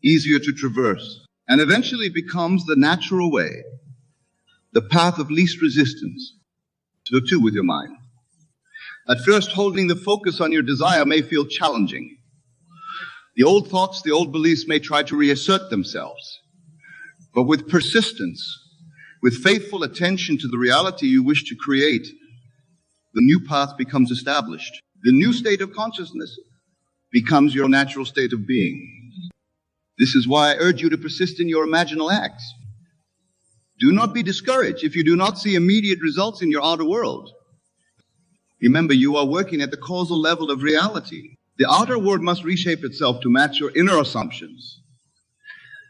easier to traverse, and eventually becomes the natural way, the path of least resistance. So too with your mind. At first, holding the focus on your desire may feel challenging. The old thoughts, the old beliefs may try to reassert themselves. But with persistence, with faithful attention to the reality you wish to create, the new path becomes established. The new state of consciousness becomes your natural state of being. This is why I urge you to persist in your imaginal acts. Do not be discouraged if you do not see immediate results in your outer world. Remember, you are working at the causal level of reality. The outer world must reshape itself to match your inner assumptions.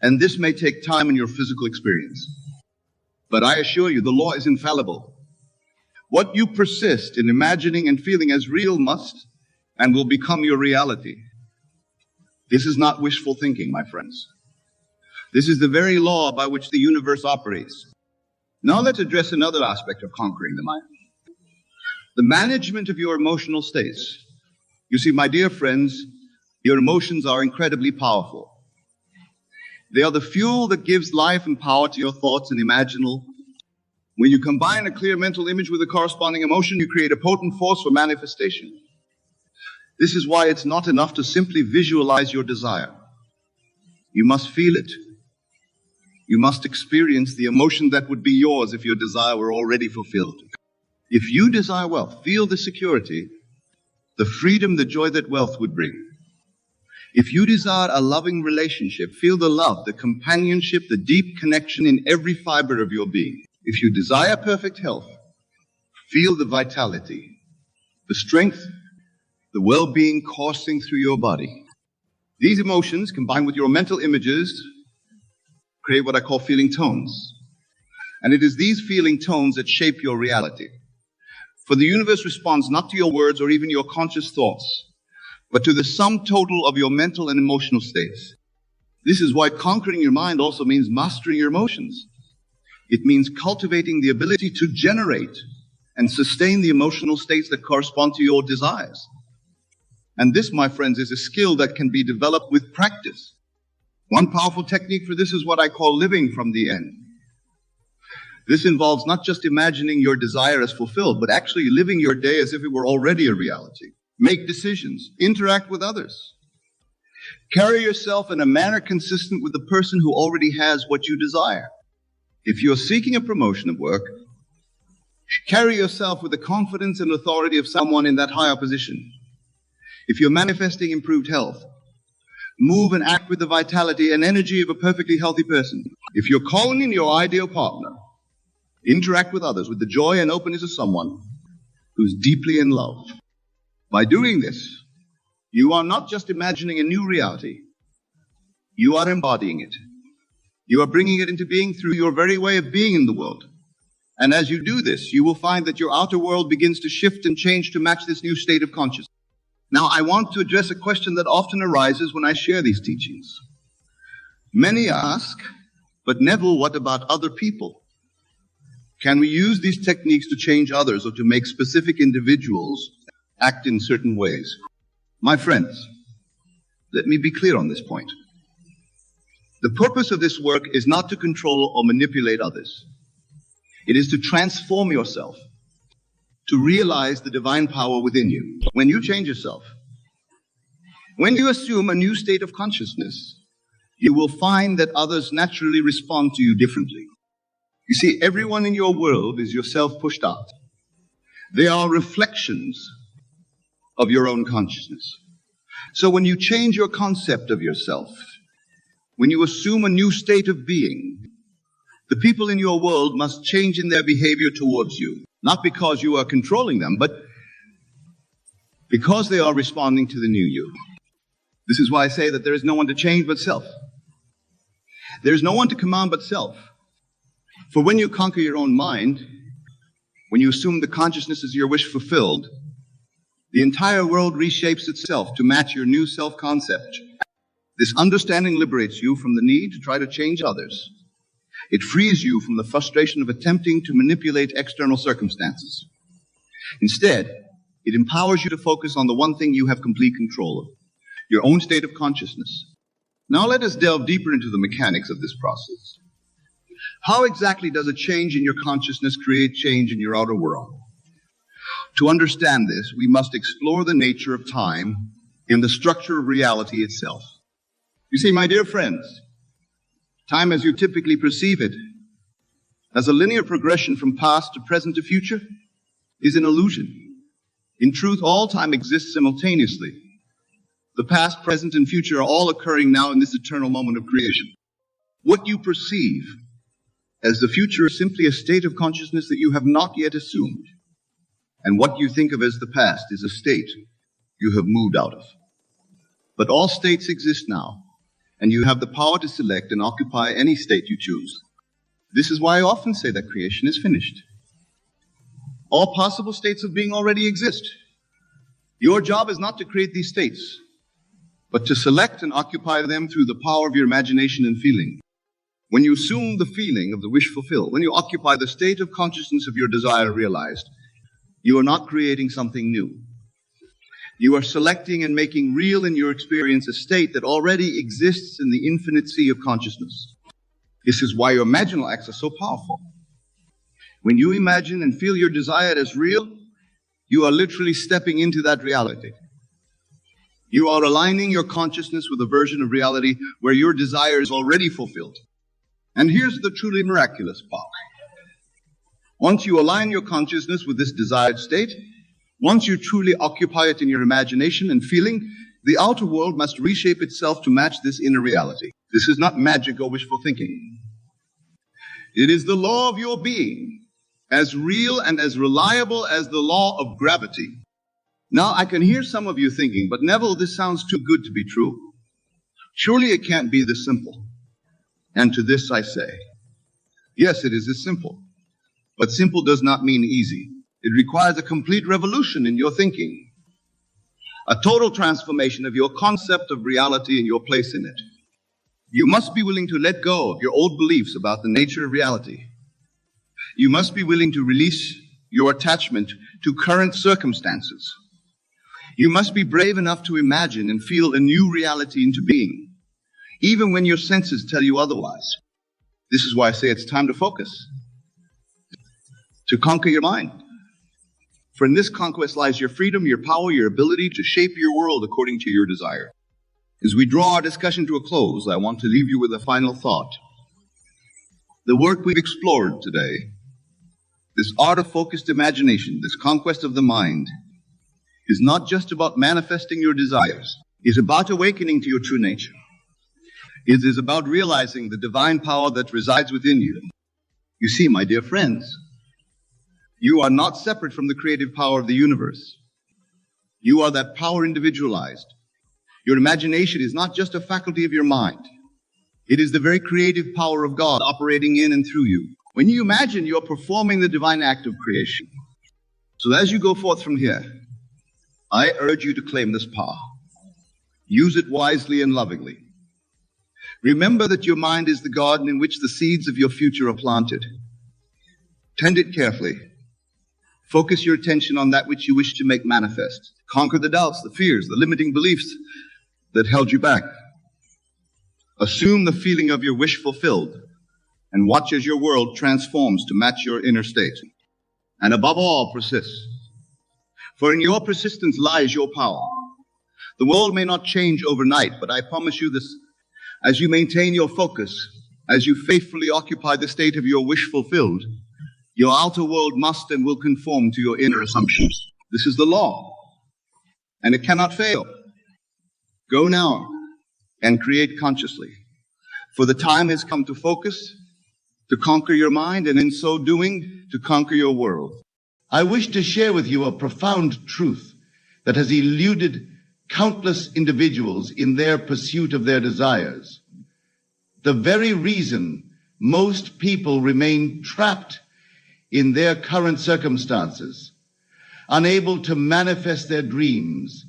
And this may take time in your physical experience. But I assure you, the law is infallible. What you persist in imagining and feeling as real must and will become your reality. This is not wishful thinking, my friends. This is the very law by which the universe operates. Now let's address another aspect of conquering the mind. The management of your emotional states. You see, my dear friends, your emotions are incredibly powerful. They are the fuel that gives life and power to your thoughts and imaginal. When you combine a clear mental image with a corresponding emotion, you create a potent force for manifestation. This is why it's not enough to simply visualize your desire. You must feel it. You must experience the emotion that would be yours if your desire were already fulfilled. If you desire wealth, feel the security, the freedom, the joy that wealth would bring. If you desire a loving relationship, feel the love, the companionship, the deep connection in every fiber of your being. If you desire perfect health, feel the vitality, the strength, the well-being coursing through your body. These emotions, combined with your mental images, create what I call feeling tones. And it is these feeling tones that shape your reality. For the universe responds not to your words or even your conscious thoughts, but to the sum total of your mental and emotional states. This is why conquering your mind also means mastering your emotions. It means cultivating the ability to generate and sustain the emotional states that correspond to your desires. And this, my friends, is a skill that can be developed with practice. One powerful technique for this is what I call living from the end. This involves not just imagining your desire as fulfilled, but actually living your day as if it were already a reality. Make decisions, interact with others. Carry yourself in a manner consistent with the person who already has what you desire. If you're seeking a promotion at work, carry yourself with the confidence and authority of someone in that higher position. If you're manifesting improved health, move and act with the vitality and energy of a perfectly healthy person. If you're calling in your ideal partner, interact with others with the joy and openness of someone who's deeply in love. By doing this, you are not just imagining a new reality, you are embodying it. You are bringing it into being through your very way of being in the world. And as you do this, you will find that your outer world begins to shift and change to match this new state of consciousness. Now, I want to address a question that often arises when I share these teachings. Many ask, but Neville, what about other people? Can we use these techniques to change others or to make specific individuals act in certain ways? My friends, let me be clear on this point. The purpose of this work is not to control or manipulate others. It is to transform yourself, to realize the divine power within you. When you change yourself, when you assume a new state of consciousness, you will find that others naturally respond to you differently. You see, everyone in your world is yourself pushed out. They are reflections of your own consciousness. So when you change your concept of yourself, when you assume a new state of being, the people in your world must change in their behavior towards you. Not because you are controlling them, but because they are responding to the new you. This is why I say that there is no one to change but self. There is no one to command but self. For when you conquer your own mind, when you assume the consciousness is your wish fulfilled, the entire world reshapes itself to match your new self-concept. This understanding liberates you from the need to try to change others. It frees you from the frustration of attempting to manipulate external circumstances. Instead, it empowers you to focus on the one thing you have complete control of, your own state of consciousness. Now let us delve deeper into the mechanics of this process. How exactly does a change in your consciousness create change in your outer world? To understand this, we must explore the nature of time in the structure of reality itself. You see, my dear friends, time as you typically perceive it, as a linear progression from past to present to future, is an illusion. In truth, all time exists simultaneously. The past, present, and future are all occurring now in this eternal moment of creation. What you perceive as the future is simply a state of consciousness that you have not yet assumed. And what you think of as the past is a state you have moved out of. But all states exist now, and you have the power to select and occupy any state you choose. This is why I often say that creation is finished. All possible states of being already exist. Your job is not to create these states, but to select and occupy them through the power of your imagination and feeling. When you assume the feeling of the wish fulfilled, when you occupy the state of consciousness of your desire realized, you are not creating something new. You are selecting and making real in your experience a state that already exists in the infinite sea of consciousness. This is why your imaginal acts are so powerful. When you imagine and feel your desire as real, you are literally stepping into that reality. You are aligning your consciousness with a version of reality where your desire is already fulfilled. And here's the truly miraculous part. Once you align your consciousness with this desired state, once you truly occupy it in your imagination and feeling, the outer world must reshape itself to match this inner reality. This is not magic or wishful thinking. It is the law of your being, as real and as reliable as the law of gravity. Now, I can hear some of you thinking, but Neville, this sounds too good to be true. Surely it can't be this simple. And to this I say, yes, it is this simple. But simple does not mean easy. It requires a complete revolution in your thinking, a total transformation of your concept of reality and your place in it. You must be willing to let go of your old beliefs about the nature of reality. You must be willing to release your attachment to current circumstances. You must be brave enough to imagine and feel a new reality into being, even when your senses tell you otherwise. This is why I say it's time to focus, to conquer your mind. For in this conquest lies your freedom, your power, your ability to shape your world according to your desire. As we draw our discussion to a close, I want to leave you with a final thought. The work we've explored today, this art of focused imagination, this conquest of the mind, is not just about manifesting your desires. It's about awakening to your true nature. It is about realizing the divine power that resides within you. You see, my dear friends, you are not separate from the creative power of the universe. You are that power individualized. Your imagination is not just a faculty of your mind. It is the very creative power of God operating in and through you. When you imagine, you are performing the divine act of creation. So as you go forth from here, I urge you to claim this power. Use it wisely and lovingly. Remember that your mind is the garden in which the seeds of your future are planted. Tend it carefully. Focus your attention on that which you wish to make manifest. Conquer the doubts, the fears, the limiting beliefs that held you back. Assume the feeling of your wish fulfilled and watch as your world transforms to match your inner state. And above all, persist. For in your persistence lies your power. The world may not change overnight, but I promise you this, as you maintain your focus, as you faithfully occupy the state of your wish fulfilled, your outer world must and will conform to your inner assumptions. This is the law, and it cannot fail. Go now and create consciously, for the time has come to focus, to conquer your mind, and in so doing, to conquer your world. I wish to share with you a profound truth that has eluded countless individuals in their pursuit of their desires. The very reason most people remain trapped in their current circumstances, unable to manifest their dreams,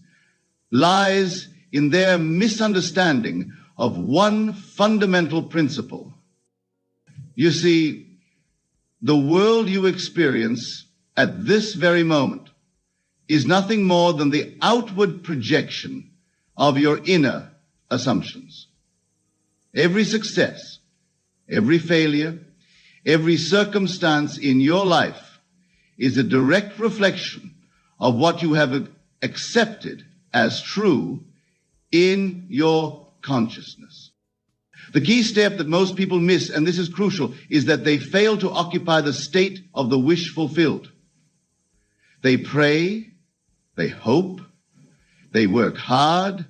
lies in their misunderstanding of one fundamental principle. You see, the world you experience at this very moment is nothing more than the outward projection of your inner assumptions. Every success, every failure, every circumstance in your life is a direct reflection of what you have accepted as true in your consciousness. The key step that most people miss, and this is crucial, is that they fail to occupy the state of the wish fulfilled. They pray, they hope, they work hard,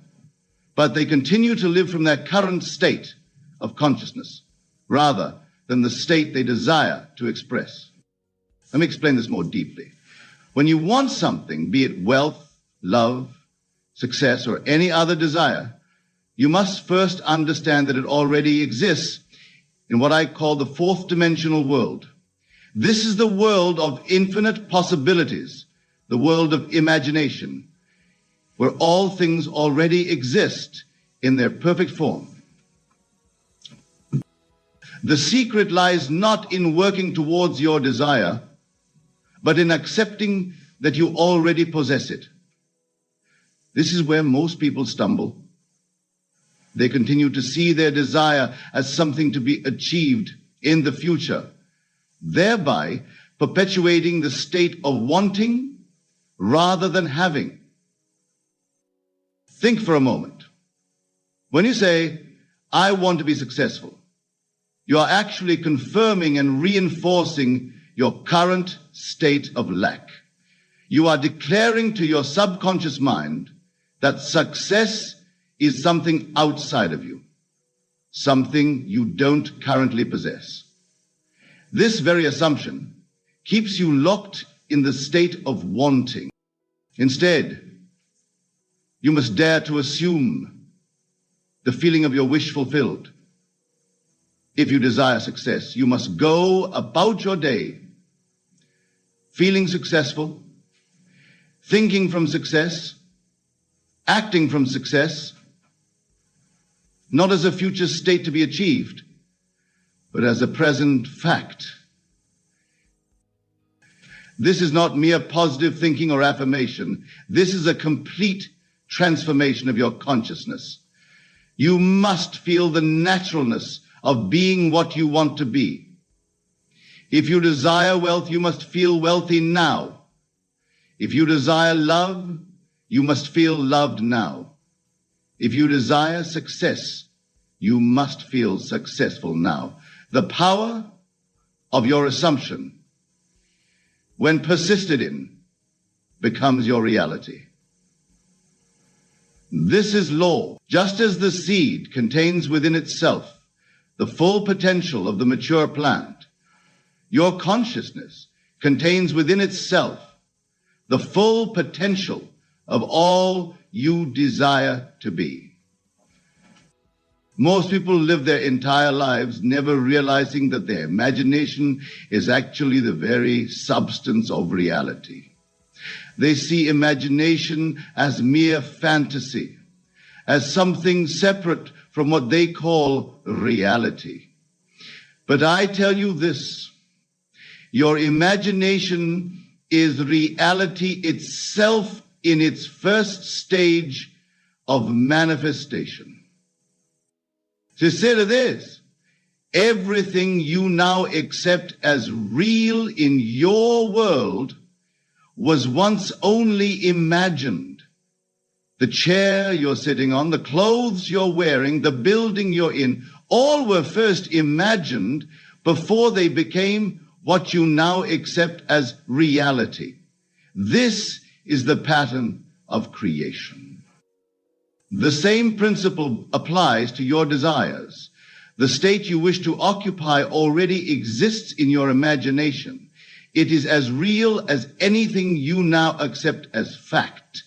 but they continue to live from their current state of consciousness rather than the state they desire to express. Let me explain this more deeply. When you want something, be it wealth, love, success, or any other desire, you must first understand that it already exists in what I call the fourth dimensional world. This is the world of infinite possibilities, the world of imagination, where all things already exist in their perfect form. The secret lies not in working towards your desire, but in accepting that you already possess it. This is where most people stumble. They continue to see their desire as something to be achieved in the future, thereby perpetuating the state of wanting rather than having. Think for a moment. When you say, I want to be successful, you are actually confirming and reinforcing your current state of lack. You are declaring to your subconscious mind that success is something outside of you, something you don't currently possess. This very assumption keeps you locked in the state of wanting. Instead, you must dare to assume the feeling of your wish fulfilled. If you desire success, you must go about your day feeling successful, thinking from success, acting from success, not as a future state to be achieved, but as a present fact. This is not mere positive thinking or affirmation. This is a complete transformation of your consciousness. You must feel the naturalness of being what you want to be. If you desire wealth, you must feel wealthy now. If you desire love, you must feel loved now. If you desire success, you must feel successful now. The power of your assumption, when persisted in, becomes your reality. This is law. Just as the seed contains within itself the full potential of the mature plant, your consciousness contains within itself the full potential of all you desire to be. Most people live their entire lives never realizing that their imagination is actually the very substance of reality. They see imagination as mere fantasy, as something separate from what they call reality. But I tell you this, your imagination is reality itself in its first stage of manifestation. Consider this. Everything you now accept as real in your world was once only imagined. The chair you're sitting on, the clothes you're wearing, the building you're in, all were first imagined before they became what you now accept as reality. This is the pattern of creation. The same principle applies to your desires. The state you wish to occupy already exists in your imagination. It is as real as anything you now accept as fact.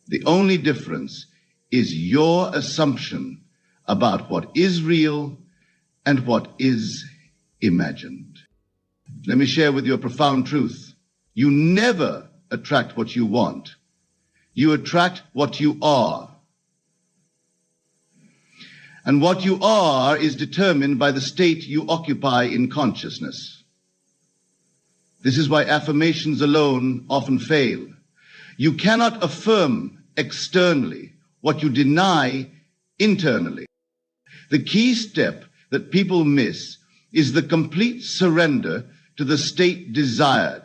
The only difference is your assumption about what is real and what is imagined. Let me share with you a profound truth. You never attract what you want. You attract what you are. And what you are is determined by the state you occupy in consciousness. This is why affirmations alone often fail. You cannot affirm externally what you deny internally. The key step that people miss is the complete surrender to the state desired.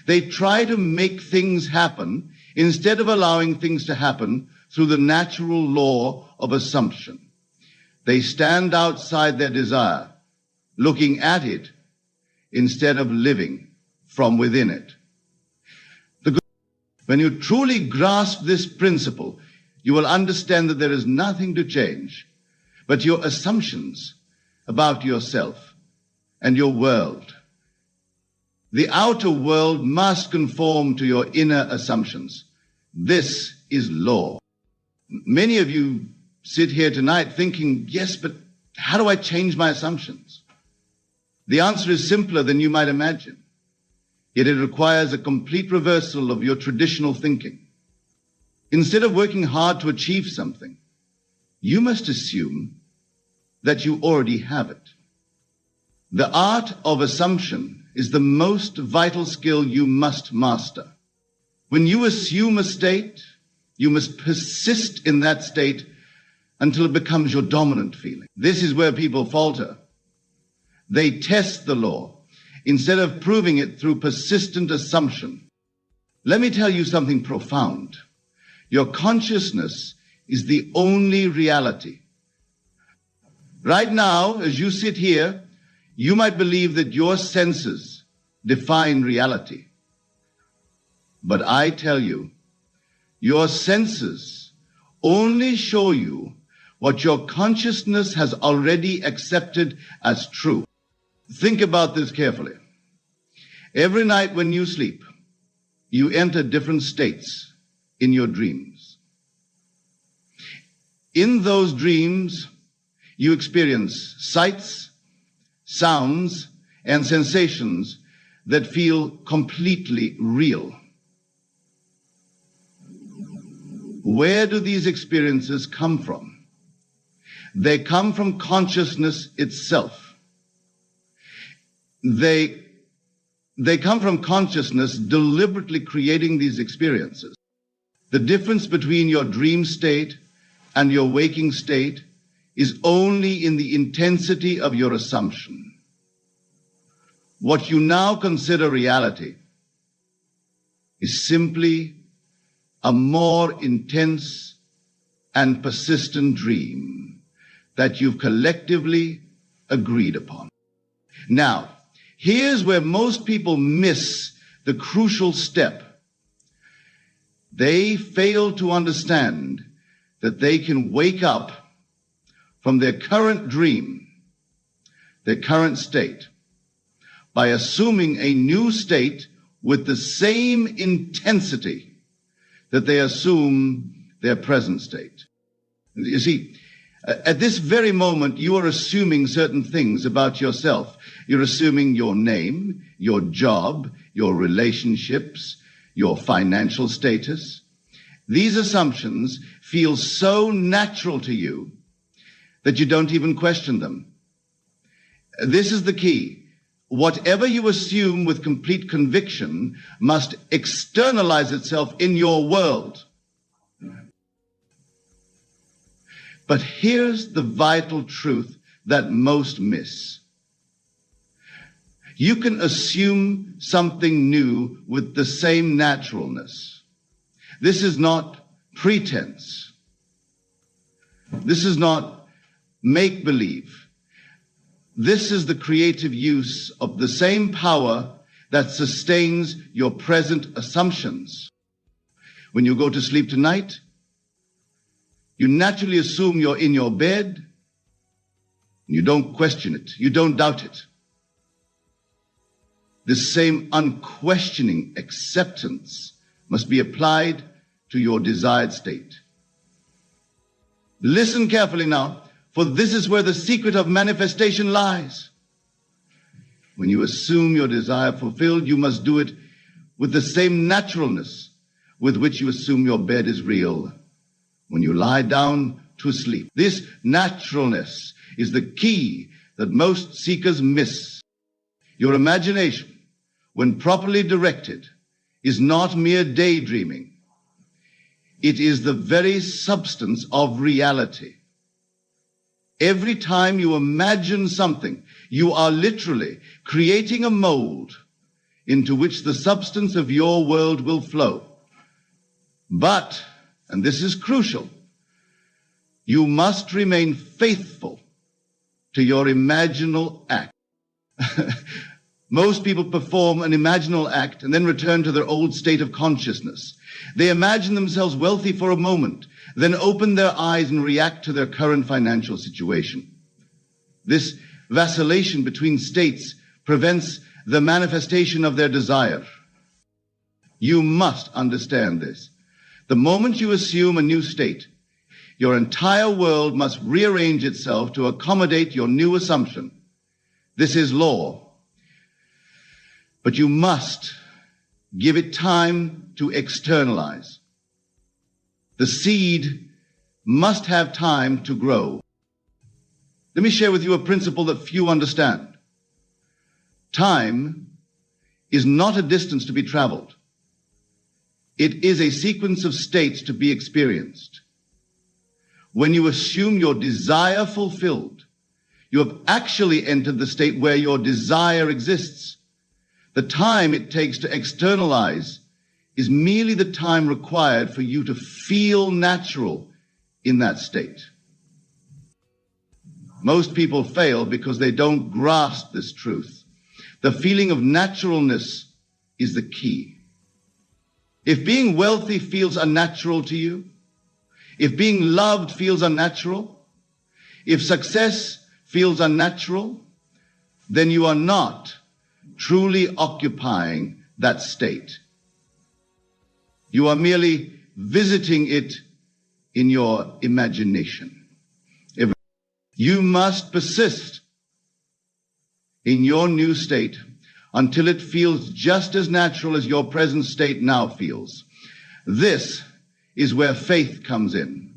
They try to make things happen instead of allowing things to happen through the natural law of assumption. They stand outside their desire, looking at it instead of living from within it. When you truly grasp this principle, you will understand that there is nothing to change but your assumptions about yourself and your world. The outer world must conform to your inner assumptions. This is law. Many of you sit here tonight thinking, yes, but how do I change my assumptions? The answer is simpler than you might imagine. Yet it requires a complete reversal of your traditional thinking. Instead of working hard to achieve something, you must assume that you already have it. The art of assumption is the most vital skill you must master. When you assume a state, you must persist in that state until it becomes your dominant feeling. This is where people falter. They test the law instead of proving it through persistent assumption. Let me tell you something profound. Your consciousness is the only reality. Right now, as you sit here, you might believe that your senses define reality. But I tell you, your senses only show you what your consciousness has already accepted as true. Think about this carefully. Every night when you sleep, you enter different states in your dreams. In those dreams, you experience sights, sounds, and sensations that feel completely real. Where do these experiences come from? They come from consciousness itself. They come from consciousness deliberately creating these experiences. The difference between your dream state and your waking state is only in the intensity of your assumption. What you now consider reality is simply a more intense and persistent dream that you've collectively agreed upon. Now, here's where most people miss the crucial step. They fail to understand that they can wake up from their current dream, their current state, by assuming a new state with the same intensity that they assume their present state. You see, at this very moment, you are assuming certain things about yourself. You're assuming your name, your job, your relationships, your financial status. These assumptions feel so natural to you that you don't even question them. This is the key. Whatever you assume with complete conviction must externalize itself in your world. But here's the vital truth that most miss. You can assume something new with the same naturalness. This is not pretense. This is not make-believe. This is the creative use of the same power that sustains your present assumptions. When you go to sleep tonight, you naturally assume you're in your bed. You don't question it. You don't doubt it. This same unquestioning acceptance must be applied to your desired state. Listen carefully now, for this is where the secret of manifestation lies. When you assume your desire fulfilled, you must do it with the same naturalness with which you assume your bed is real when you lie down to sleep. This naturalness is the key that most seekers miss. Your imagination, when properly directed, is not mere daydreaming. It is the very substance of reality. Every time you imagine something, you are literally creating a mold into which the substance of your world will flow. But and this is crucial, you must remain faithful to your imaginal act. Most people perform an imaginal act and then return to their old state of consciousness. They imagine themselves wealthy for a moment, then open their eyes and react to their current financial situation. This vacillation between states prevents the manifestation of their desire. You must understand this. The moment you assume a new state, your entire world must rearrange itself to accommodate your new assumption. This is law. But you must give it time to externalize. The seed must have time to grow. Let me share with you a principle that few understand. Time is not a distance to be traveled. It is a sequence of states to be experienced. When you assume your desire fulfilled, you have actually entered the state where your desire exists. The time it takes to externalize is merely the time required for you to feel natural in that state. Most people fail because they don't grasp this truth. The feeling of naturalness is the key. If being wealthy feels unnatural to you, if being loved feels unnatural, if success feels unnatural, then you are not truly occupying that state. You are merely visiting it in your imagination. You must persist in your new state until it feels just as natural as your present state now feels. This is where faith comes in.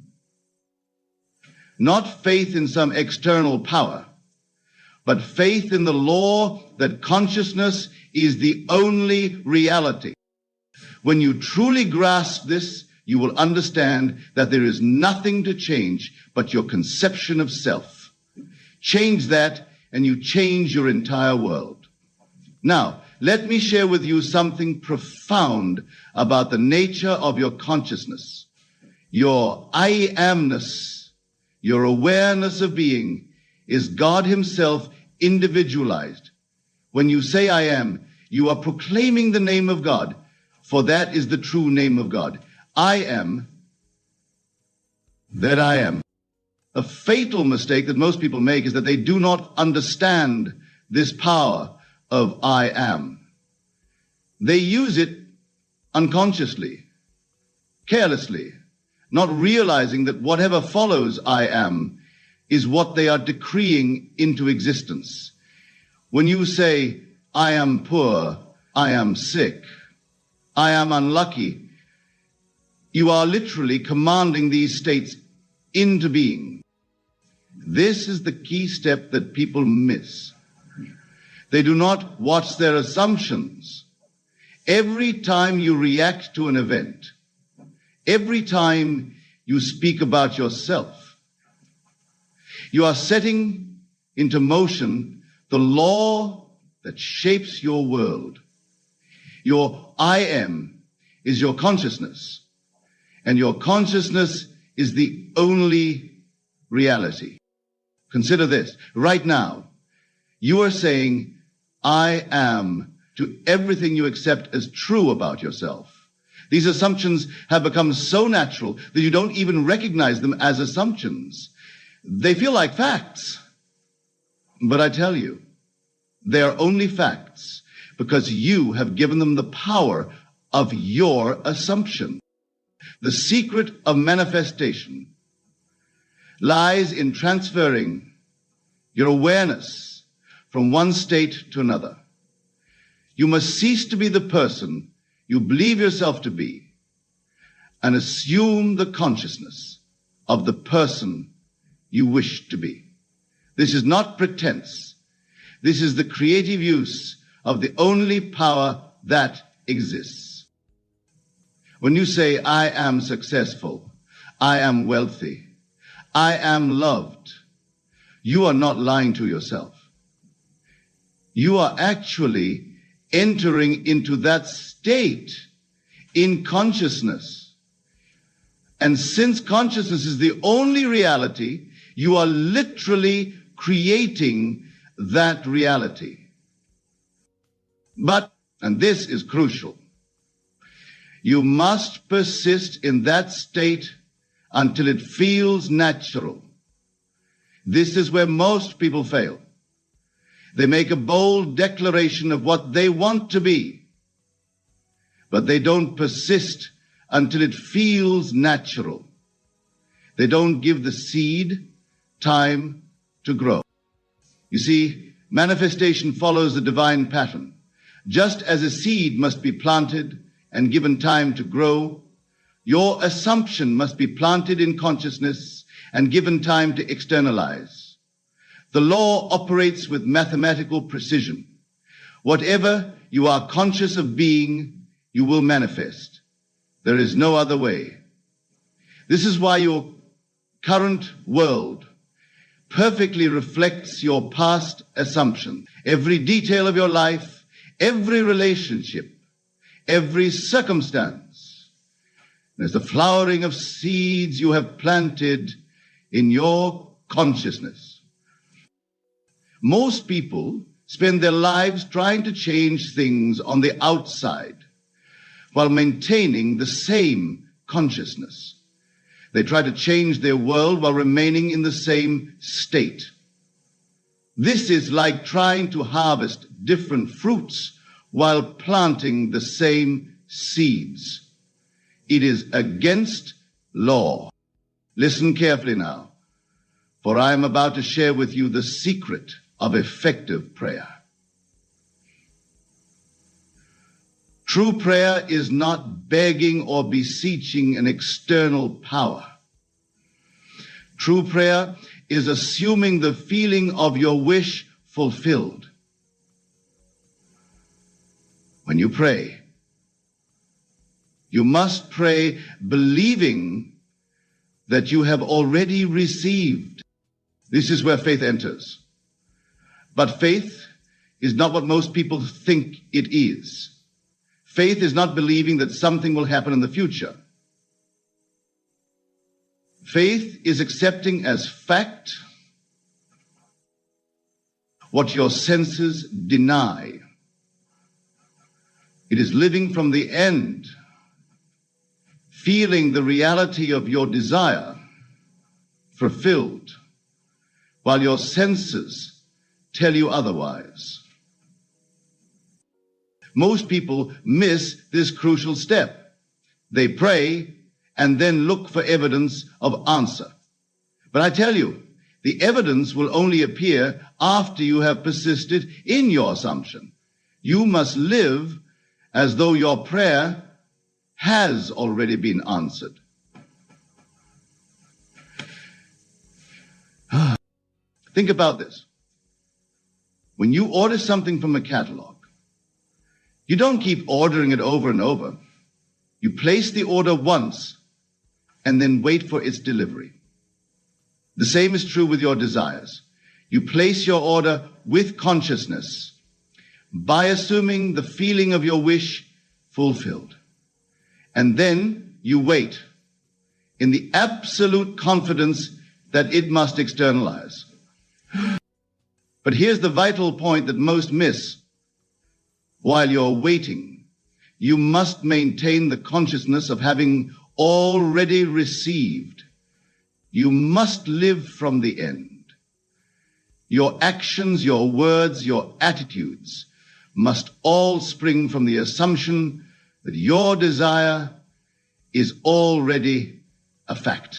Not faith in some external power, but faith in the law that consciousness is the only reality. When you truly grasp this, you will understand that there is nothing to change but your conception of self. Change that, and you change your entire world. Now, let me share with you something profound about the nature of your consciousness. Your I amness, your awareness of being, is God Himself individualized. When you say I am, you are proclaiming the name of God, for that is the true name of God. I am that I am. A fatal mistake that most people make is that they do not understand this power of I am. They use it unconsciously, carelessly, not realizing that whatever follows I am is what they are decreeing into existence. When you say, I am poor, I am sick, I am unlucky, you are literally commanding these states into being. This is the key step that people miss. They do not watch their assumptions. Every time you react to an event, every time you speak about yourself, you are setting into motion the law that shapes your world. Your I am is your consciousness, and your consciousness is the only reality. Consider this. Right now, you are saying, I am, to everything you accept as true about yourself. These assumptions have become so natural that you don't even recognize them as assumptions. They feel like facts. But I tell you, they are only facts because you have given them the power of your assumption. The secret of manifestation lies in transferring your awareness from one state to another. You must cease to be the person you believe yourself to be and assume the consciousness of the person you wish to be. This is not pretense. This is the creative use of the only power that exists. When you say, I am successful, I am wealthy, I am loved, you are not lying to yourself. You are actually entering into that state in consciousness. And since consciousness is the only reality, you are literally creating that reality. But, and this is crucial, you must persist in that state until it feels natural. This is where most people fail. They make a bold declaration of what they want to be, but they don't persist until it feels natural. They don't give the seed time to grow. You see, manifestation follows the divine pattern. Just as a seed must be planted and given time to grow, your assumption must be planted in consciousness and given time to externalize. The law operates with mathematical precision. Whatever you are conscious of being, you will manifest. There is no other way. This is why your current world perfectly reflects your past assumption. Every detail of your life, every relationship, every circumstance, there's the flowering of seeds you have planted in your consciousness. Most people spend their lives trying to change things on the outside while maintaining the same consciousness. They try to change their world while remaining in the same state. This is like trying to harvest different fruits while planting the same seeds. It is against law. Listen carefully now, for I am about to share with you the secret of effective prayer. True prayer is not begging or beseeching an external power. True prayer is assuming the feeling of your wish fulfilled. When you pray, you must pray believing that you have already received. This is where faith enters. But faith is not what most people think it is. Faith is not believing that something will happen in the future. Faith is accepting as fact what your senses deny. It is living from the end, feeling the reality of your desire fulfilled, while your senses tell you otherwise. Most people miss this crucial step. They pray and then look for evidence of answer. But I tell you, the evidence will only appear after you have persisted in your assumption. You must live as though your prayer has already been answered. Think about this. When you order something from a catalog, you don't keep ordering it over and over. You place the order once and then wait for its delivery. The same is true with your desires. You place your order with consciousness by assuming the feeling of your wish fulfilled. And then you wait in the absolute confidence that it must externalize. But here's the vital point that most miss. While you're waiting, you must maintain the consciousness of having already received. You must live from the end. Your actions, your words, your attitudes must all spring from the assumption that your desire is already a fact.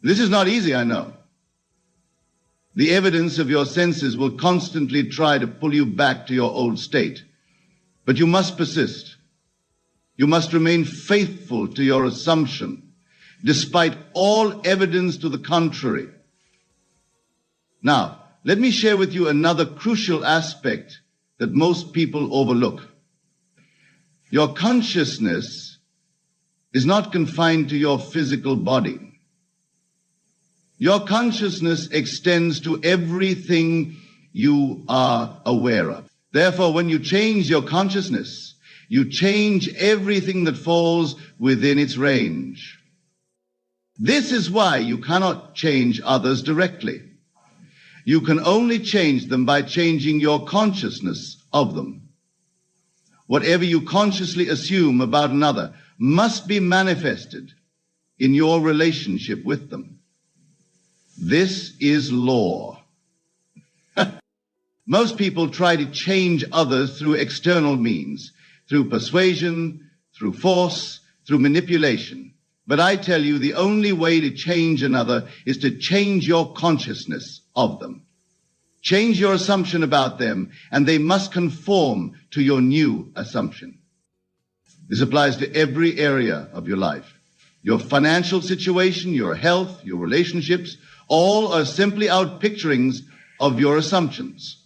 This is not easy, I know. The evidence of your senses will constantly try to pull you back to your old state. But you must persist. You must remain faithful to your assumption, despite all evidence to the contrary. Now, let me share with you another crucial aspect that most people overlook. Your consciousness is not confined to your physical body. Your consciousness extends to everything you are aware of. Therefore, when you change your consciousness, you change everything that falls within its range. This is why you cannot change others directly. You can only change them by changing your consciousness of them. Whatever you consciously assume about another must be manifested in your relationship with them. This is law. Most people try to change others through external means, through persuasion, through force, through manipulation. But I tell you, the only way to change another is to change your consciousness of them. Change your assumption about them, and they must conform to your new assumption. This applies to every area of your life. Your financial situation, your health, your relationships, all are simply outpicturings of your assumptions.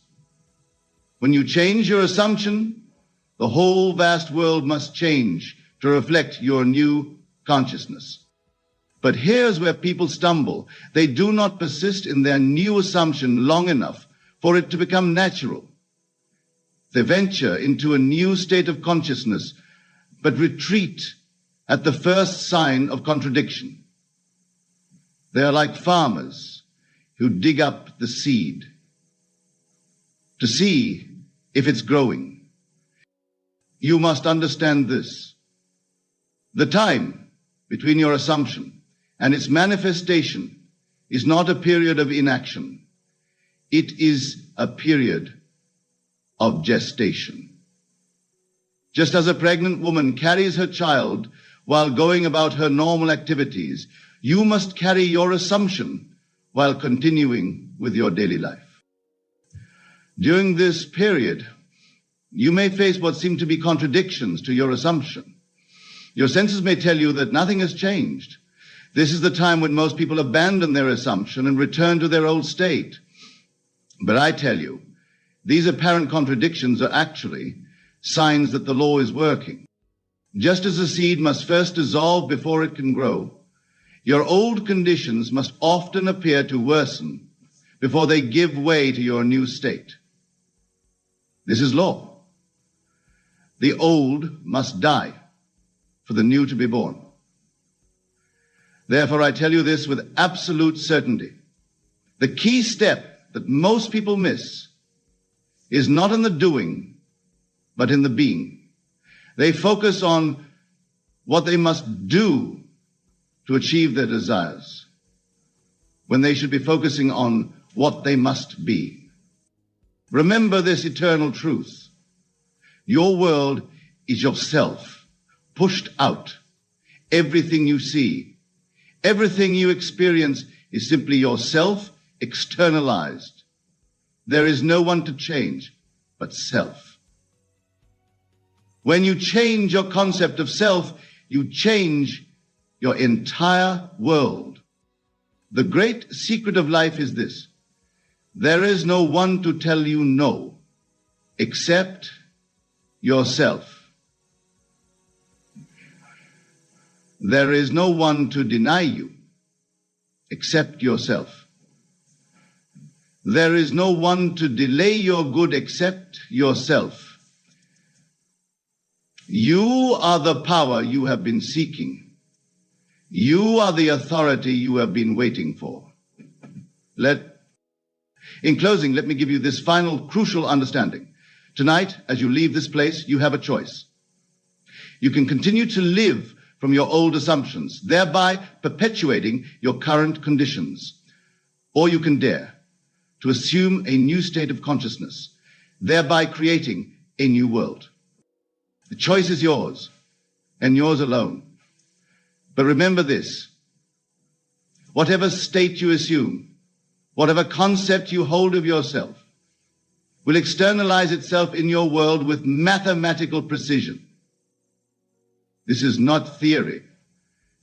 When you change your assumption, the whole vast world must change to reflect your new consciousness. But here's where people stumble. They do not persist in their new assumption long enough for it to become natural. They venture into a new state of consciousness, but retreat at the first sign of contradiction. They are like farmers who dig up the seed to see if it's growing. You must understand this. The time between your assumption and its manifestation is not a period of inaction. It is a period of gestation. Just as a pregnant woman carries her child while going about her normal activities, you must carry your assumption while continuing with your daily life. During this period, you may face what seem to be contradictions to your assumption. Your senses may tell you that nothing has changed. This is the time when most people abandon their assumption and return to their old state. But I tell you, these apparent contradictions are actually signs that the law is working. Just as a seed must first dissolve before it can grow, your old conditions must often appear to worsen before they give way to your new state. This is law. The old must die for the new to be born. Therefore, I tell you this with absolute certainty. The key step that most people miss is not in the doing, but in the being. They focus on what they must do to achieve their desires, when they should be focusing on what they must be. Remember this eternal truth. Your world is yourself, pushed out. Everything you see, everything you experience is simply yourself externalized. There is no one to change but self. When you change your concept of self, you change your entire world. The great secret of life is this: there is no one to tell you no except yourself. There is no one to deny you except yourself. There is no one to delay your good except yourself. You are the power you have been seeking. You are the authority you have been waiting for. In closing, let me give you this final crucial understanding. Tonight, as you leave this place, you have a choice. You can continue to live from your old assumptions, thereby perpetuating your current conditions. Or you can dare to assume a new state of consciousness, thereby creating a new world. The choice is yours, and yours alone. But remember this: whatever state you assume, whatever concept you hold of yourself, will externalize itself in your world with mathematical precision. This is not theory,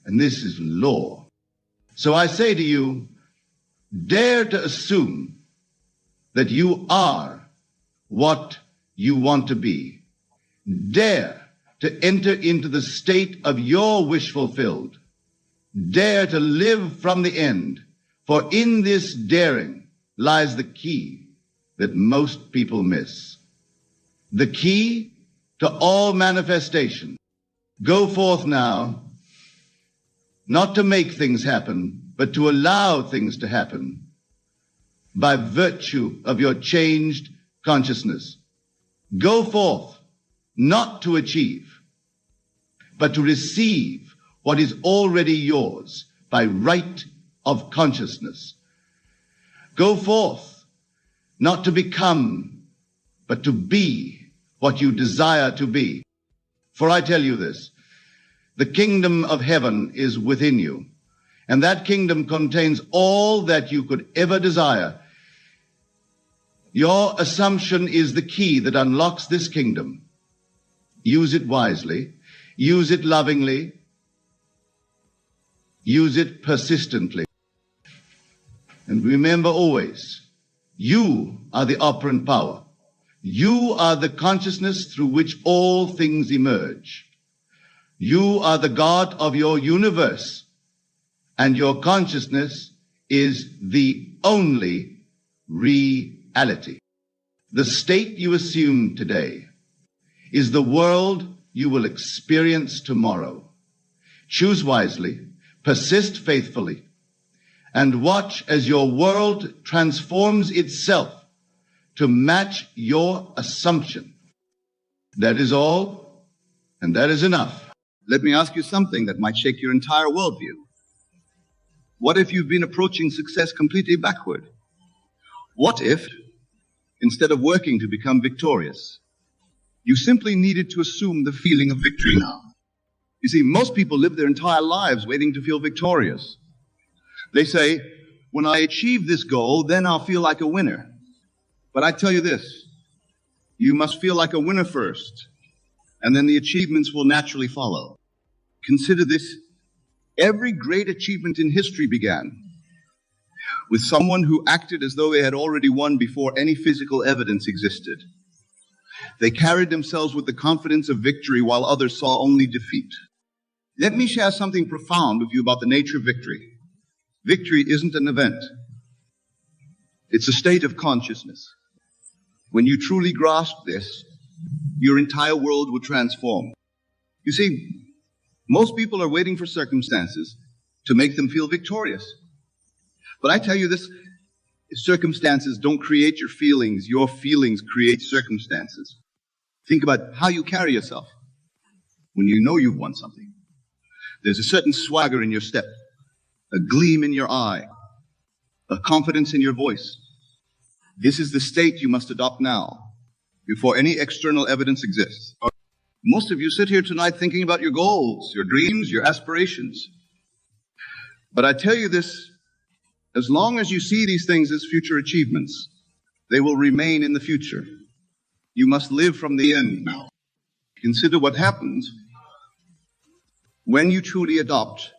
and this is law. So I say to you, dare to assume that you are what you want to be. Dare to enter into the state of your wish fulfilled. Dare to live from the end, for in this daring lies the key that most people miss. The key to all manifestation. Go forth now not to make things happen, but to allow things to happen by virtue of your changed consciousness. Go forth, not to achieve, but to receive what is already yours by right of consciousness. Go forth, not to become, but to be what you desire to be. For I tell you this, the kingdom of heaven is within you, and that kingdom contains all that you could ever desire. Your assumption is the key that unlocks this kingdom. Use it wisely, use it lovingly, use it persistently. And remember always, you are the operant power. You are the consciousness through which all things emerge. You are the God of your universe, and your consciousness is the only reality. The state you assume today is the world you will experience tomorrow. Choose wisely, persist faithfully, and watch as your world transforms itself to match your assumption. That is all, and that is enough. Let me ask you something that might shake your entire worldview. What if you've been approaching success completely backward? What if, instead of working to become victorious, you simply needed to assume the feeling of victory now? You see, most people live their entire lives waiting to feel victorious. They say, when I achieve this goal, then I'll feel like a winner. But I tell you this, you must feel like a winner first, and then the achievements will naturally follow. Consider this, every great achievement in history began with someone who acted as though they had already won before any physical evidence existed. They carried themselves with the confidence of victory while others saw only defeat. Let me share something profound with you about the nature of victory. Victory isn't an event. It's a state of consciousness. When you truly grasp this, your entire world will transform. You see, most people are waiting for circumstances to make them feel victorious. But I tell you this, circumstances don't create your feelings create circumstances. Think about how you carry yourself when you know you've won something. There's a certain swagger in your step, a gleam in your eye, a confidence in your voice. This is the state you must adopt now, before any external evidence exists. Most of you sit here tonight thinking about your goals, your dreams, your aspirations. But I tell you this, as long as you see these things as future achievements, they will remain in the future. You must live from the end now. Consider what happens when you truly adopt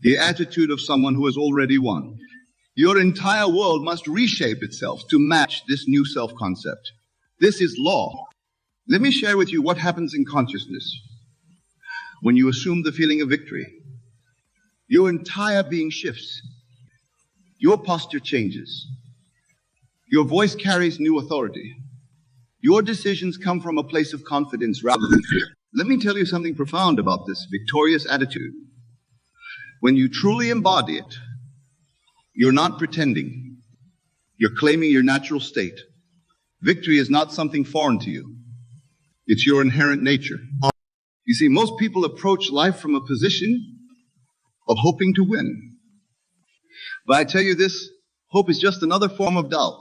the attitude of someone who has already won. Your entire world must reshape itself to match this new self-concept. This is law. Let me share with you what happens in consciousness when you assume the feeling of victory. Your entire being shifts. Your posture changes. Your voice carries new authority. Your decisions come from a place of confidence rather than fear. Let me tell you something profound about this victorious attitude. When you truly embody it, you're not pretending. You're claiming your natural state. Victory is not something foreign to you. It's your inherent nature. You see, most people approach life from a position of hoping to win. But I tell you this, hope is just another form of doubt.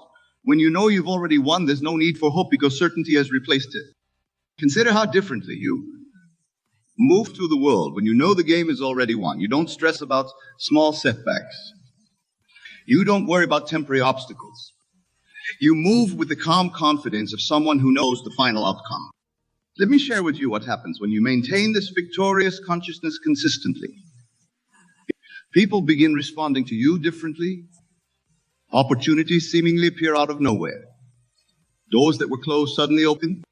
When you know you've already won, there's no need for hope because certainty has replaced it. Consider how differently you move through the world when you know the game is already won. You don't stress about small setbacks. You don't worry about temporary obstacles. You move with the calm confidence of someone who knows the final outcome. Let me share with you what happens when you maintain this victorious consciousness consistently. People begin responding to you differently. Opportunities seemingly appear out of nowhere. Doors that were closed suddenly open.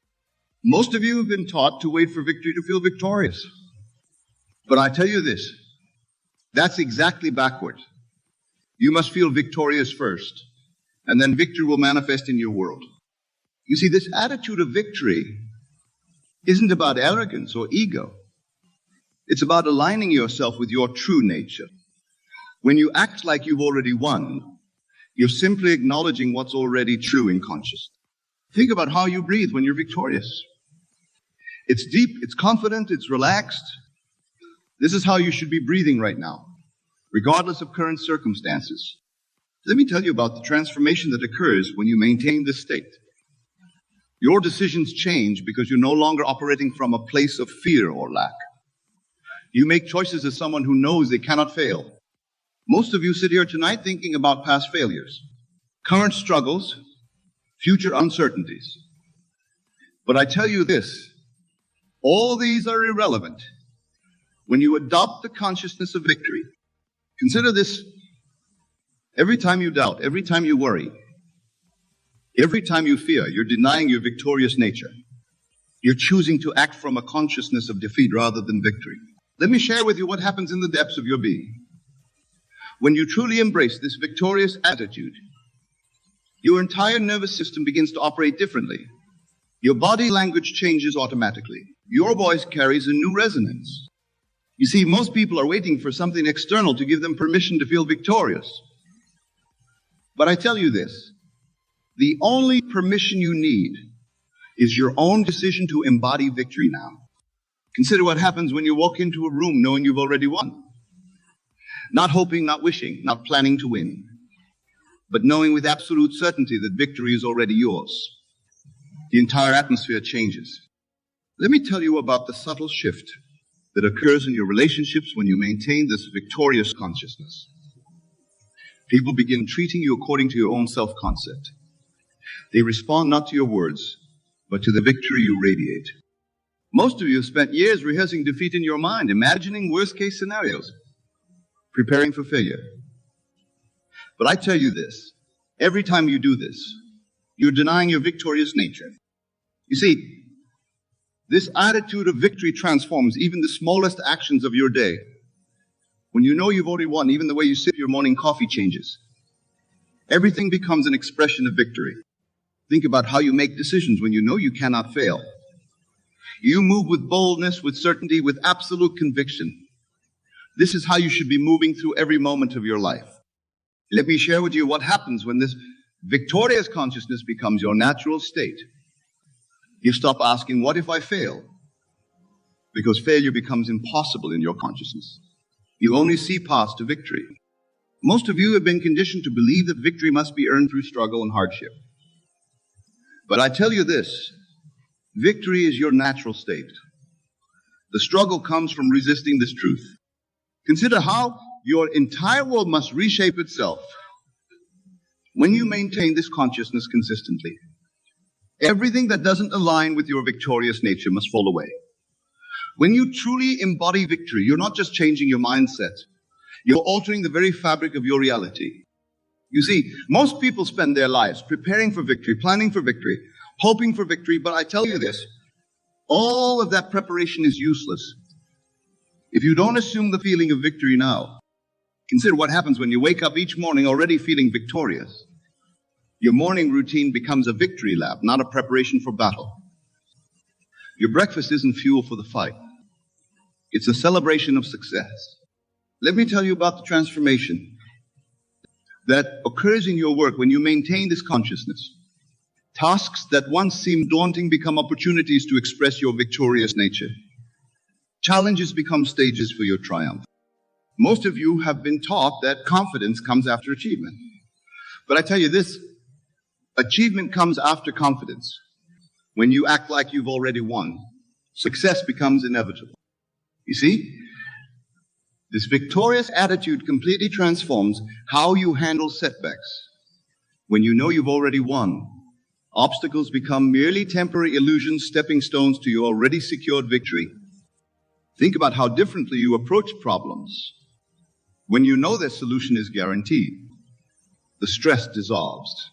Most of you have been taught to wait for victory to feel victorious. But I tell you this, that's exactly backward. You must feel victorious first, and then victory will manifest in your world. You see, this attitude of victory isn't about arrogance or ego. It's about aligning yourself with your true nature. When you act like you've already won, you're simply acknowledging what's already true in consciousness. Think about how you breathe when you're victorious. It's deep, it's confident, it's relaxed. This is how you should be breathing right now, regardless of current circumstances. Let me tell you about the transformation that occurs when you maintain this state. Your decisions change because you're no longer operating from a place of fear or lack. You make choices as someone who knows they cannot fail. Most of you sit here tonight thinking about past failures, current struggles, future uncertainties. But I tell you this, all these are irrelevant when you adopt the consciousness of victory. Consider this: every time you doubt, every time you worry, every time you fear, you're denying your victorious nature. You're choosing to act from a consciousness of defeat rather than victory. Let me share with you what happens in the depths of your being. When you truly embrace this victorious attitude, your entire nervous system begins to operate differently. Your body language changes automatically. Your voice carries a new resonance. You see, most people are waiting for something external to give them permission to feel victorious. But I tell you this, the only permission you need is your own decision to embody victory now. Consider what happens when you walk into a room knowing you've already won. Not hoping, not wishing, not planning to win, but knowing with absolute certainty that victory is already yours. The entire atmosphere changes. Let me tell you about the subtle shift that occurs in your relationships when you maintain this victorious consciousness. People begin treating you according to your own self-concept. They respond not to your words, but to the victory you radiate. Most of you have spent years rehearsing defeat in your mind, imagining worst-case scenarios, preparing for failure. But I tell you this, every time you do this, you're denying your victorious nature. You see, this attitude of victory transforms even the smallest actions of your day. When you know you've already won, even the way you sip your morning coffee changes. Everything becomes an expression of victory. Think about how you make decisions when you know you cannot fail. You move with boldness, with certainty, with absolute conviction. This is how you should be moving through every moment of your life. Let me share with you what happens when this victorious consciousness becomes your natural state. You stop asking, what if I fail? Because failure becomes impossible in your consciousness. You only see paths to victory. Most of you have been conditioned to believe that victory must be earned through struggle and hardship. But I tell you this, victory is your natural state. The struggle comes from resisting this truth. Consider how your entire world must reshape itself when you maintain this consciousness consistently. Everything that doesn't align with your victorious nature must fall away. When you truly embody victory, you're not just changing your mindset, you're altering the very fabric of your reality. You see, most people spend their lives preparing for victory, planning for victory, hoping for victory, but I tell you this, all of that preparation is useless if you don't assume the feeling of victory now. Consider what happens when you wake up each morning already feeling victorious. Your morning routine becomes a victory lap, not a preparation for battle. Your breakfast isn't fuel for the fight. It's a celebration of success. Let me tell you about the transformation that occurs in your work when you maintain this consciousness. Tasks that once seemed daunting become opportunities to express your victorious nature. Challenges become stages for your triumph. Most of you have been taught that confidence comes after achievement. But I tell you this, achievement comes after confidence. When you act like you've already won, success becomes inevitable. You see, this victorious attitude completely transforms how you handle setbacks. When you know you've already won, obstacles become merely temporary illusions, stepping stones to your already secured victory. Think about how differently you approach problems. When you know their solution is guaranteed, the stress dissolves.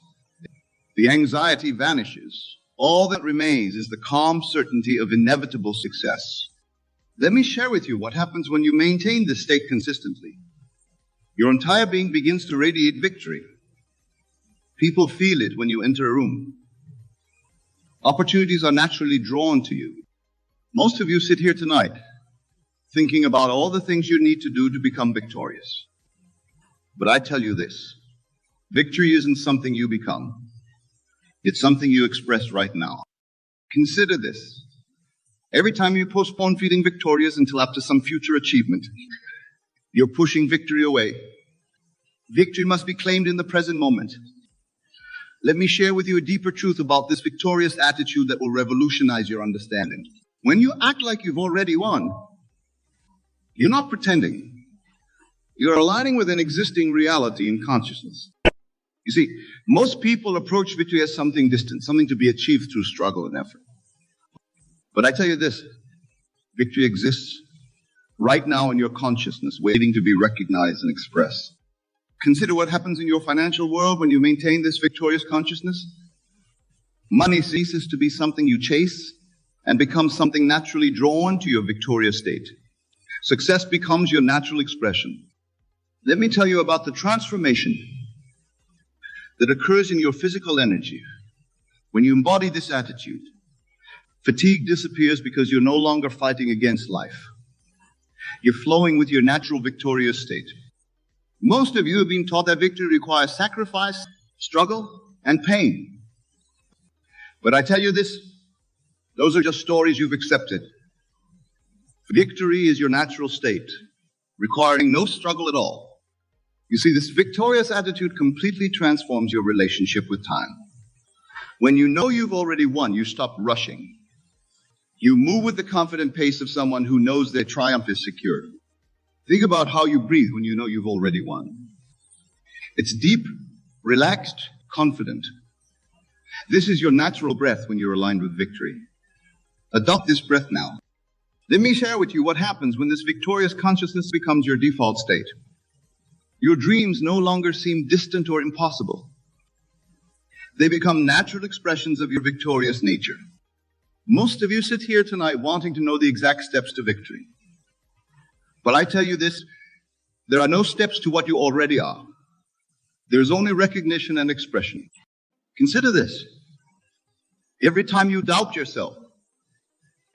The anxiety vanishes. All that remains is the calm certainty of inevitable success. Let me share with you what happens when you maintain this state consistently. Your entire being begins to radiate victory. People feel it when you enter a room. Opportunities are naturally drawn to you. Most of you sit here tonight thinking about all the things you need to do to become victorious. But I tell you this, victory isn't something you become. It's something you express right now. Consider this. Every time you postpone feeling victorious until after some future achievement, you're pushing victory away. Victory must be claimed in the present moment. Let me share with you a deeper truth about this victorious attitude that will revolutionize your understanding. When you act like you've already won, you're not pretending. You're aligning with an existing reality in consciousness. You see, most people approach victory as something distant, something to be achieved through struggle and effort. But I tell you this, victory exists right now in your consciousness, waiting to be recognized and expressed. Consider what happens in your financial world when you maintain this victorious consciousness. Money ceases to be something you chase and becomes something naturally drawn to your victorious state. Success becomes your natural expression. Let me tell you about the transformation that occurs in your physical energy when you embody this attitude. Fatigue disappears because you're no longer fighting against life. You're flowing with your natural victorious state. Most of you have been taught that victory requires sacrifice, struggle, and pain. But I tell you this, those are just stories you've accepted. Victory is your natural state, requiring no struggle at all. You see, this victorious attitude completely transforms your relationship with time. When you know you've already won, you stop rushing. You move with the confident pace of someone who knows their triumph is secure. Think about how you breathe when you know you've already won. It's deep, relaxed, confident. This is your natural breath when you're aligned with victory. Adopt this breath now. Let me share with you what happens when this victorious consciousness becomes your default state. Your dreams no longer seem distant or impossible. They become natural expressions of your victorious nature. Most of you sit here tonight wanting to know the exact steps to victory. But I tell you this, there are no steps to what you already are. There's only recognition and expression. Consider this. Every time you doubt yourself,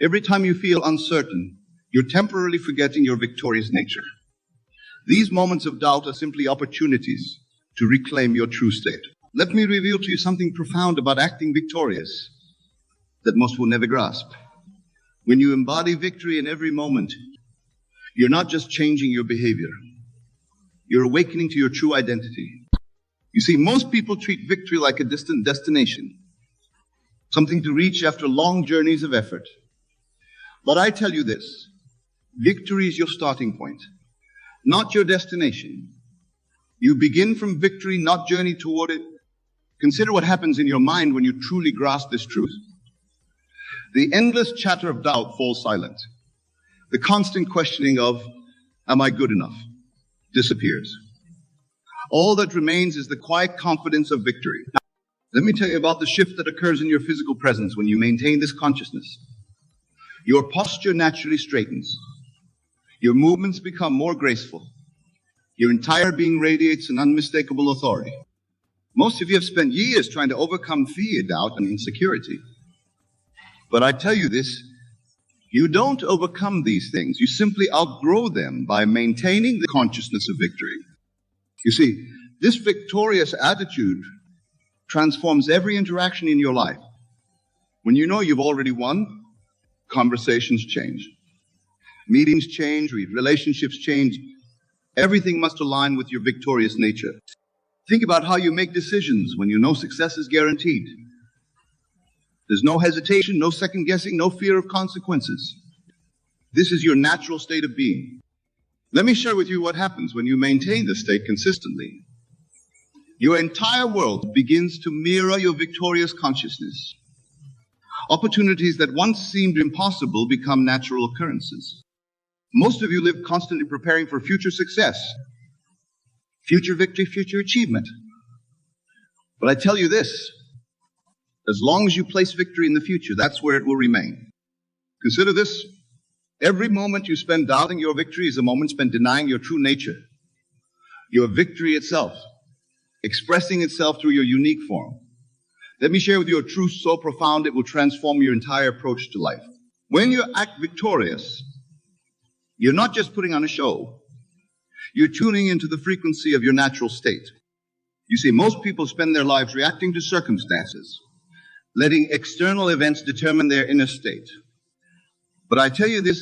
every time you feel uncertain, you're temporarily forgetting your victorious nature. These moments of doubt are simply opportunities to reclaim your true state. Let me reveal to you something profound about acting victorious that most will never grasp. When you embody victory in every moment, you're not just changing your behavior. You're awakening to your true identity. You see, most people treat victory like a distant destination, something to reach after long journeys of effort. But I tell you this, victory is your starting point, not your destination. You begin from victory, not journey toward it. Consider what happens in your mind when you truly grasp this truth. The endless chatter of doubt falls silent. The constant questioning of, am I good enough, disappears. All that remains is the quiet confidence of victory. Let me tell you about the shift that occurs in your physical presence when you maintain this consciousness. Your posture naturally straightens. Your movements become more graceful. Your entire being radiates an unmistakable authority. Most of you have spent years trying to overcome fear, doubt, and insecurity. But I tell you this, you don't overcome these things. You simply outgrow them by maintaining the consciousness of victory. You see, this victorious attitude transforms every interaction in your life. When you know you've already won, conversations change. Meetings change, relationships change. Everything must align with your victorious nature. Think about how you make decisions when you know success is guaranteed. There's no hesitation, no second guessing, no fear of consequences. This is your natural state of being. Let me share with you what happens when you maintain this state consistently. Your entire world begins to mirror your victorious consciousness. Opportunities that once seemed impossible become natural occurrences. Most of you live constantly preparing for future success, future victory, future achievement. But I tell you this, as long as you place victory in the future, that's where it will remain. Consider this. Every moment you spend doubting your victory is a moment spent denying your true nature, your victory itself, expressing itself through your unique form. Let me share with you a truth so profound it will transform your entire approach to life. When you act victorious, You're not just putting on a show. You're tuning into the frequency of your natural state. You see, most people spend their lives reacting to circumstances, letting external events determine their inner state. But I tell you this,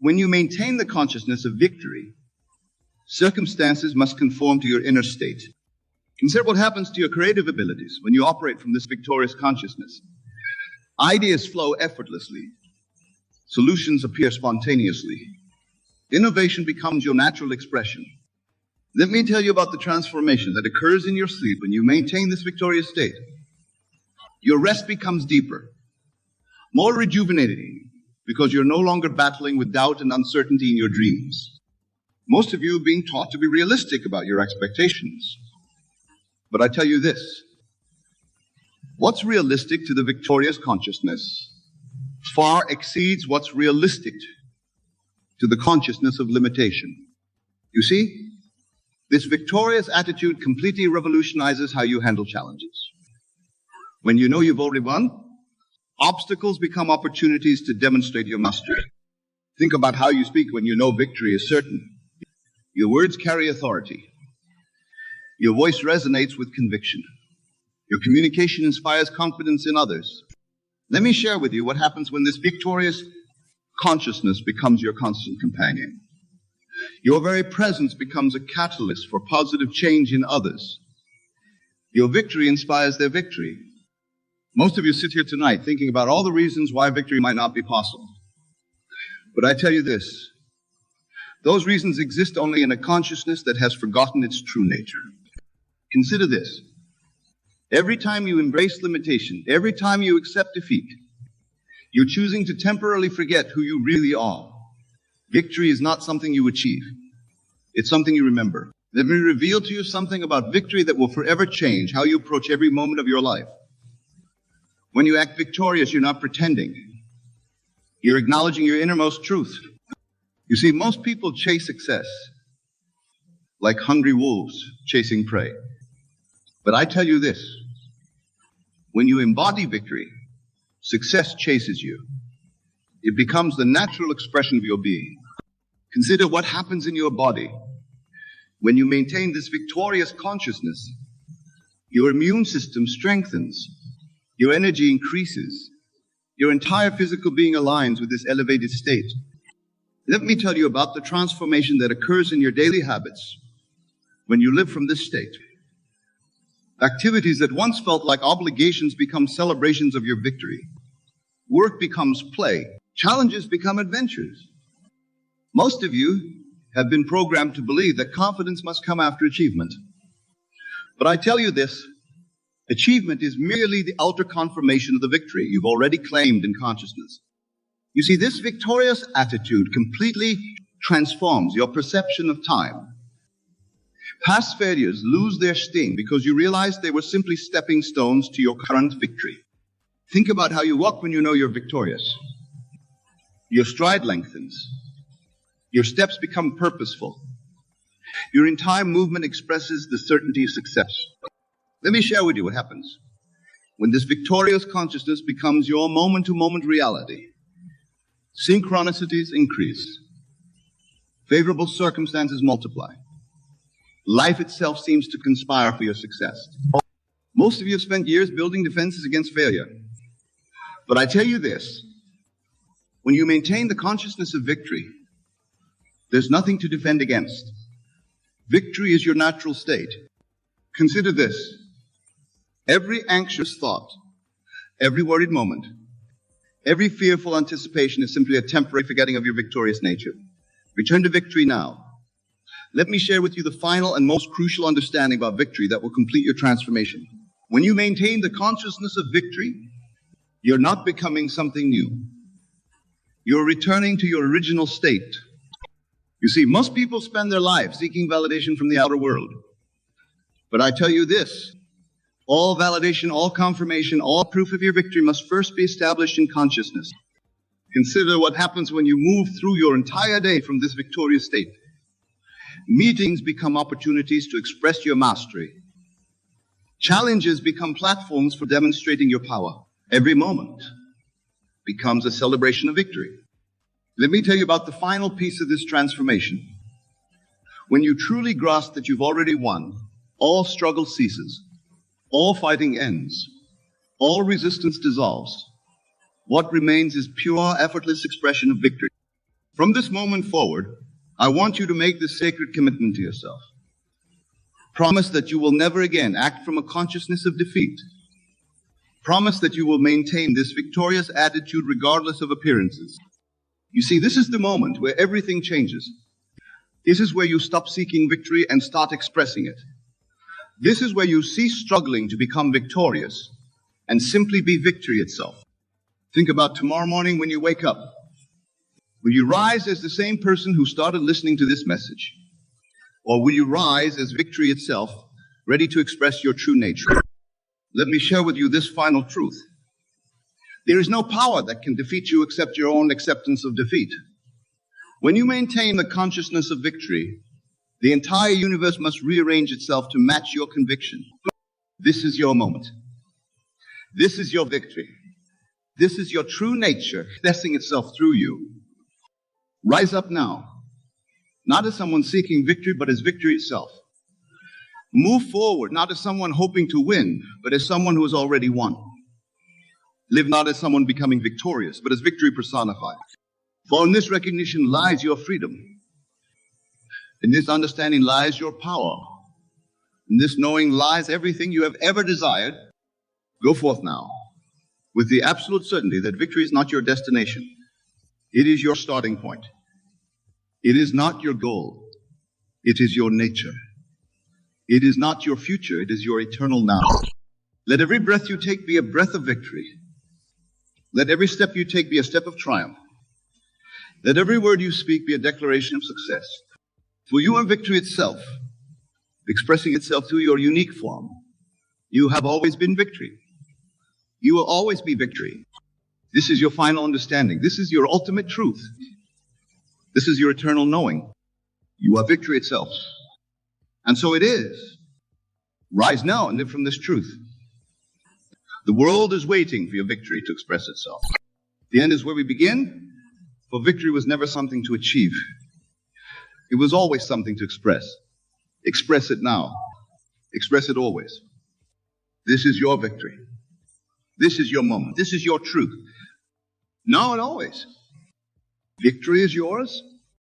when you maintain the consciousness of victory, circumstances must conform to your inner state. Consider what happens to your creative abilities when you operate from this victorious consciousness. Ideas flow effortlessly. Solutions appear spontaneously. Innovation becomes your natural expression. Let me tell you about the transformation that occurs in your sleep when you maintain this victorious state. Your rest becomes deeper, more rejuvenating, because you're no longer battling with doubt and uncertainty in your dreams. Most of you are being taught to be realistic about your expectations. But I tell you this, what's realistic to the victorious consciousness far exceeds what's realistic to the consciousness of limitation. You see, this victorious attitude completely revolutionizes how you handle challenges. When you know you've already won, obstacles become opportunities to demonstrate your mastery. Think about how you speak when you know victory is certain. Your words carry authority. Your voice resonates with conviction. Your communication inspires confidence in others. Let me share with you what happens when this victorious consciousness becomes your constant companion. Your very presence becomes a catalyst for positive change in others. Your victory inspires their victory. Most of you sit here tonight thinking about all the reasons why victory might not be possible. But I tell you this, those reasons exist only in a consciousness that has forgotten its true nature. Consider this. Every time you embrace limitation, every time you accept defeat, you're choosing to temporarily forget who you really are. Victory is not something you achieve. It's something you remember. Let me reveal to you something about victory that will forever change how you approach every moment of your life. When you act victorious, you're not pretending. You're acknowledging your innermost truth. You see, most people chase success like hungry wolves chasing prey. But I tell you this, when you embody victory, success chases you. It becomes the natural expression of your being. Consider what happens in your body. When you maintain this victorious consciousness, your immune system strengthens, your energy increases, your entire physical being aligns with this elevated state. Let me tell you about the transformation that occurs in your daily habits when you live from this state. Activities that once felt like obligations become celebrations of your victory. Work becomes play. Challenges become adventures. Most of you have been programmed to believe that confidence must come after achievement. But I tell you this, achievement is merely the outer confirmation of the victory you've already claimed in consciousness. You see, this victorious attitude completely transforms your perception of time. Past failures lose their sting because you realize they were simply stepping stones to your current victory. Think about how you walk when you know you're victorious. Your stride lengthens. Your steps become purposeful. Your entire movement expresses the certainty of success. Let me share with you what happens when this victorious consciousness becomes your moment-to-moment reality. Synchronicities increase. Favorable circumstances multiply. Life itself seems to conspire for your success. Most of you have spent years building defenses against failure. But I tell you this, when you maintain the consciousness of victory, there's nothing to defend against. Victory is your natural state. Consider this. Every anxious thought, every worried moment, every fearful anticipation is simply a temporary forgetting of your victorious nature. Return to victory now. Let me share with you the final and most crucial understanding about victory that will complete your transformation. When you maintain the consciousness of victory, you're not becoming something new. You're returning to your original state. You see, most people spend their lives seeking validation from the outer world. But I tell you this, all validation, all confirmation, all proof of your victory must first be established in consciousness. Consider what happens when you move through your entire day from this victorious state. Meetings become opportunities to express your mastery. Challenges become platforms for demonstrating your power. Every moment becomes a celebration of victory. Let me tell you about the final piece of this transformation. When you truly grasp that you've already won, all struggle ceases, all fighting ends, all resistance dissolves. What remains is pure, effortless expression of victory. From this moment forward, I want you to make this sacred commitment to yourself. Promise that you will never again act from a consciousness of defeat. Promise that you will maintain this victorious attitude regardless of appearances. You see, this is the moment where everything changes. This is where you stop seeking victory and start expressing it. This is where you cease struggling to become victorious and simply be victory itself. Think about tomorrow morning when you wake up. Will you rise as the same person who started listening to this message? Or will you rise as victory itself, ready to express your true nature? Let me share with you this final truth. There is no power that can defeat you except your own acceptance of defeat. When you maintain the consciousness of victory, the entire universe must rearrange itself to match your conviction. This is your moment. This is your victory. This is your true nature expressing itself through you. Rise up now, not as someone seeking victory, but as victory itself. Move forward, not as someone hoping to win, but as someone who has already won. Live not as someone becoming victorious, but as victory personified. For in this recognition lies your freedom. In this understanding lies your power. In this knowing lies everything you have ever desired. Go forth now, with the absolute certainty that victory is not your destination. It is your starting point. It is not your goal. It is your nature. It is not your future. It is your eternal now. Let every breath you take be a breath of victory. Let every step you take be a step of triumph. Let every word you speak be a declaration of success. For you are victory itself, expressing itself through your unique form. You have always been victory. You will always be victory. This is your final understanding. This is your ultimate truth. This is your eternal knowing. You are victory itself. And so it is. Rise now and live from this truth. The world is waiting for your victory to express itself. The end is where we begin, for victory was never something to achieve. It was always something to express. Express it now. Express it always. This is your victory. This is your moment. This is your truth. Now and always. Victory is yours.